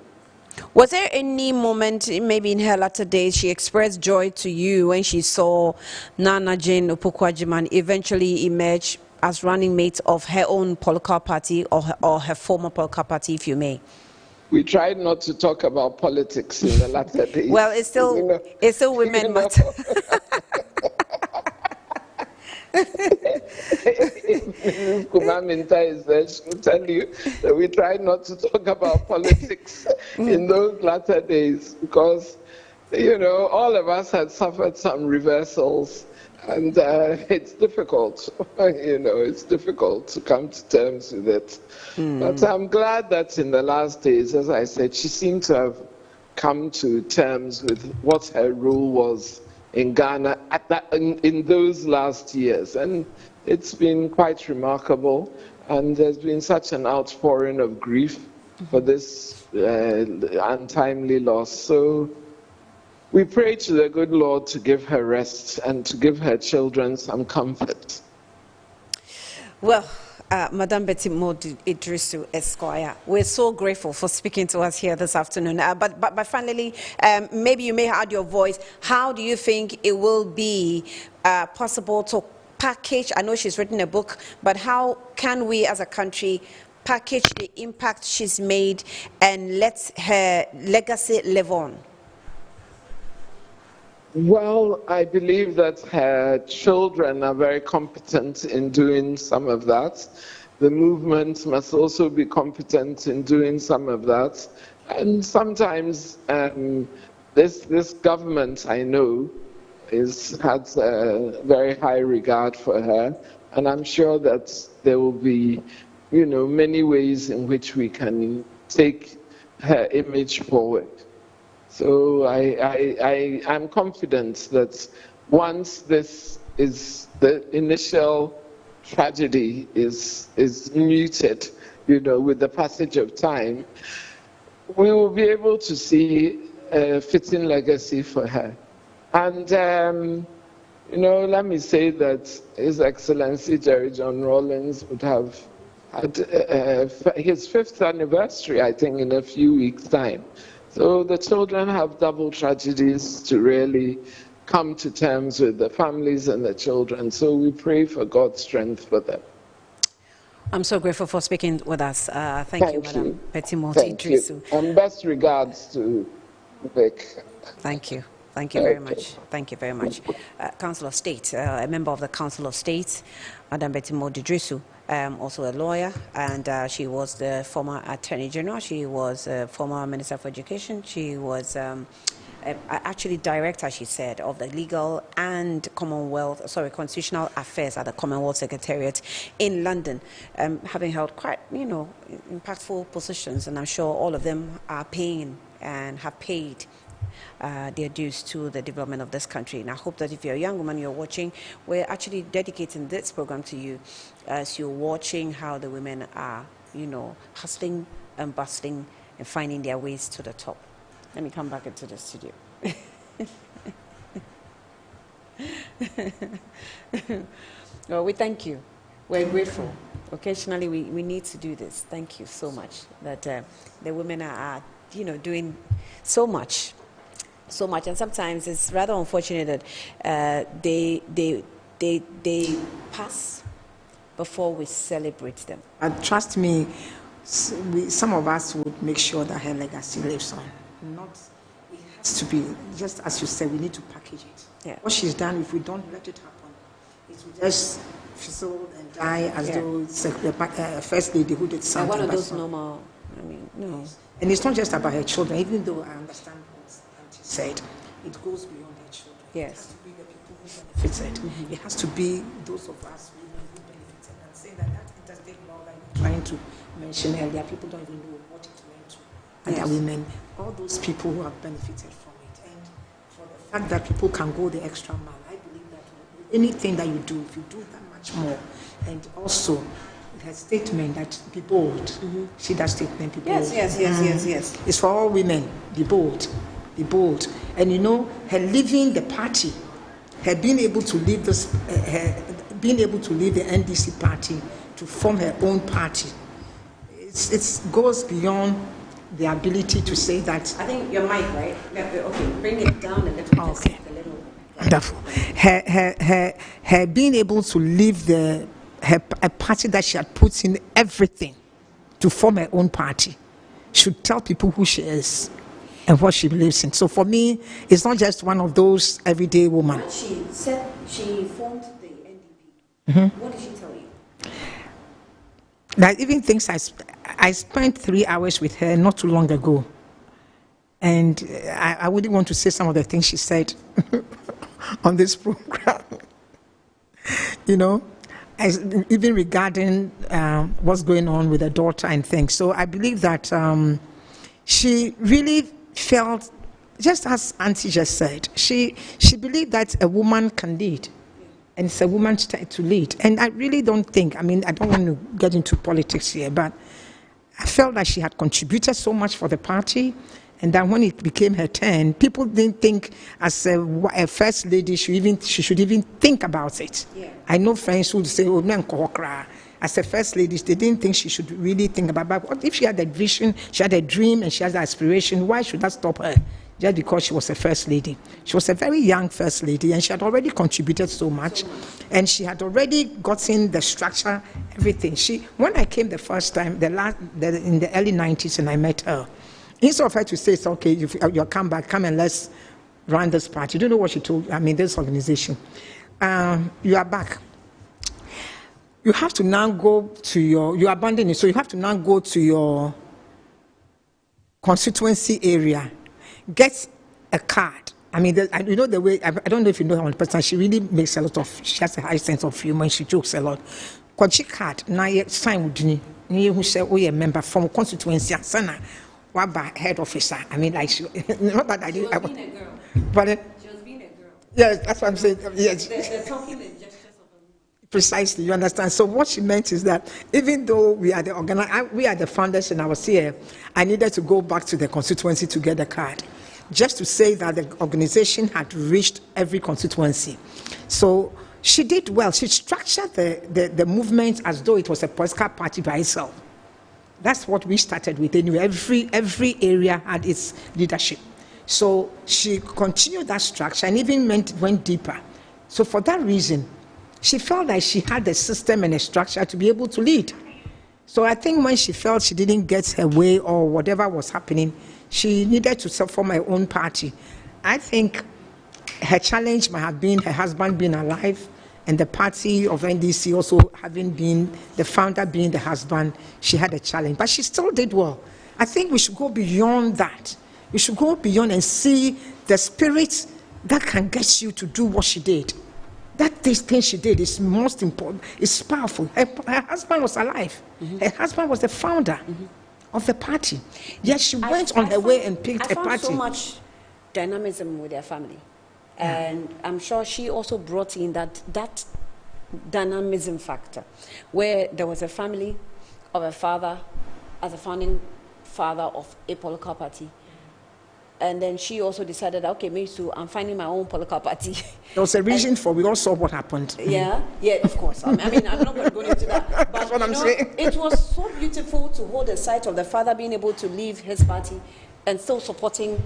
Was there any moment, maybe in her latter days, she expressed joy to you when she saw Nana Jane Opoku-Agyeman eventually emerge as running mate of her own political party or her former political party, if you may? We tried not to talk about politics in the latter days. Well, it's still, you know, it's still women matter. Mrs. Kumaminta is there, she'll tell you that we tried not to talk about politics in those latter days because, you know, all of us had suffered some reversals. And it's difficult, you know, it's difficult to come to terms with it. But I'm glad that in the last days, as I said, she seemed to have come to terms with what her role was in Ghana in those last years. And it's been quite remarkable. And there's been such an outpouring of grief for this untimely loss. So we pray to the good Lord to give her rest and to give her children some comfort. Well, Madam Betty Modu Idrisu Esquire, we're so grateful for speaking to us here this afternoon. But finally, maybe you may add your voice. How do you think it will be possible to package? I know she's written a book, but how can we as a country package the impact she's made and let her legacy live on? Well, I believe that her children are very competent in doing some of that. The movement must also be competent in doing some of that. And sometimes this government, I know, has a very high regard for her. And I'm sure that there will be, you know, many ways in which we can take her image forward. So I'm confident that once this is the initial tragedy is muted, you know, with the passage of time, we will be able to see a fitting legacy for her. And you know, let me say that His Excellency Jerry John Rawlings would have had his 5th anniversary, I think, in a few weeks' time. So the children have double tragedies to really come to terms with the families and the children. So we pray for God's strength for them. I'm so grateful for speaking with us. Thank you, Madam Petimoti Thank you. Drisu. And best regards to Vic. Thank you. Thank you very much. Thank you very much. Council of State, a member of the Council of State, Madam Petimoti Drisu, also a lawyer, and she was the former Attorney General. She was a former Minister for Education. She was actually director, she said, of the legal and constitutional affairs at the Commonwealth Secretariat in London, having held quite, impactful positions, and I'm sure all of them are paying and have paid their dues to the development of this country. And I hope that if you're a young woman, you're watching, we're actually dedicating this program to you as you're watching how the women are, hustling and bustling and finding their ways to the top. Let me come back into the studio. Well, we thank you. We're grateful. Occasionally, we need to do this. Thank you so much that the women are, doing so much. So much, and sometimes it's rather unfortunate that they pass before we celebrate them. And trust me, some of us would make sure that her legacy lives on. It has to be, just as you said, we need to package it. Yeah. What she's done, if we don't let it happen, it will just fizzle and die as though it's a first lady who did something. One of those normal, no. And it's not just about her children, even though I understand what Auntie said, it goes beyond her children. Yes. It has to be the people who benefited. Mm-hmm. It has to be those of us women who benefited. And saying that interstate law that you're trying to mention earlier, people don't even know what it meant to. And that women, all those people who have benefited from it. And for the fact that people can go the extra mile, I believe that anything that you do, if you do that much more, and also her statement that be bold. Mm-hmm. See that statement, be bold. Yes. It's for all women. Be bold. Be bold. And her leaving the party, her being able to leave being able to leave the NDC party to form her own party, it goes beyond the ability to say that. I think your mic, right? Okay, bring it down a little. Okay. Wonderful. Her being able to leave a party that she had put in everything to form her own party should tell people who she is and what she believes in. So for me, it's not just one of those everyday women. She said she formed the NDP. Mm-hmm. What did she tell you? That even things I spent 3 hours with her not too long ago, and I wouldn't want to say some of the things she said on this program. Even regarding what's going on with her daughter and things. So I believe that she really felt, just as Auntie just said, she believed that a woman can lead. And it's a woman's time to lead. And I really don't think, I don't want to get into politics here, but I felt that she had contributed so much for the party. And then when it became her turn, people didn't think as a first lady she should even think about it. Yeah. I know friends who would say, as a first lady, they didn't think she should really think about it. But if she had a vision, she had a dream, and she has an aspiration, why should that stop her? Just because she was a first lady. She was a very young first lady, and she had already contributed so much. And she had already gotten the structure, everything. When I came the first time, in the early 90s, and I met her, instead of her to say, it's okay, you'll come back, come and let's run this party. You don't know what she told, this organization. You are back. You have to now go to you abandon it, so you have to now go to your constituency area, get a card. The way, I don't know if you know her person, she really makes a lot of, she has a high sense of humor and she jokes a lot. Kwachi card, now you sign with me, who say, oh, you're a member from constituency, Sana. What by head officer? She, not that I did. She was being a girl. But she was being a girl. Yes, that's what I'm saying. Yes. They're talking the gestures of precisely, you understand. So what she meant is that even though we are the founders, and I was here, I needed to go back to the constituency to get the card, just to say that the organization had reached every constituency. So she did well. She structured the movement as though it was a political party by itself. That's what we started with anyway. Every area had its leadership. So she continued that structure and even went deeper. So for that reason, she felt like she had a system and a structure to be able to lead. So I think when she felt she didn't get her way or whatever was happening, she needed to form her own party. I think her challenge might have been her husband being alive and the party of NDC also having been the founder, being the husband. She had a challenge, but she still did well. I think we should go beyond that. We should go beyond and see the spirit that can get you to do what she did. That thing she did is most important. It's powerful. Her husband was alive. Her husband was the founder of the party. Yet she went on her way and picked a party. I found so much dynamism with their family. And I'm sure she also brought in that dynamism factor, where there was a family of a father as a founding father of a political party. And then she also decided, okay, me too, I'm finding my own political party. There was a reason for, we all saw what happened. Yeah, of course. I mean, I'm not going to go into that. But that's what I'm saying. It was so beautiful to hold the sight of the father being able to leave his party and still supporting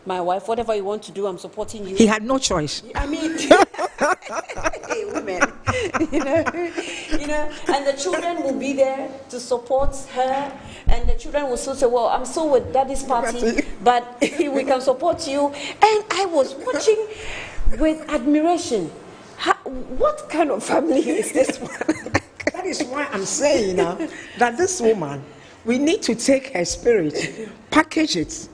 my wife. Whatever you want to do, I'm supporting you. He had no choice. I mean, hey, women, you know, and the children will be there to support her, and the children will still say, well, I'm still with daddy's party, but we can support you. And I was watching with admiration. What kind of family is this one? That is why I'm saying that this woman, we need to take her spirit, package it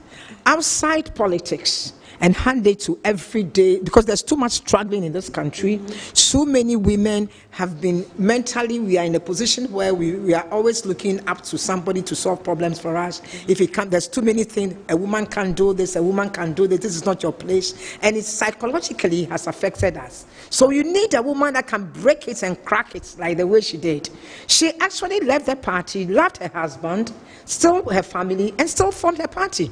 outside politics, and hand it to everyday, because there's too much struggling in this country. So many women have been mentally, we are in a position where we are always looking up to somebody to solve problems for us. If it can't, there's too many things. A woman can't do this, a woman can't do this, this is not your place. And it psychologically has affected us. So you need a woman that can break it and crack it like the way she did. She actually left the party, loved her husband, still her family, and still formed her party.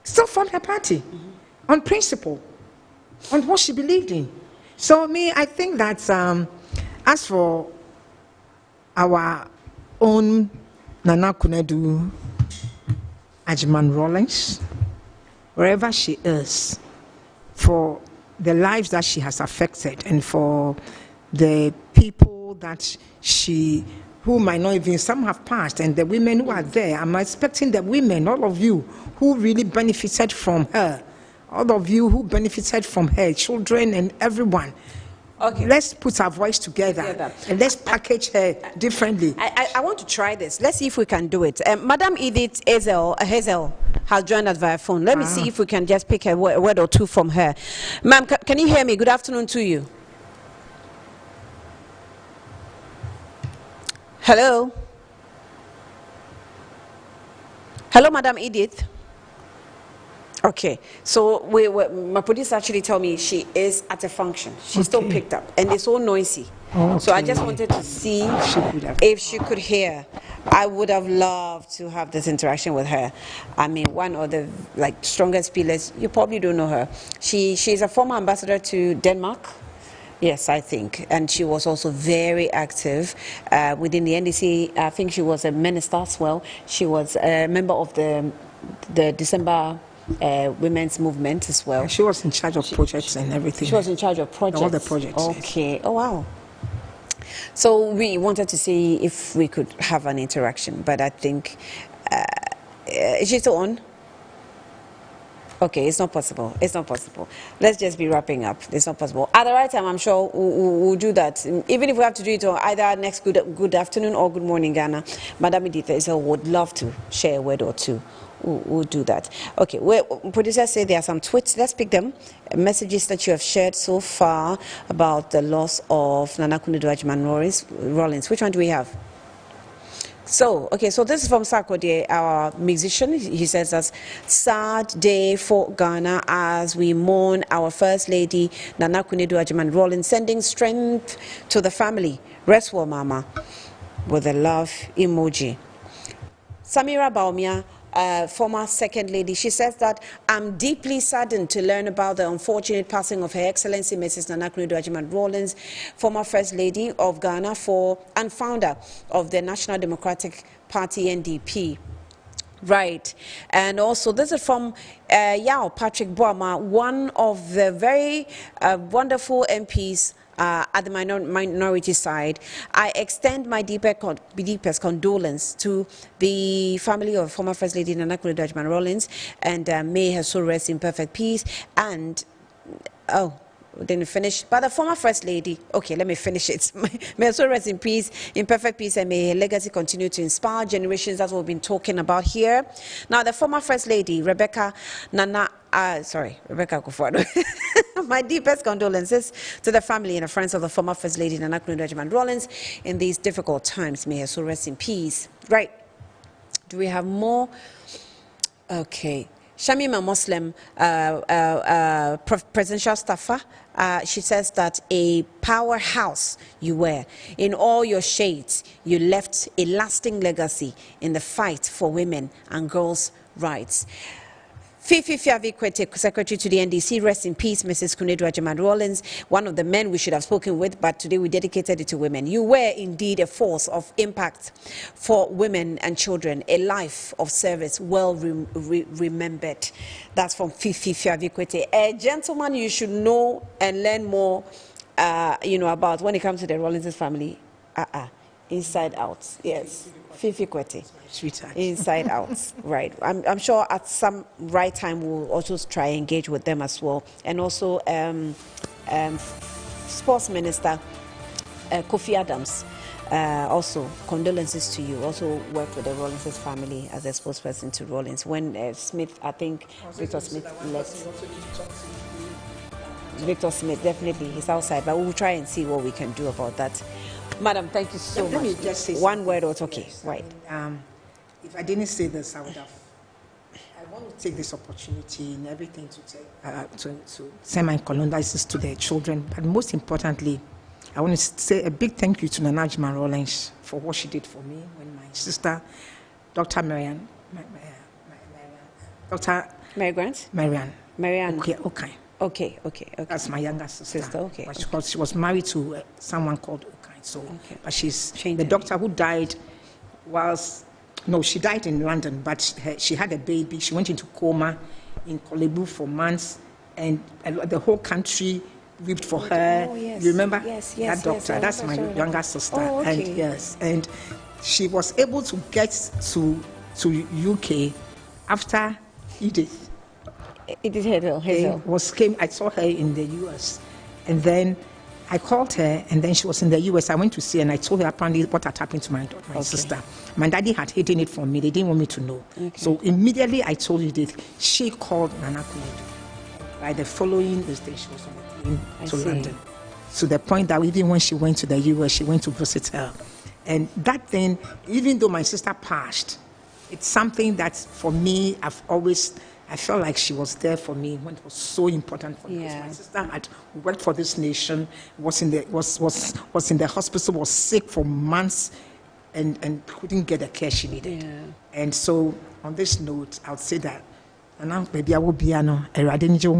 Still formed her party on principle, on what she believed in. So I think that as for our own Nana Konadu Agyeman-Rawlings, wherever she is, for the lives that she has affected and for the people that who might not even, some have passed, and the women who are there, I'm expecting the women, all of you, who really benefited from her, all of you who benefited from her, children and everyone. Okay. Let's put our voice together and let's package her differently. I want to try this. Let's see if we can do it. Madam Edith Hazel has joined us via phone. Let me see if we can just pick a word or two from her. Ma'am, can you hear me? Good afternoon to you. Hello? Hello, Madam Edith? Okay, so my producer actually told me she is at a function. She's still picked up, and it's so noisy. Okay. So I just wanted to see if she could hear. I would have loved to have this interaction with her. I mean, one of the strongest pillars, you probably don't know her. She's a former ambassador to Denmark. Yes, I think. And she was also very active within the NDC. I think she was a minister as well. She was a member of the December women's movement as well. She was in charge of projects and everything. She was in charge of projects. All the projects. Okay. Yes. Oh, wow. So we wanted to see if we could have an interaction, but I think, is she still on? Okay, it's not possible. It's not possible. Let's just be wrapping up. It's not possible. At the right time, I'm sure we'll do that. Even if we have to do it on either next good afternoon or good morning, Ghana, Madam Edith Hazel would love to share a word or two. We'll do that. Okay, producers say there are some tweets. Let's pick them. Messages that you have shared so far about the loss of Nana Konadu Agyeman-Rawlings. Which one do we have? So, okay, so this is from Sarkodie, our musician. He says that's sad day for Ghana as we mourn our First Lady, Nana Konadu Agyeman-Rawlings, sending strength to the family. Rest well, Mama, with a love emoji. Samira Baumia, former Second Lady, she says that I'm deeply saddened to learn about the unfortunate passing of Her Excellency Mrs. Nana Konadu Agyeman-Rawlings, former First Lady of Ghana and founder of the National Democratic Party, NDP. Right. And also, this is from Yao Patrick Boama, one of the very wonderful MPs at the minority side. I extend my deepest condolence to the family of former First Lady Nana Akufo-Addo Agyeman-Rawlings, and may her soul rest in perfect peace. And, oh, didn't finish, but the former First Lady, okay, let me finish it. May her soul rest in peace, in perfect peace, and may her legacy continue to inspire generations. That's what we've been talking about here. Now, the former First Lady, Rebecca Akufo-Addo. My deepest condolences to the family and the friends of the former First Lady Nana Akufo-Addo Agyeman-Rawlings in these difficult times. May her soul rest in peace. Right. Do we have more? Okay. Shamima Muslim, presidential staffer, she says that a powerhouse you were. In all your shades, you left a lasting legacy in the fight for women and girls' rights. Fifi Fiavi-Kwete, Secretary to the NDC, rest in peace, Mrs. Akufo-Addo Agyeman-Rawlings, one of the men we should have spoken with, but today we dedicated it to women. You were indeed a force of impact for women and children, a life of service well remembered. That's from Fifi Fiavi-Kwete. A gentleman you should know and learn more, about when it comes to the Rawlings family. Inside out, yes. Fifi Kwete. Sweetheart. Inside out, right. I'm sure at some right time we'll also try and engage with them as well. And also Sports Minister Kofi Adams, also condolences to you. Also worked with the Rawlings family as a spokesperson to Rawlings. When Smith, I think Victor Smith left. Victor Smith, definitely, he's outside, but we'll try and see what we can do about that. Madam, thank you so much. Let me just say one word, or it's okay. Right. If I didn't say this, I would have. I want to take this opportunity and everything to send my condolences to their children. But most importantly, I want to say a big thank you to Nana Agyeman-Rawlings for what she did for me when my sister, Dr. Marian, Dr. Mary Grant? Marian. Okay. That's my younger sister. Okay. Because she was married to someone called Okai. So, but she's the doctor who died she died in London, but she had a baby. She went into coma in Kolebu for months, and the whole country wept for her. Oh, yes. You remember that doctor? That's my younger sister. Oh, okay. And yes, and she was able to get to UK after Edith. Edith Hazel. I saw her in the US, and then I called her, and then she was in the US. I went to see her, and I told her apparently what had happened to my sister. My daddy had hidden it from me. They didn't want me to know. Okay. So immediately I told Edith. She called Nana Akufo-Addo. By the following day, she was on the plane to London. To the point that even when she went to the US, she went to visit her. And that thing, even though my sister passed, it's something that for me, I felt like she was there for me when it was so important for me. Because my sister had worked for this nation, was in the hospital, was sick for months, and couldn't get the care she needed. Yeah. And so, on this note, I would say that, maybe I will be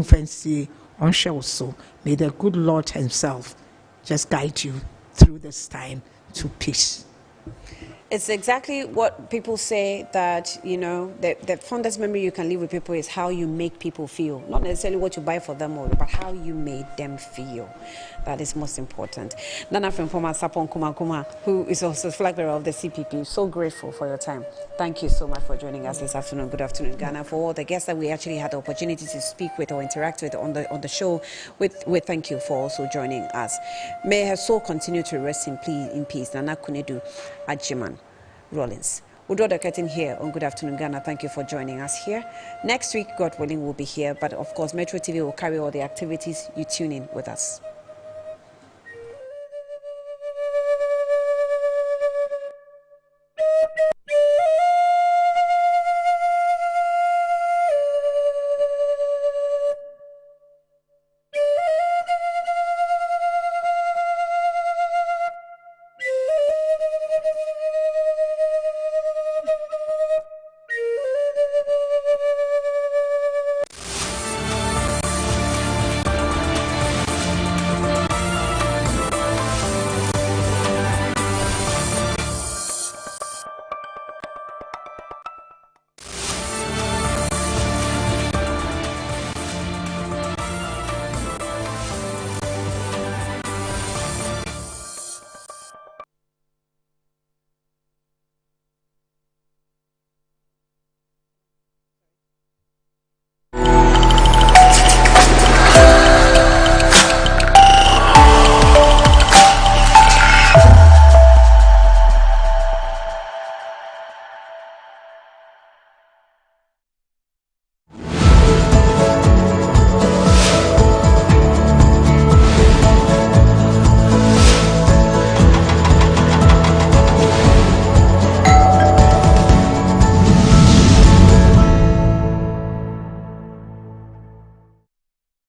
fancy on show. So may the good Lord Himself just guide you through this time to peace. It's exactly what people say, that, the fondest memory you can leave with people is how you make people feel. Not necessarily what you buy for them, but how you made them feel. That is most important. Nana from former Sapon Kuma, who is also flag bearer of the CPP, so grateful for your time. Thank you so much for joining us this afternoon. Good afternoon, Ghana. For all the guests that we actually had the opportunity to speak with or interact with on the show, we thank you for also joining us. May her soul continue to rest in peace. Nana Akufo-Addo Agyeman-Rawlings. We'll draw the curtain here on Good Afternoon, Ghana. Thank you for joining us here. Next week, God willing, we'll be here. But of course, Metro TV will carry all the activities. You tune in with us.